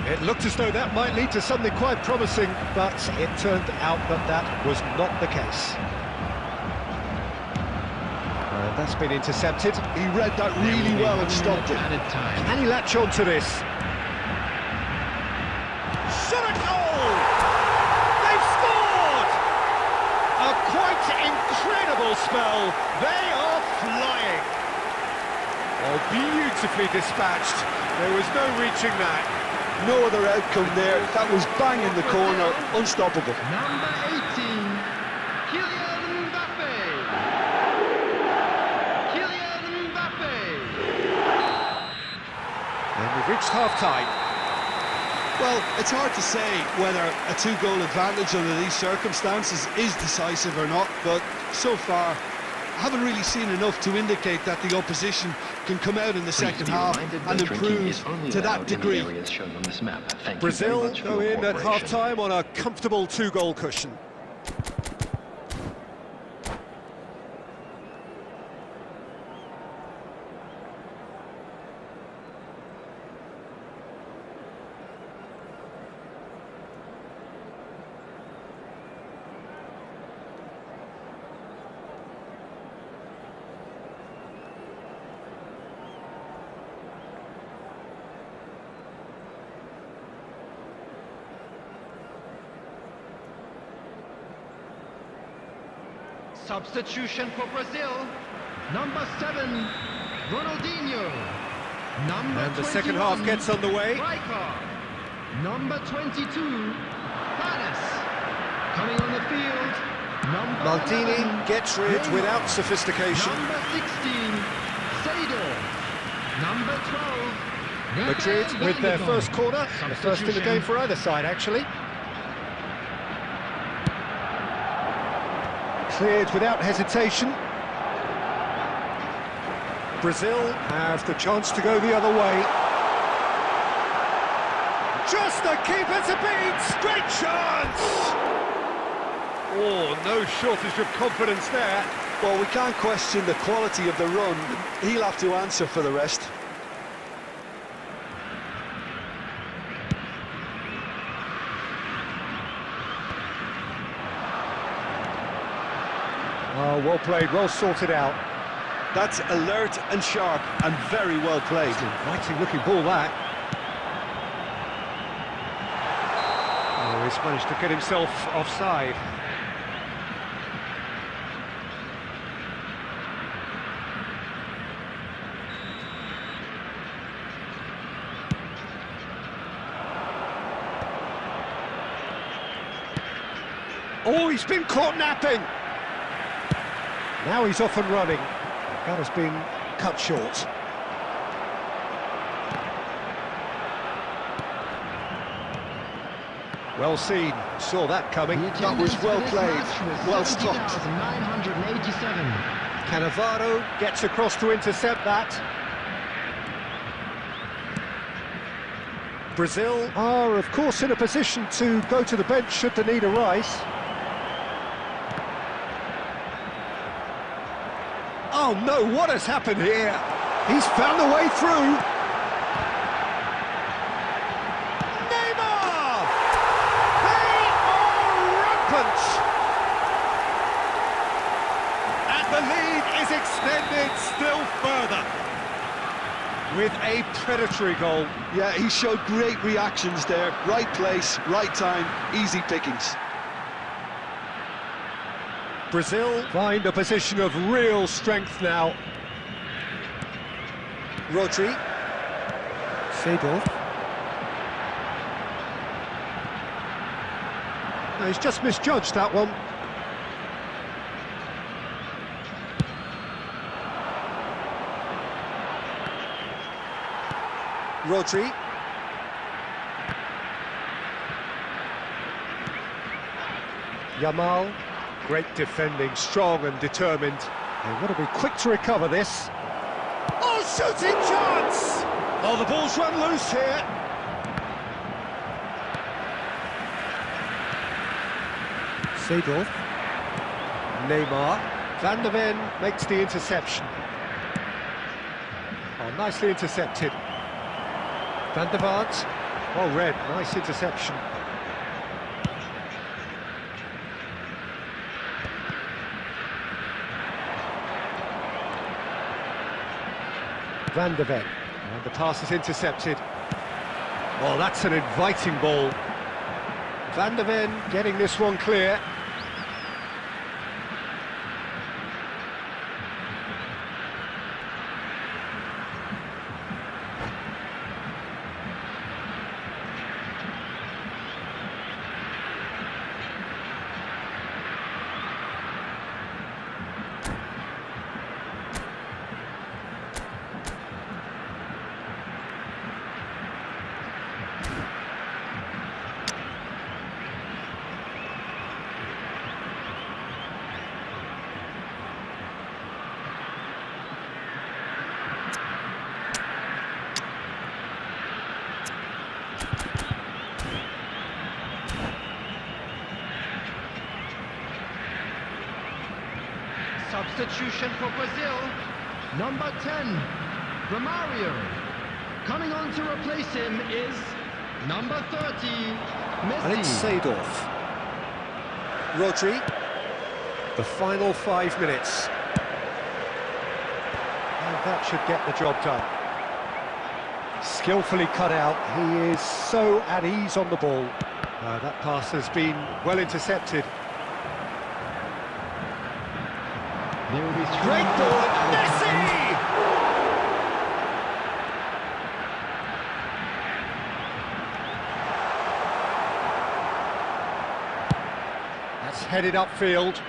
It looked as though that might lead to something quite promising, but it turned out that that was not the case. And that's been intercepted. He read that really well and stopped it. Can he latch on to this? Shot a goal! They've scored! A quite incredible spell. They are flying. Oh, beautifully dispatched. There was no reaching that. No other outcome there. That was bang in the corner, unstoppable. Number 18, Kylian Mbappe. Kylian Mbappe. And we've reached half-time. Well, it's hard to say whether a two-goal advantage under these circumstances is decisive or not, but so far I haven't really seen enough to indicate that the opposition can come out in the second half and improve to that degree. Brazil go in at half-time on a comfortable two-goal cushion. Substitution for Brazil. Number 7, Ronaldinho. Number And the second half gets underway. Striker. Number 22, Paris. Coming on the field, number Maldini 11, gets rid Neymar. without sophistication. Number 16, Seydorf. Number 12, Madrid with their first corner, the first in the game for either side, actually. Cleared without hesitation. Brazil have the chance to go the other way. Just the keeper to beat! Great chance! Oh, no shortage of confidence there. Well, we can't question the quality of the run. He'll have to answer for the rest. Oh, well played, well sorted out. That's alert and sharp and very well played. Inviting looking ball, that. Oh, he's managed to get himself offside. Oh, he's been caught napping. Now he's off and running. That has been cut short. Well seen, saw that coming. That was well played, well stopped. 987. Cannavaro gets across to intercept that. Brazil are, of course, in a position to go to the bench should the need arise. Oh no, what has happened here? He's found a way through. Neymar! They are rampant! And the lead is extended still further with a predatory goal. Yeah, he showed great reactions there. Right place, right time, easy pickings. Brazil find a position of real strength now. Rodri. Seydorf. No, he's just misjudged that one. Rodri. Yamal. Great defending, strong and determined. They want to be quick to recover this. Oh, shooting chance! Oh, the ball's run loose here. Seydorf. Neymar. Van der Ven makes the interception. Oh, nicely intercepted. Van der Vaart. Well read, nice interception. Van der Ven, and the pass is intercepted. Oh, that's an inviting ball. Van der Ven getting this one clear. Substitution for Brazil. Number 10, Romario. Coming on to replace him is number 30, Messi. And it's Seydorf. Rodri. The final 5 minutes. And that should get the job done. Skillfully cut out. He is so at ease on the ball. That pass has been well intercepted. There will be 3 Great minutes ball, added time. Messi! That's headed upfield.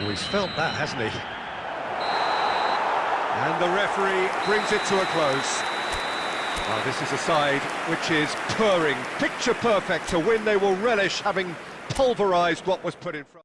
Oh, he's felt that, hasn't he? And the referee brings it to a close. Well, this is a side which is purring, picture perfect to win. They will relish having pulverised what was put in front.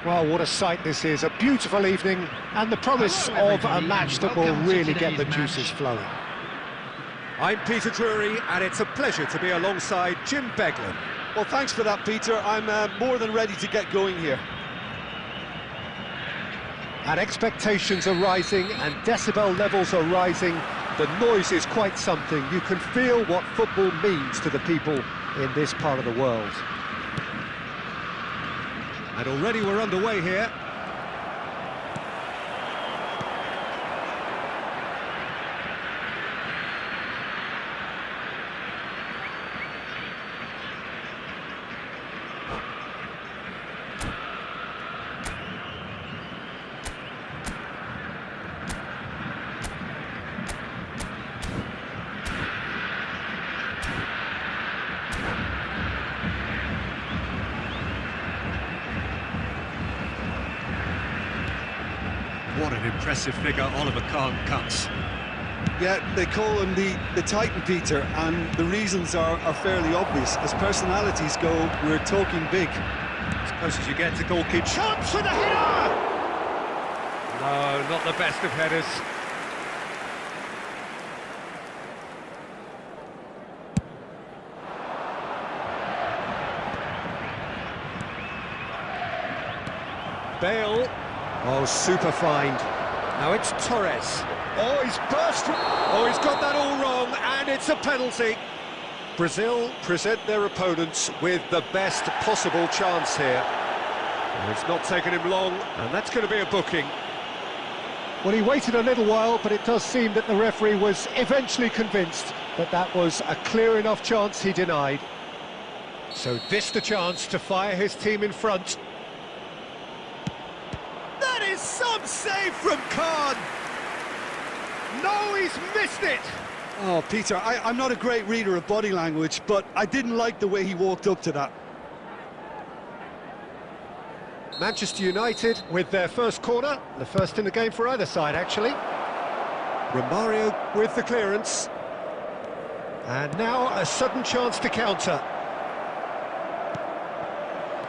Well, what a sight this is. A beautiful evening and the promise of a match that will really get the juices flowing. I'm Peter Drury, and it's a pleasure to be alongside Jim Beglin. Well, thanks for that, Peter. I'm more than ready to get going here. And expectations are rising and decibel levels are rising. The noise is quite something. You can feel what football means to the people in this part of the world. And already we're underway here. What an impressive figure Oliver Kahn cuts. Yeah, they call him the Titan, Peter, and the reasons are fairly obvious. As personalities go, we're talking big. As close as you get to goalkeeper. Chance with a header! No, not the best of headers. Bale. Oh, super find. Now it's Torres. Oh, he's burst. Oh, he's got that all wrong, and it's a penalty. Brazil present their opponents with the best possible chance here. Oh, it's not taken him long, and that's going to be a booking. Well, he waited a little while, but it does seem that the referee was eventually convinced that that was a clear enough chance he denied. So this the chance to fire his team in front. That is some save from Kahn. No, he's missed it. Oh, Peter, I'm not a great reader of body language, but I didn't like the way he walked up to that. Manchester United with their first corner, the first in the game for either side, actually. Romario with the clearance. And now a sudden chance to counter.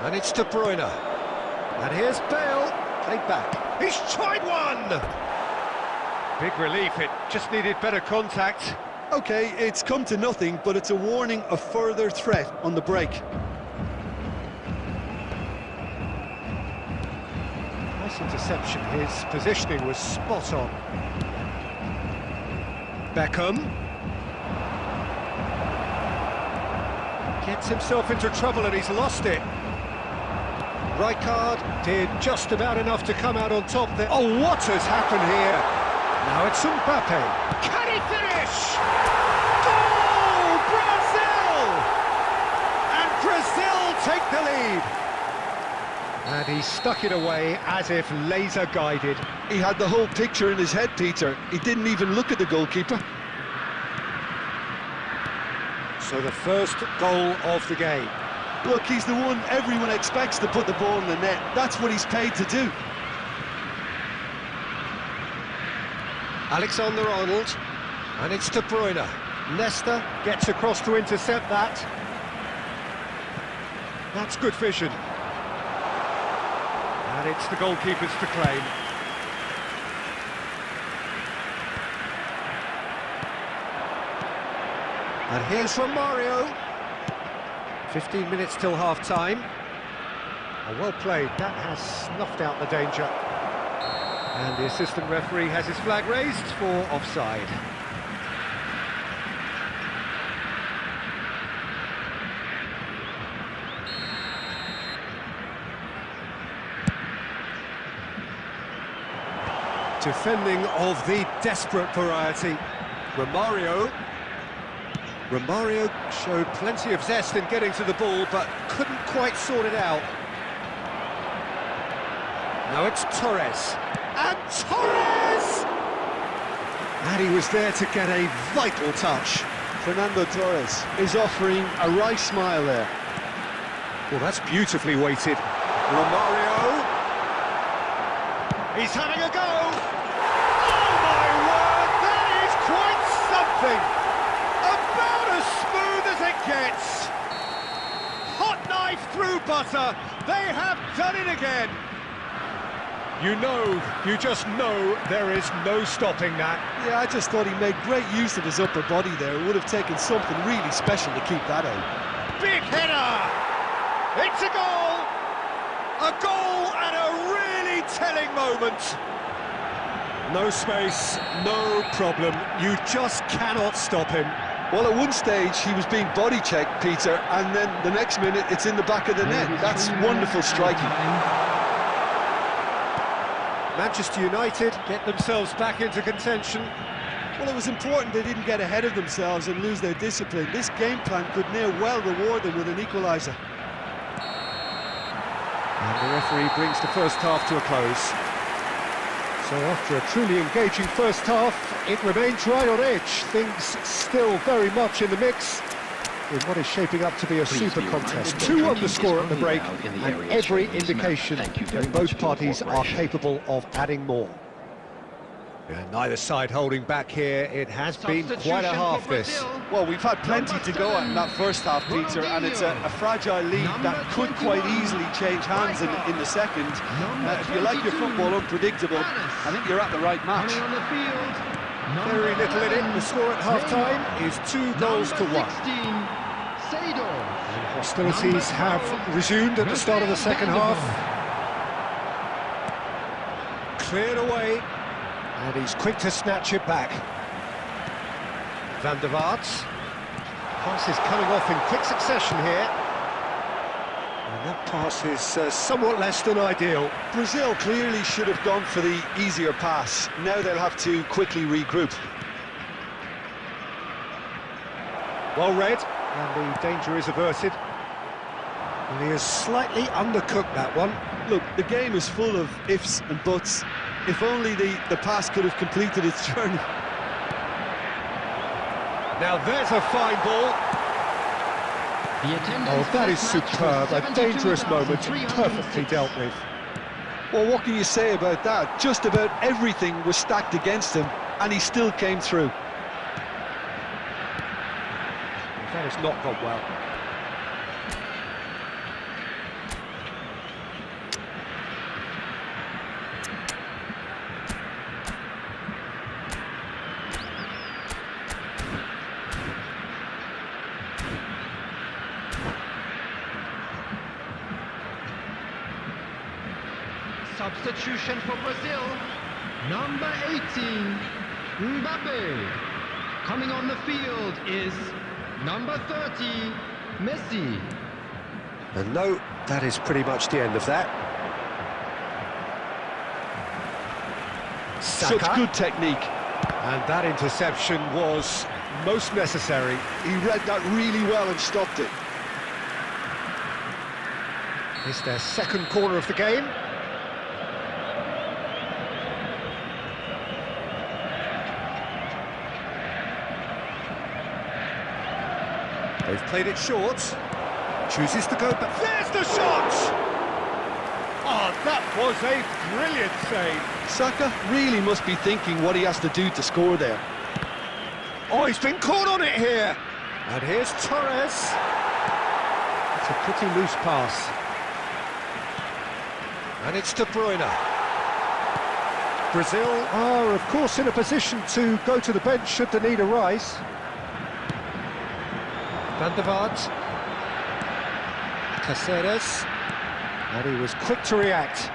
And it's De Bruyne. And here's Bale, played back. He's tried one! Big relief, it just needed better contact. OK, it's come to nothing, but it's a warning of further threat on the break. Nice interception, his positioning was spot on. Beckham. Gets himself into trouble and he's lost it. Rijkaard did just about enough to come out on top there. Oh, what has happened here? Now it's Mbappe. Can he finish? Goal! Brazil! And Brazil take the lead. And he stuck it away as if laser-guided. He had the whole picture in his head, Peter. He didn't even look at the goalkeeper. So the first goal of the game. Look, he's the one everyone expects to put the ball in the net. That's what he's paid to do. Alexander-Arnold, and it's De Bruyne. Leicester gets across to intercept that. That's good vision. And it's the goalkeepers to claim. And here's Romario. 15 minutes till half-time. Oh, well played, that has snuffed out the danger. And the assistant referee has his flag raised for offside. Defending of the desperate variety. Romario showed plenty of zest in getting to the ball, but couldn't quite sort it out. Now it's Torres. And Torres! And he was there to get a vital touch. Fernando Torres is offering a wry smile there. Well, that's beautifully weighted. Romario. He's having a go. Oh, my word, that is quite something. About as smooth as it gets. Hot knife through butter. They have done it again. You just know there is no stopping that. Yeah, I just thought he made great use of his upper body there. It would have taken something really special to keep that out. Big header! It's a goal! A goal at a really telling moment. No space, no problem. You just cannot stop him. Well, at one stage he was being body checked, Peter, and then the next minute it's in the back of the net. That's wonderful striking. Manchester United get themselves back into contention. Well, it was important they didn't get ahead of themselves and lose their discipline. This game plan could near well reward them with an equaliser. And the referee brings the first half to a close. So after a truly engaging first half, it remains right on edge. Things still very much in the mix in what is shaping up to be a super contest. 2-1 the score at the break, and every indication that both parties are capable of adding more. And neither side holding back here. It has been quite a half, this. Well, we've had plenty to go at in that first half, Peter, and it's a fragile lead that could quite easily change hands in the second. If you like your football unpredictable, I think you're at the right match. Very little in it. The score at half-time is 2-1. And hostilities have resumed at the start of the second half. Cleared away. And he's quick to snatch it back. Van der Vaart. Pass is coming off in quick succession here. And that pass is somewhat less than ideal. Brazil clearly should have gone for the easier pass. Now they'll have to quickly regroup. Well read, and the danger is averted. And he has slightly undercooked that one. Look, the game is full of ifs and buts. If only the pass could have completed its journey. Now there's a fine ball. The attendance Oh, for that is this match superb. was A dangerous moment, 72,306. perfectly dealt with. Well, what can you say about that? Just about everything was stacked against him, and he still came through. That has not gone well. Substitution for Brazil, number 18, Mbappe. Coming on the field is number 30, Messi. And no, that is pretty much the end of that. Such good technique. And that interception was most necessary. He read that really well and stopped it. It's their second corner of the game. They've played it short. Chooses to go back. There's the shot! Oh, that was a brilliant save. Saka really must be thinking what he has to do to score there. Oh, he's been caught on it here. And here's Torres. It's a pretty loose pass. And it's De Bruyne. Brazil Are, of course, in a position to go to the bench should the need arise. Van der Vaart. Caceres. And he was quick to react.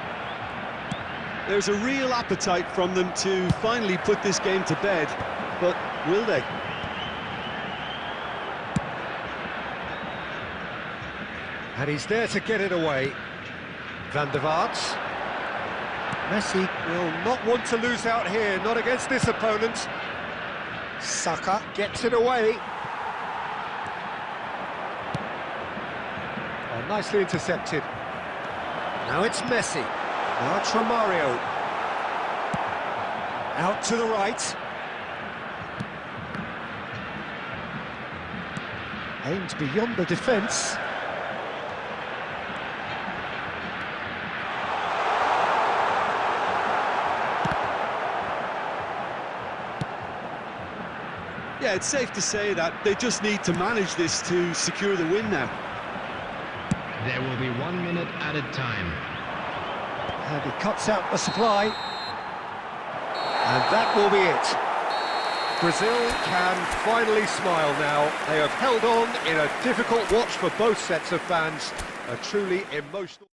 There's a real appetite from them to finally put this game to bed, but will they? And he's there to get it away. Van der Vaart. Messi will not want to lose out here, not against this opponent. Saka gets it away. Oh, nicely intercepted. Now it's Messi. Now it's Romario. Out to the right. Aimed beyond the defence. Yeah, it's safe to say that they just need to manage this to secure the win now. There will be 1 minute added time. And he cuts out the supply. And that will be it. Brazil can finally smile now. They have held on in a difficult watch for both sets of fans. A truly emotional...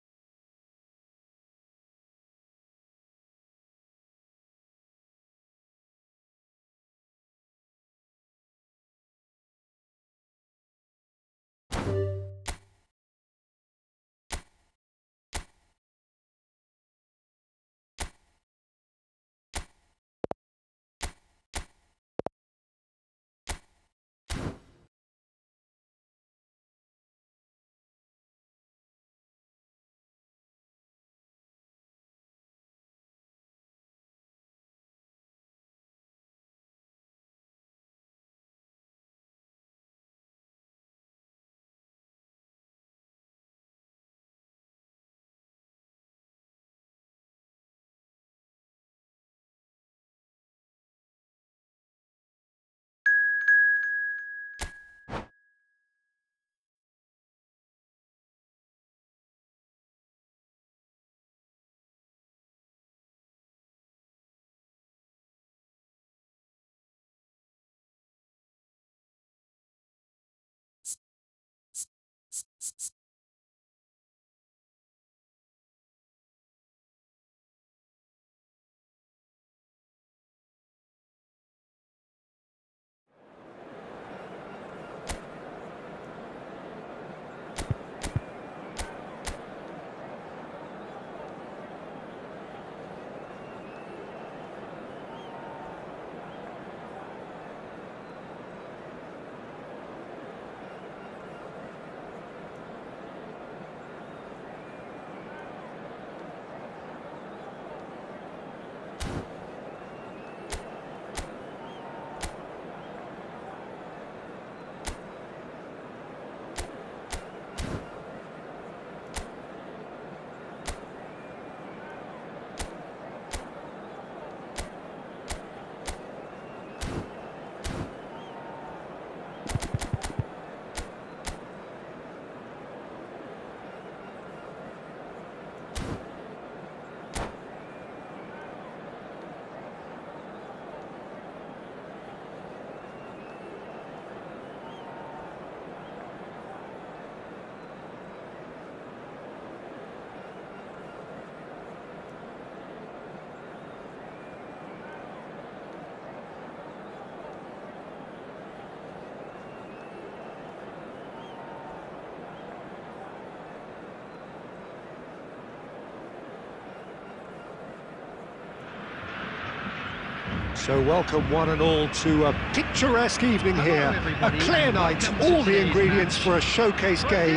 So welcome one and all to a picturesque evening here, a clear night, all the ingredients for a showcase game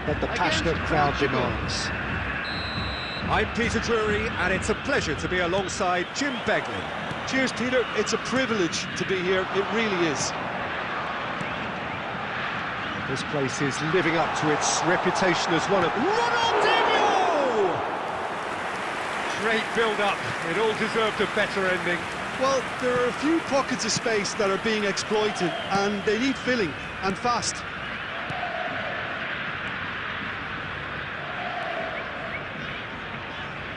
that the passionate crowd demands. I'm Peter Drury, and it's a pleasure to be alongside Jim Begley. Cheers, Peter. It's a privilege to be here. It really is. This place is living up to its reputation as one of... Ronaldinho! Great build-up. It all deserved a better ending. Well, there are a few pockets of space that are being exploited, and they need filling, and fast.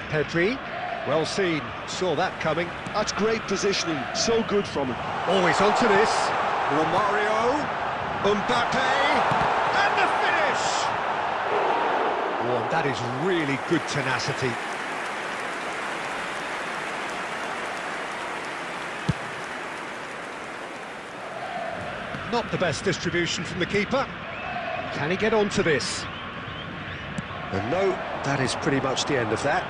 Pedri, well seen, saw that coming. That's great positioning, so good from him. Always onto this. Romario, Mbappe, and the finish! Oh, that is really good tenacity. Not the best distribution from the keeper. Can he get onto this? And no, that is pretty much the end of that.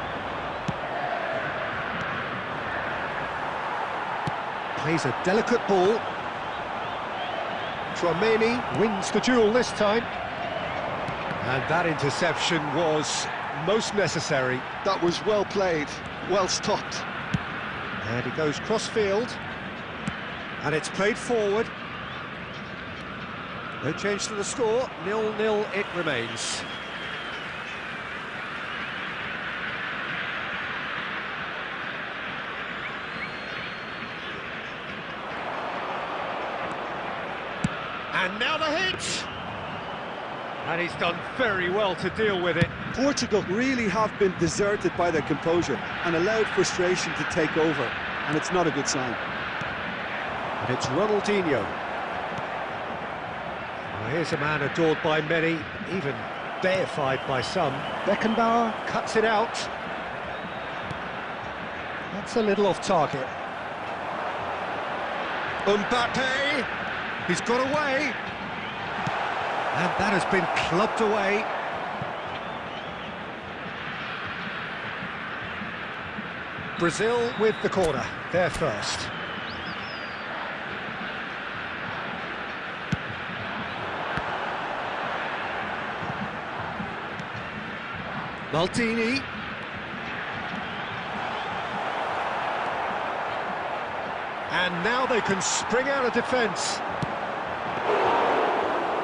Plays a delicate ball. Tchouameni wins the duel this time. And that interception was most necessary. That was well played, well stopped. And he goes cross-field. And it's played forward. No change to the score, 0-0 it remains. And now the hit! And he's done very well to deal with it. Portugal really have been deserted by their composure and allowed frustration to take over, and it's not a good sign. And it's Ronaldinho. Well, here's a man adored by many, even deified by some. Beckenbauer cuts it out. That's a little off target. Mbappe, he's got away. And that has been clubbed away. Brazil with the corner, they're first. Maldini. And now they can spring out of defence.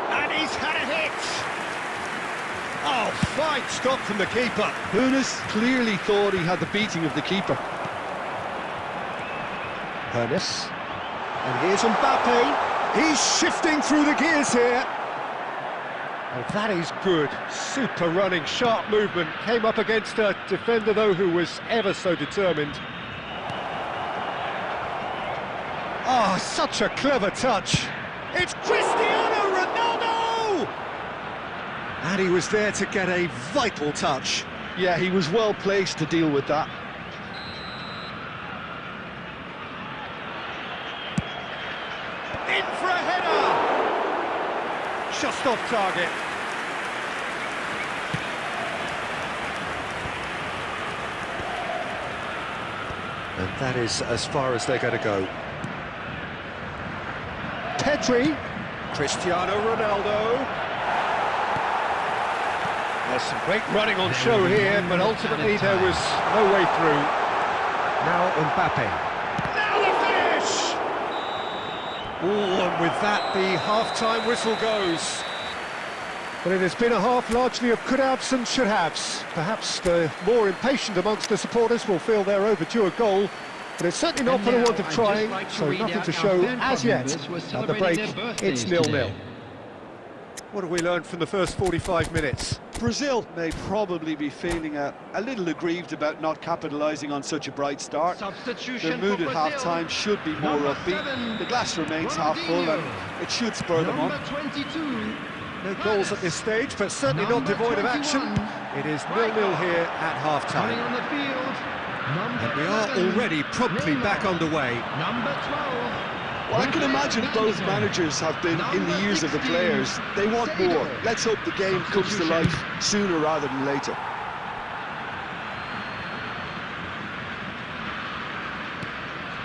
And he's had a hit! Oh, fine stop from the keeper. Nunes clearly thought he had the beating of the keeper. Ernest. And here's Mbappe. He's shifting through the gears here. Oh, that is good. Super running, sharp movement. Came up against a defender, though, who was ever so determined. Oh, such a clever touch. It's Cristiano Ronaldo! And he was there to get a vital touch. Yeah, he was well placed to deal with that. In for a header! Just off target. And that is as far as they're going to go. Pedri. Cristiano Ronaldo. There's some great running on show here, but ultimately there was no way through. Now Mbappe. Now the finish! Oh, and with that, the half-time whistle goes. But it has been a half largely of could-haves and should-haves. Perhaps the more impatient amongst the supporters will feel they're overdue a goal, but it's certainly not for the want of trying, so nothing to show as yet. At the break, it's 0-0. What have we learned from the first 45 minutes? Brazil may probably be feeling a little aggrieved about not capitalising on such a bright start. Their mood at half-time should be more upbeat. The glass remains half full and it should spur them on. No goals at this stage, but certainly not devoid of action. It is 0-0 here at half-time. And we are already promptly back underway. Well, I can imagine both managers have been in the ears of the players. They want more. Let's hope the game comes to life sooner rather than later.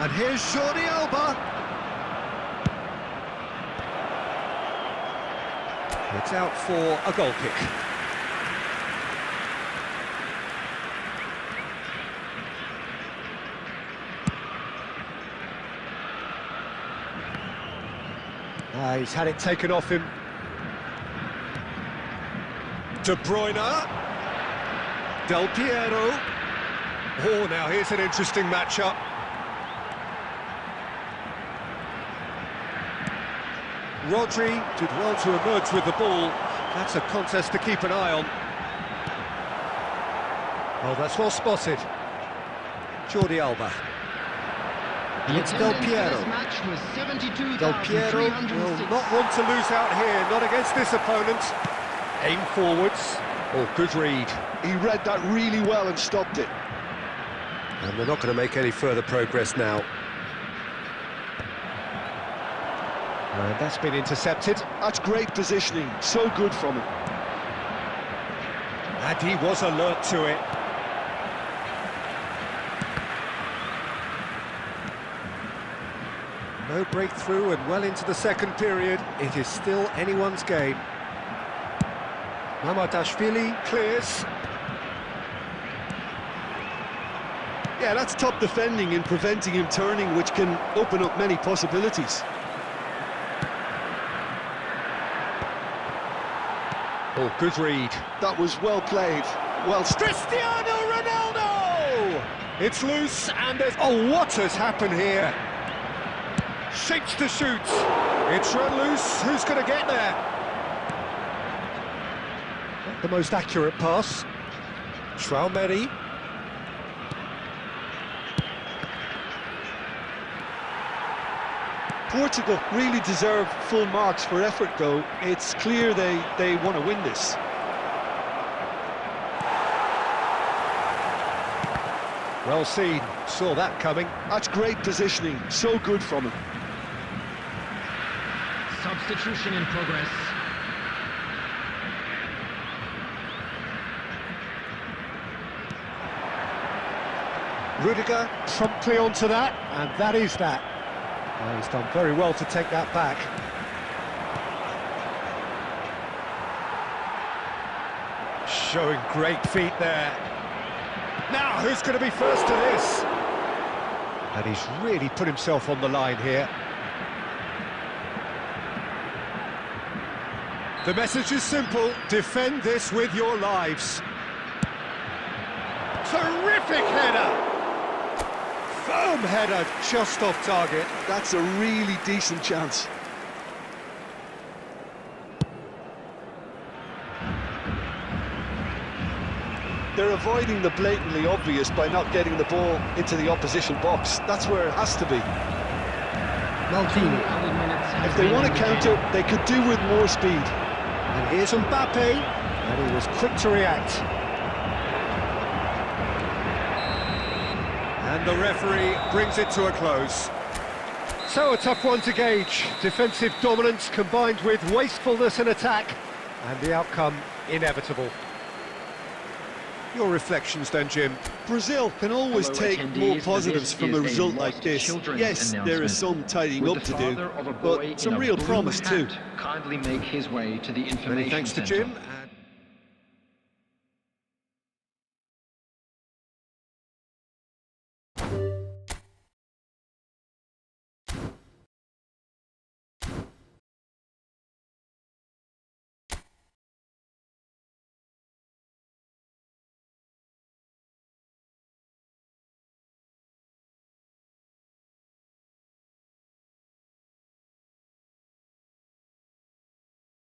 And here's Jordi Alba. It's out for a goal kick. He's had it taken off him. De Bruyne. Del Piero. Oh, now here's an interesting matchup. Rodri did well to emerge with the ball. That's a contest to keep an eye on. Oh, that's well spotted. Jordi Alba. It's Del Piero. Del Piero will not want to lose out here, not against this opponent. Aim forwards. Oh, good read. He read that really well and stopped it. And they're not going to make any further progress now. And that's been intercepted. That's great positioning, so good from him. And he was alert to it. No breakthrough and well into the second period. It is still anyone's game. Mamadashvili clears. Yeah, that's top defending and preventing him turning, which can open up many possibilities. Oh, good read. That was well played. Well, Cristiano Ronaldo! It's loose and there's... Oh, what has happened here? Shapes to shoot. It's run loose. Who's going to get there? Not the most accurate pass. Traumeri. Portugal really deserve full marks for effort, though. It's clear they want to win this. Well seen. Saw that coming. That's great positioning. So good from him. Substitution in progress. Rudiger promptly onto that, and that is that. Well, he's done very well to take that back. Showing great feet there. Now, who's going to be first to this? And he's really put himself on the line here. The message is simple: defend this with your lives. Terrific header! Firm header, just off target. That's a really decent chance. They're avoiding the blatantly obvious by not getting the ball into the opposition box. That's where it has to be. If they want to counter, they could do with more speed. And here's Mbappe, and he was quick to react. And the referee brings it to a close. So a tough one to gauge. Defensive dominance combined with wastefulness in attack, and the outcome inevitable. Your reflections then, Jim? Brazil can always take more positives from a result like this. Yes, there is some tidying up to do, but some real promise too. Kindly make his way to the information Many thanks to center. Jim.